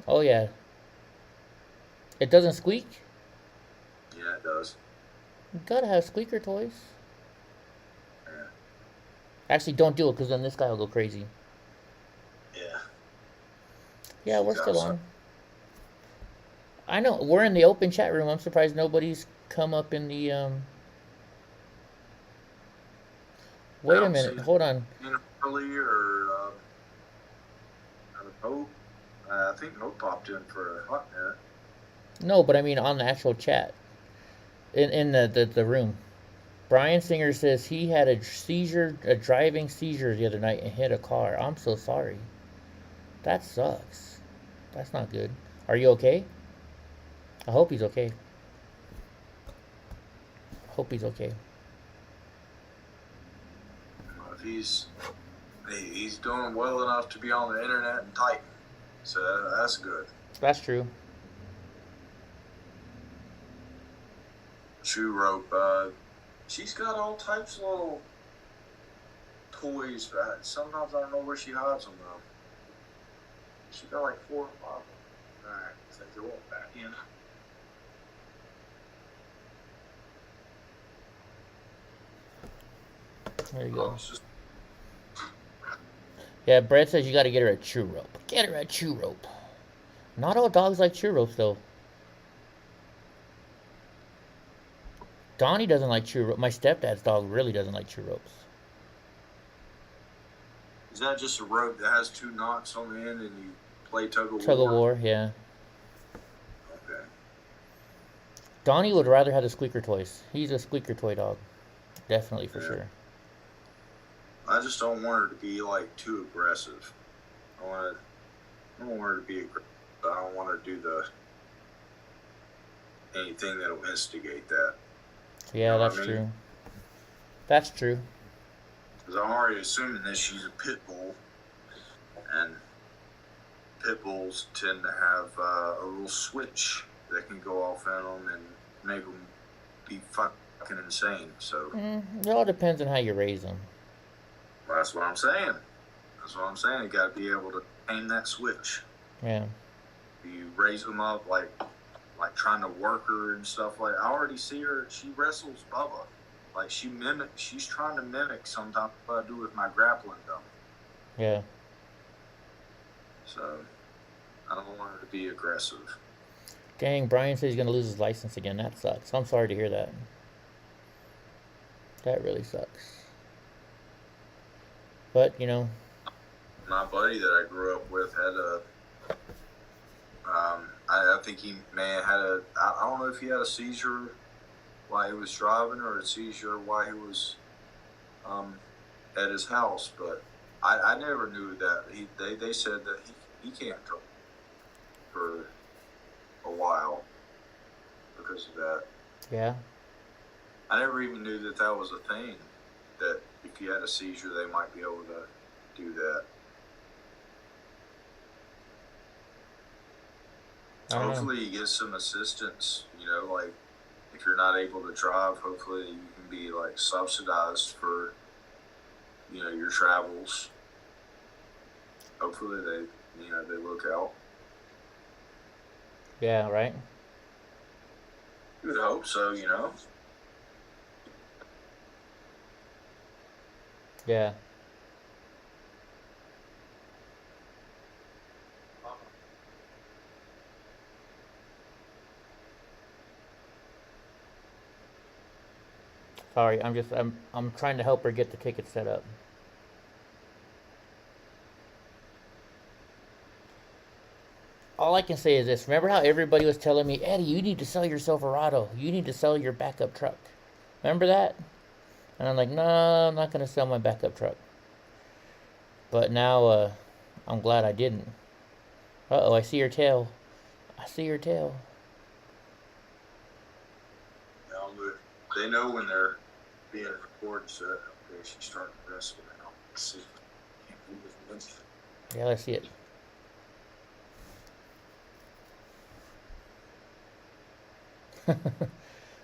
Oh yeah. It doesn't squeak? Yeah, it does. You gotta have squeaker toys. Yeah. Actually, don't do it, because then this guy will go crazy. Yeah. Yeah, we're still on. I know, we're in the open chat room. I'm surprised nobody's come up in the, Wait a minute, hold on. Earlier, Hope. I think Hope popped in for a hot minute. No, but I mean on the actual chat. In the room. Brian Singer says he had a driving seizure the other night and hit a car. I'm so sorry. That sucks. That's not good. Are you okay? I hope he's okay. Hope he's okay. If he's doing well enough to be on the internet and typing, so that's good. That's true. Shoe rope. She's got all types of little toys. Sometimes I don't know where she hides them though. She got like 4 or 5 of them. Alright, let's take the rope back in. There you go. Yeah, Brad says you gotta get her a chew rope. Get her a chew rope. Not all dogs like chew ropes, though. Donnie doesn't like chew rope. My stepdad's dog really doesn't like chew ropes. Is that just a rope that has 2 knots on the end and you play tug of war? Tug of war, yeah. Okay. Donnie would rather have the squeaker toys. He's a squeaker toy dog. Definitely, for sure. I just don't want her to be like too aggressive. I don't want her to be aggressive. I don't want her to do anything that'll instigate that. Yeah, you know that's true. That's true. Because I'm already assuming that she's a pit bull, and pit bulls tend to have a little switch that can go off in them and make them be fucking insane. So it all depends on how you raise them. That's what I'm saying. You got to be able to aim that switch. Yeah. You raise them up like trying to work her and stuff like. I already see her. She wrestles Bubba. Like she's trying to mimic sometimes what I do with my grappling gun. Yeah. So I don't want her to be aggressive. Dang, Brian says he's gonna lose his license again. That sucks. I'm sorry to hear that. That really sucks. But, you know. My buddy that I grew up with had I think he may have had I don't know if he had a seizure while he was driving or a seizure while he was at his house, but I never knew that. They said that he can't drive for a while because of that. Yeah. I never even knew that was a thing, that if you had a seizure, they might be able to do that. Hopefully you get some assistance, you know, like if you're not able to drive, hopefully you can be like subsidized for, you know, your travels. Hopefully they look out. Yeah, right? You would hope so, you know. Yeah. Sorry, I'm trying to help her get the ticket set up. all I can say is this. Remember how everybody was telling me, Eddie, you need to sell your Silverado. You need to sell your backup truck. Remember that? And I'm like, no, I'm not going to sell my backup truck. But now, I'm glad I didn't. Uh-oh, I see your tail. I see your tail. They know when they're being recorded, so okay, she's starting to wrestle now. Let's see. Yeah, let's see it.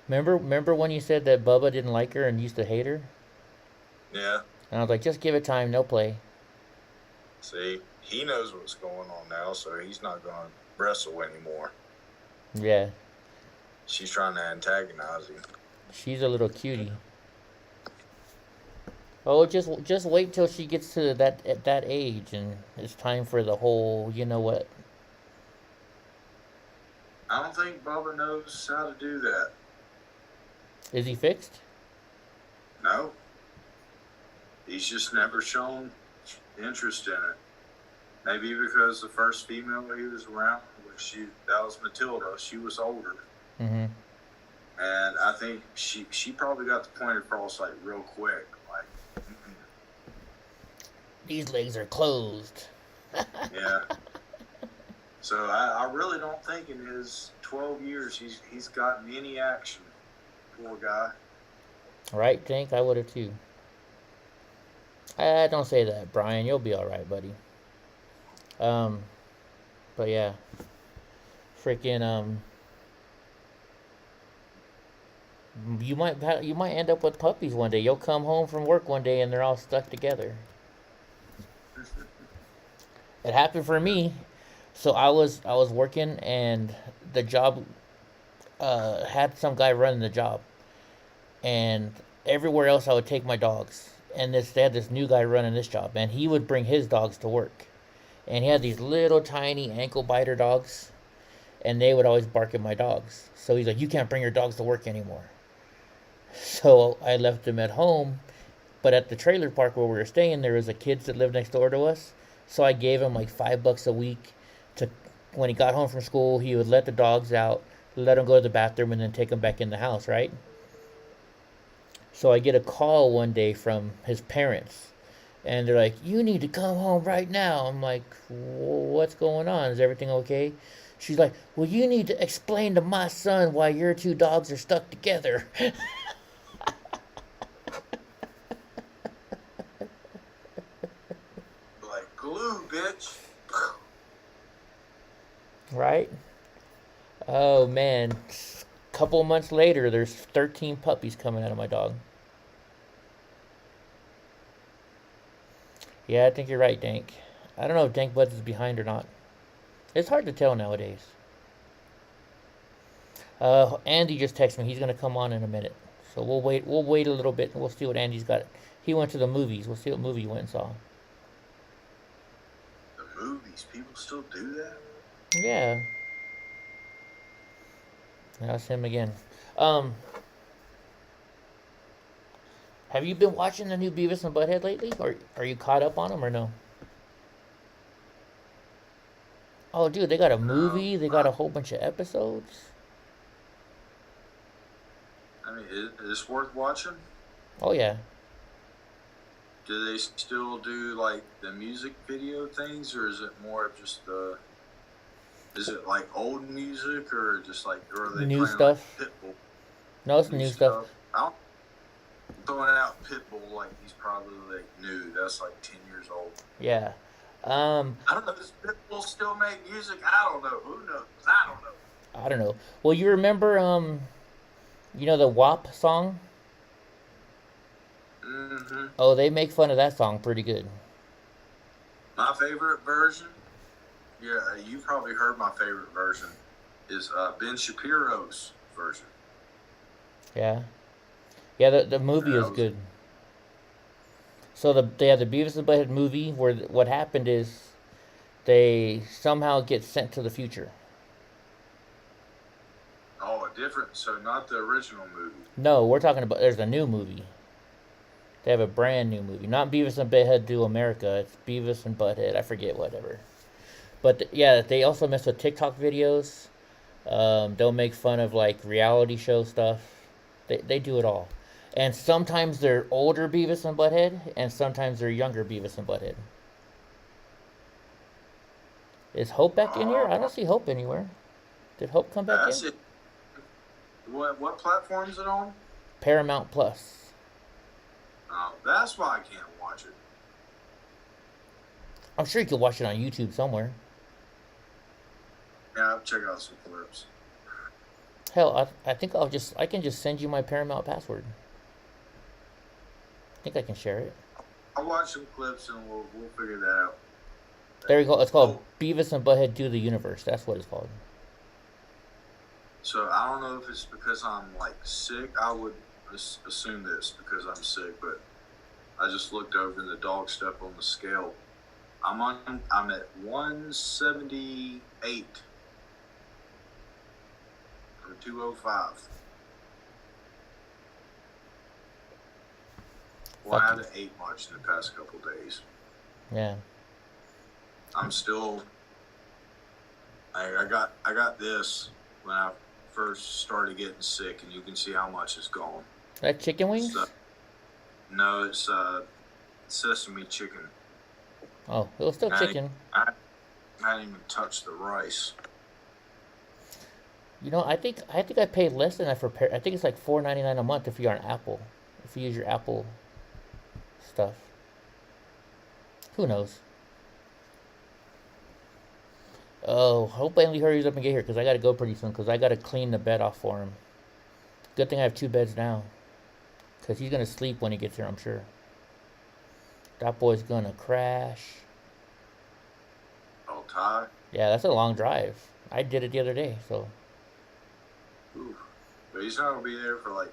Remember when you said that Bubba didn't like her and used to hate her? Yeah. And I was like, just give it time, no play. See, he knows what's going on now, so he's not going to wrestle anymore. Yeah. She's trying to antagonize him. She's a little cutie. Oh, just wait till she gets to that age, and it's time for the whole, you know what? I don't think Bubba knows how to do that. Is he fixed? No. He's just never shown interest in it. Maybe because the first female he was around, that was Matilda. She was older. Mm-hmm. And I think she probably got the point across like real quick. Like, these legs are closed. Yeah. So I really don't think in his 12 years he's gotten any action. Poor guy. Right, Tank? I would have too. Don't say that, Brian. You'll be all right, buddy. But yeah, freaking you might end up with puppies one day. You'll come home from work one day and they're all stuck together. It happened for me. So I was working and the job had some guy running the job, and everywhere else I would take my dogs. And they had this new guy running this job, and he would bring his dogs to work. And he had these little tiny ankle biter dogs, and they would always bark at my dogs. So he's like, you can't bring your dogs to work anymore. So I left them at home, but at the trailer park where we were staying, there was a kid that lived next door to us. So I gave him like $5 a week to, when he got home from school, he would let the dogs out, let them go to the bathroom, and then take them back in the house, right? So I get a call one day from his parents, and they're like, you need to come home right now. I'm like, what's going on? Is everything okay? She's like, well, you need to explain to my son why your two dogs are stuck together. Like glue, bitch. Right? Oh, man. Couple months later, there's 13 puppies coming out of my dog. Yeah, I think you're right, Dank. I don't know if Dank Buds is behind or not. It's hard to tell nowadays. Andy just texted me. He's gonna come on in a minute, so we'll wait. We'll wait a little bit, and we'll see what Andy's got. He went to the movies. We'll see what movie he went and saw. The movies, people still do that? Yeah. That's him again. Have you been watching the new Beavis and Butthead lately? Or are you caught up on them or no? Oh, dude, they got a movie. They got a whole bunch of episodes. I mean, is this worth watching? Oh, yeah. Do they still do, like, the music video things, or is it more of just the... Is it, like, old music, or just, like... Or are they new playing, stuff? like, Pitbull? No, it's new stuff. I'm throwing out Pitbull like he's probably, like, new. That's, like, 10 years old. Yeah. I don't know. Does Pitbull still make music? I don't know. Who knows? I don't know. I don't know. Well, you remember, you know the WAP song? Mm-hmm. Oh, they make fun of that song pretty good. My favorite version, yeah, you probably heard my favorite version, is Ben Shapiro's version. Yeah. Yeah, the movie is good. So they had the Beavis and Butthead movie where what happened is they somehow get sent to the future. Oh, a different, so not the original movie. No, we're talking about, there's a new movie. They have a brand new movie. Not Beavis and Butthead Do America. It's Beavis and Butthead. I forget, whatever. But yeah, they also mess with TikTok videos. They'll make fun of like reality show stuff. They do it all. And sometimes they're older Beavis and Butthead, and sometimes they're younger Beavis and Butthead. Is Hope back in here? I don't see Hope anywhere. Did Hope come back in? It. What platform is it on? Paramount Plus. Oh, that's why I can't watch it. I'm sure you could watch it on YouTube somewhere. Yeah, I'll check out some clips. Hell, I think I can just send you my Paramount password. I think I can share it. I'll watch some clips and we'll figure that out. There we go. It's called Beavis and Butthead Do the Universe. That's what it's called. So I don't know if it's because I'm like sick. I would assume this because I'm sick, but I just looked over and the dog stepped on the scale. I'm at 178 from 205. Well, I haven't ate much in the past couple days. Yeah. I'm still. I got this when I first started getting sick, and you can see how much is gone. That chicken wings? No, it's sesame chicken. Oh, it was still chicken. I hadn't even touched the rice. You know, I think I paid less than that for I think it's like $4.99 a month if you're on Apple. If you use your Apple stuff. Who knows? Oh, hope Andy hurries up and get here because I got to go pretty soon because I got to clean the bed off for him. Good thing I have 2 beds now because he's going to sleep when he gets here, I'm sure. That boy's going to crash. Oh, Ty? Yeah, that's a long drive. I did it the other day, so. Ooh. But he's not going to be there for like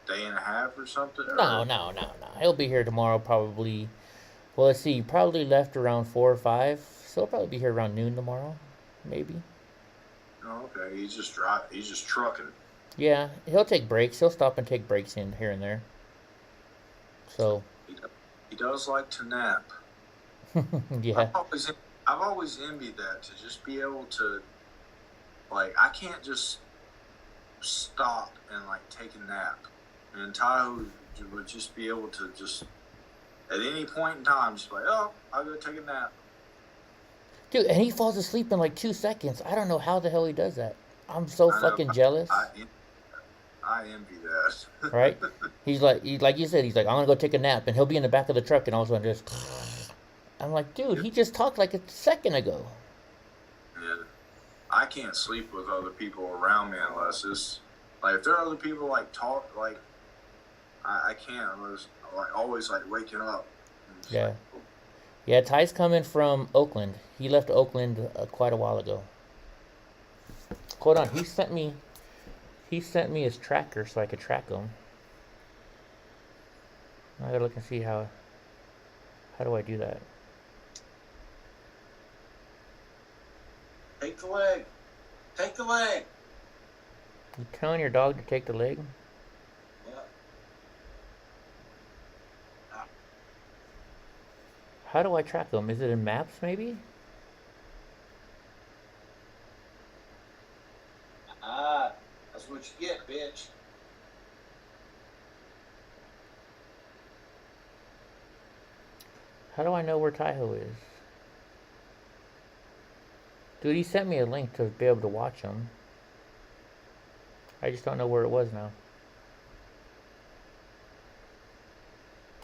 a day and a half or something? No. He'll be here tomorrow probably. Well, let's see. He probably left around 4 or 5. So he'll probably be here around noon tomorrow. Maybe. Oh, okay. He's just trucking. Yeah, he'll take breaks. He'll stop and take breaks in here and there. So. He does like to nap. Yeah. I've always envied that, to just be able to, like, I can't just stop and like take a nap. And Ty would just be able to just at any point in time just like, oh, I'll go take a nap. Dude, and he falls asleep in like 2 seconds. I don't know how the hell he does that. I'm so fucking jealous. I envy that. Right? He's like you said, he's like, I'm gonna go take a nap, and he'll be in the back of the truck, and all of a sudden just. I'm like, dude, he just talked like a second ago. And I can't sleep with other people around me unless it's like if there are other people like talk like I can't. I was like always like waking up. Yeah. Like, Yeah, Ty's coming from Oakland. He left Oakland quite a while ago. Hold on, he sent me his tracker so I could track him. I gotta look and see how do I do that? Take the leg. Take the leg. You telling your dog to take the leg? Yeah. How do I track him? Is it in maps maybe? That's what you get, bitch. How do I know where Taiho is? Dude, he sent me a link to be able to watch him. I just don't know where it was now.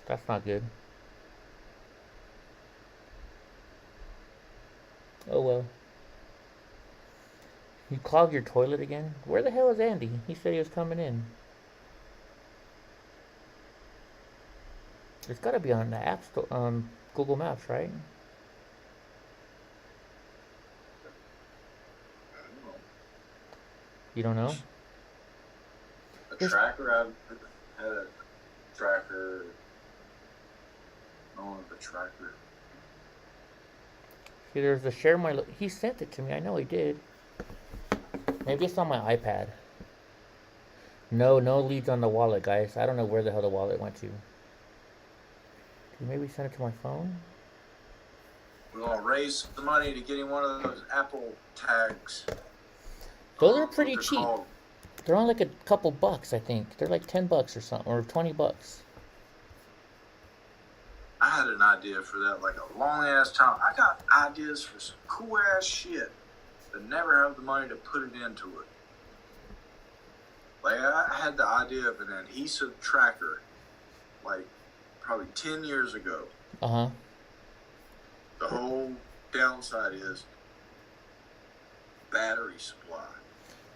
That's not good. Oh well. You clogged your toilet again? Where the hell is Andy? He said he was coming in. It's gotta be on the App Store, Google Maps, right? You don't know? A tracker? I've had a tracker. No, the tracker. See, there's a share my. He sent it to me. I know he did. Maybe it's on my iPad. No leads on the wallet, guys. I don't know where the hell the wallet went to. Did he maybe send it to my phone? We're gonna raise the money to get him one of those Apple tags. Those are pretty cheap. Called. They're only like a couple bucks, I think. They're like $10 or something, or $20. I had an idea for that like a long ass time. I got ideas for some cool ass shit, but never have the money to put it into it. Like I had the idea of an adhesive tracker, like probably 10 years ago. Uh-huh. The whole downside is battery supply.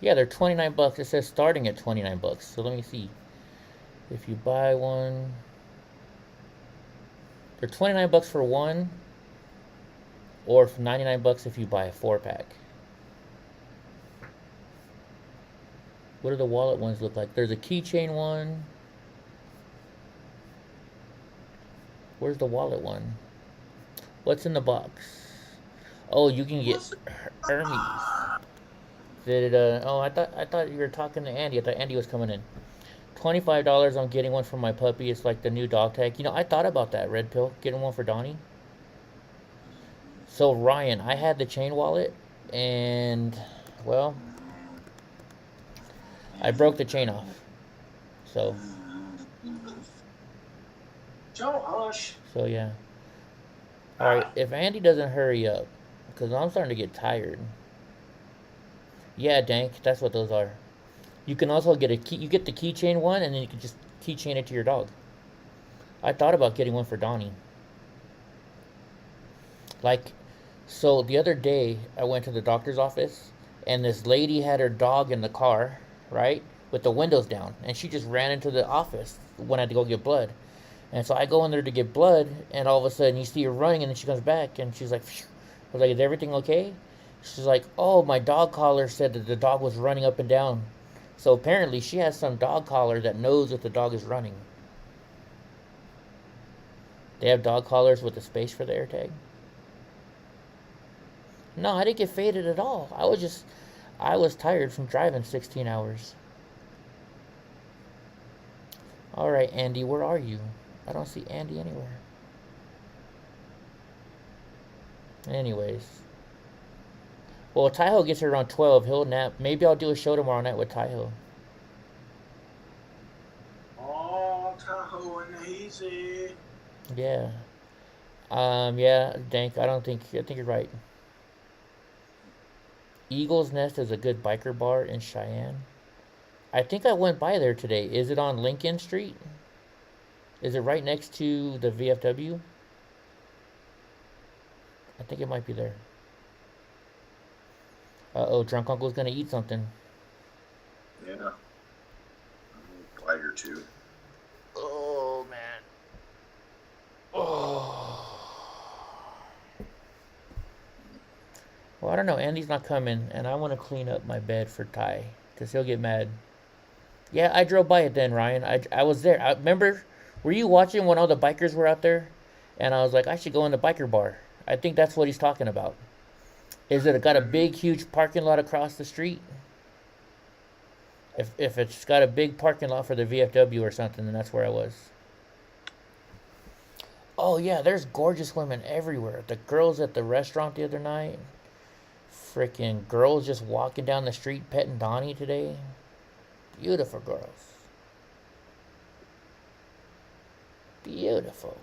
Yeah, they're $29. It says starting at $29. So let me see. If you buy one, they're $29 for one, or for $99 if you buy a 4-pack. What do the wallet ones look like? There's a keychain one. Where's the wallet one? What's in the box? Oh, you can get Hermes. Did it, oh, I thought you were talking to Andy. I thought Andy was coming in. $25 on getting one for my puppy. It's like the new dog tag. You know, I thought about that, Red Pill, getting one for Donnie. So, Ryan, I had the chain wallet, and, well, I broke the chain off. So. Joe, hush. So, yeah. Alright, if Andy doesn't hurry up, because I'm starting to get tired. Yeah, Dank, that's what those are. You can also get a key. You get the keychain one, and then you can just keychain it to your dog. I thought about getting one for Donnie. Like, so the other day, I went to the doctor's office, and this lady had her dog in the car, right, with the windows down, and she just ran into the office when I had to go get blood. And so I go in there to get blood, and all of a sudden you see her running, and then she comes back, and she's like, phew. I was like, is everything okay? She's like, oh, my dog collar said that the dog was running up and down. So apparently she has some dog collar that knows if the dog is running. They have dog collars with a space for the AirTag. No, I didn't get faded at all. I was tired from driving 16 hours. Alright, Andy, where are you? I don't see Andy anywhere. Anyways. Well, Taiho gets here around 12. He'll nap. Maybe I'll do a show tomorrow night with Taiho. Oh, Tahoe and Hazy. Yeah. Yeah, Dank, I think you're right. Eagle's Nest is a good biker bar in Cheyenne. I think I went by there today. Is it on Lincoln Street? Is it right next to the VFW? I think it might be there. Uh-oh, Drunk Uncle's gonna eat something. Yeah. A bite or two. Oh, man. Oh. Well, I don't know. Andy's not coming, and I want to clean up my bed for Ty, because he'll get mad. Yeah, I drove by it then, Ryan. I was there. I remember, were you watching when all the bikers were out there? And I was like, I should go in the biker bar. I think that's what he's talking about. Is it got a big, huge parking lot across the street? If it's got a big parking lot for the VFW or something, then that's where I was. Oh, yeah, there's gorgeous women everywhere. The girls at the restaurant the other night. Freaking girls just walking down the street petting Donnie today. Beautiful girls. Beautiful.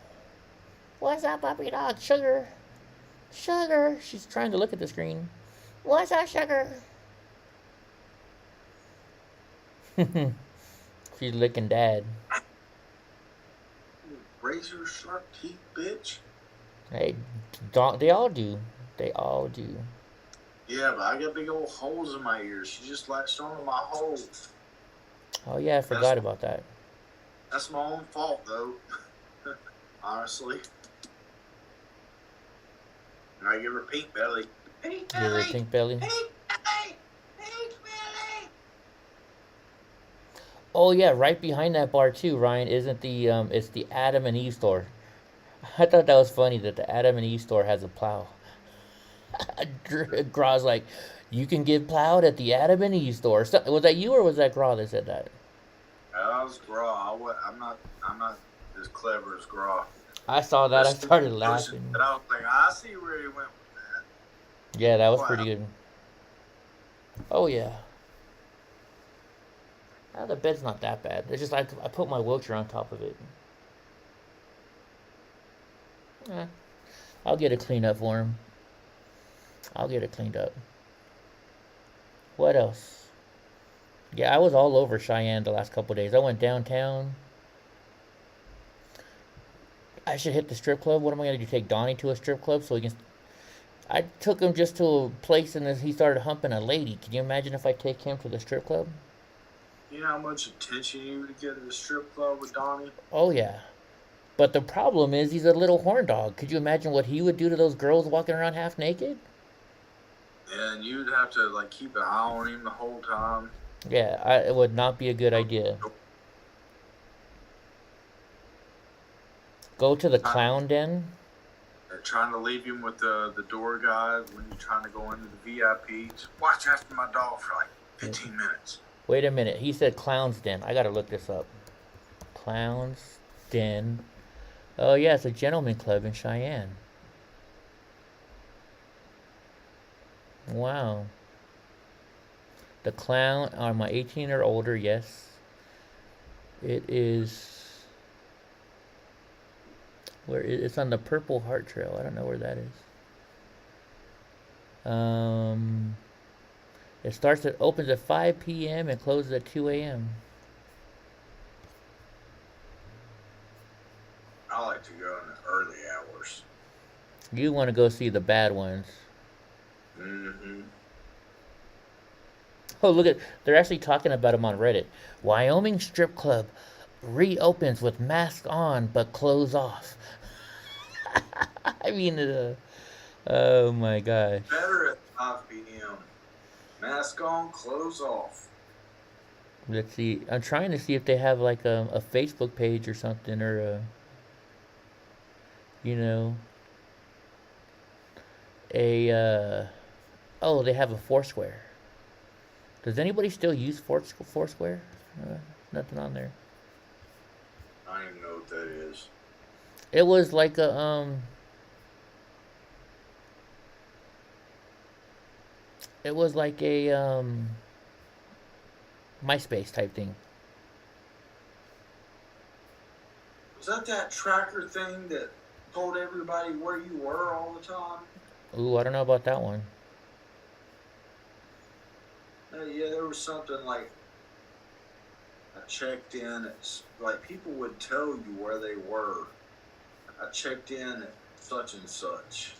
What's up, puppy dog? Sugar. Sugar. She's trying to look at the screen. What's up, Sugar? She's licking Dad. Razor sharp teeth, bitch. Hey, they all do. They all do. Yeah, but I got big old holes in my ears. She just latched onto my hole. Oh, yeah, I forgot about that. That's my own fault, though. Honestly. And I give her pink belly. Pink belly. Give her a pink belly. Pink belly. Pink belly. Oh, yeah, right behind that bar, too, Ryan, isn't the, it's the Adam and Eve store. I thought that was funny that the Adam and Eve store has a plow. Graw's like, you can get plowed at the Adam and Eve store. So, was that you or was that Graw that said that? That was Graw. I'm not as clever as Graw. I saw that. I started laughing. And I was like, I see where he went with that. Yeah, that was Wow. pretty good. Oh yeah. The bed's not that bad. It's just I put my wheelchair on top of it. I'll get it cleaned up for him. I'll get it cleaned up. What else? Yeah, I was all over Cheyenne the last couple days. I went downtown. I should hit the strip club. What am I gonna do? Take Donnie to a strip club so he can. I took him just to a place and he started humping a lady. Can you imagine if I take him to the strip club? You know how much attention you would get at the strip club with Donnie? Oh yeah. But the problem is he's a little horn dog. Could you imagine what he would do to those girls walking around half naked? And you'd have to like keep an eye on him the whole time. Yeah, it would not be a good idea. Go to the clown den. They're trying to leave him with the door guy when you're trying to go into the VIP. Just watch after my dog for like 15 minutes. Wait a minute. He said clown's den. I gotta look this up. Clown's den. Oh yeah, it's a gentleman club in Cheyenne. Wow. The clown are my 18 or older, yes. It is where it's on the Purple Heart Trail. I don't know where that is. It opens at 5 p.m. and closes at 2 a.m. I like to go in the early hours. You want to go see the bad ones. Mm-hmm. Oh, look at, they're actually talking about them on Reddit. Wyoming strip club reopens with mask on but clothes off. I mean, oh my gosh. Better at 5 p.m. Mask on, clothes off. Let's see. I'm trying to see if they have like a Facebook page or something, or oh, they have a Foursquare. Does anybody still use Foursquare? Nothing on there. I don't even know what that is. It was like a It was like a MySpace type thing. Was that tracker thing that told everybody where you were all the time? Ooh, I don't know about that one. Yeah, there was something like I checked in. It's like people would tell you where they were. I checked in at such and such.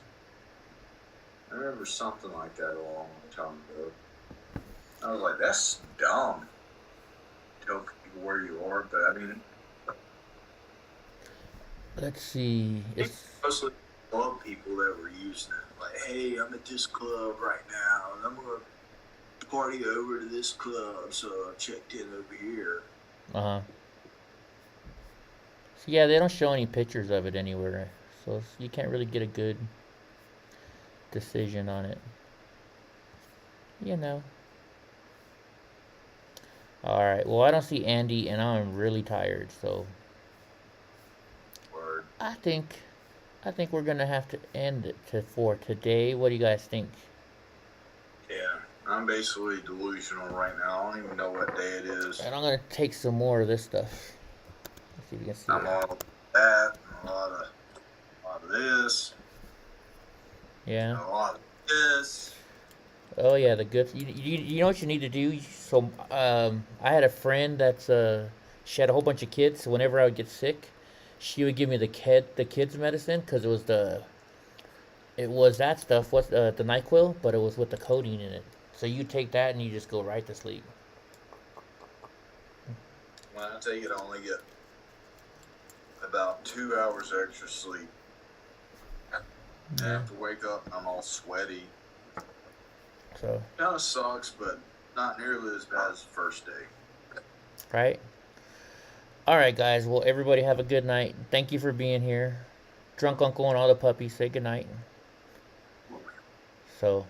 I remember something like that a long time ago. I was like, that's dumb. Tell people where you are, but I mean, let's see. It's mostly club people that were using it. Like, hey, I'm at this club right now, and I'm gonna party over to this club, so I checked in over here. So yeah, they don't show any pictures of it anywhere, so you can't really get a good decision on it. Alright, well, I don't see Andy, and I'm really tired, so Word. I think we're gonna have to end it for today. What do you guys think? Yeah, I'm basically delusional right now. I don't even know what day it is. And I'm gonna take some more of this stuff. Let's see if you can see I'm it. all of that, and a lot of this. Yeah. A lot of this. Oh yeah, the good. You know what you need to do. So I had a friend that's she had a whole bunch of kids. So whenever I would get sick, she would give me the kids medicine, because it was that stuff. What's the NyQuil, but it was with the codeine in it. So you take that and you just go right to sleep. When I take it, I only get about 2 hours extra sleep. I have to wake up and I'm all sweaty. So Kind of sucks, but not nearly as bad as the first day. right. All right, guys. Well, everybody have a good night. Thank you for being here. Drunk Uncle and all the puppies say good night. So.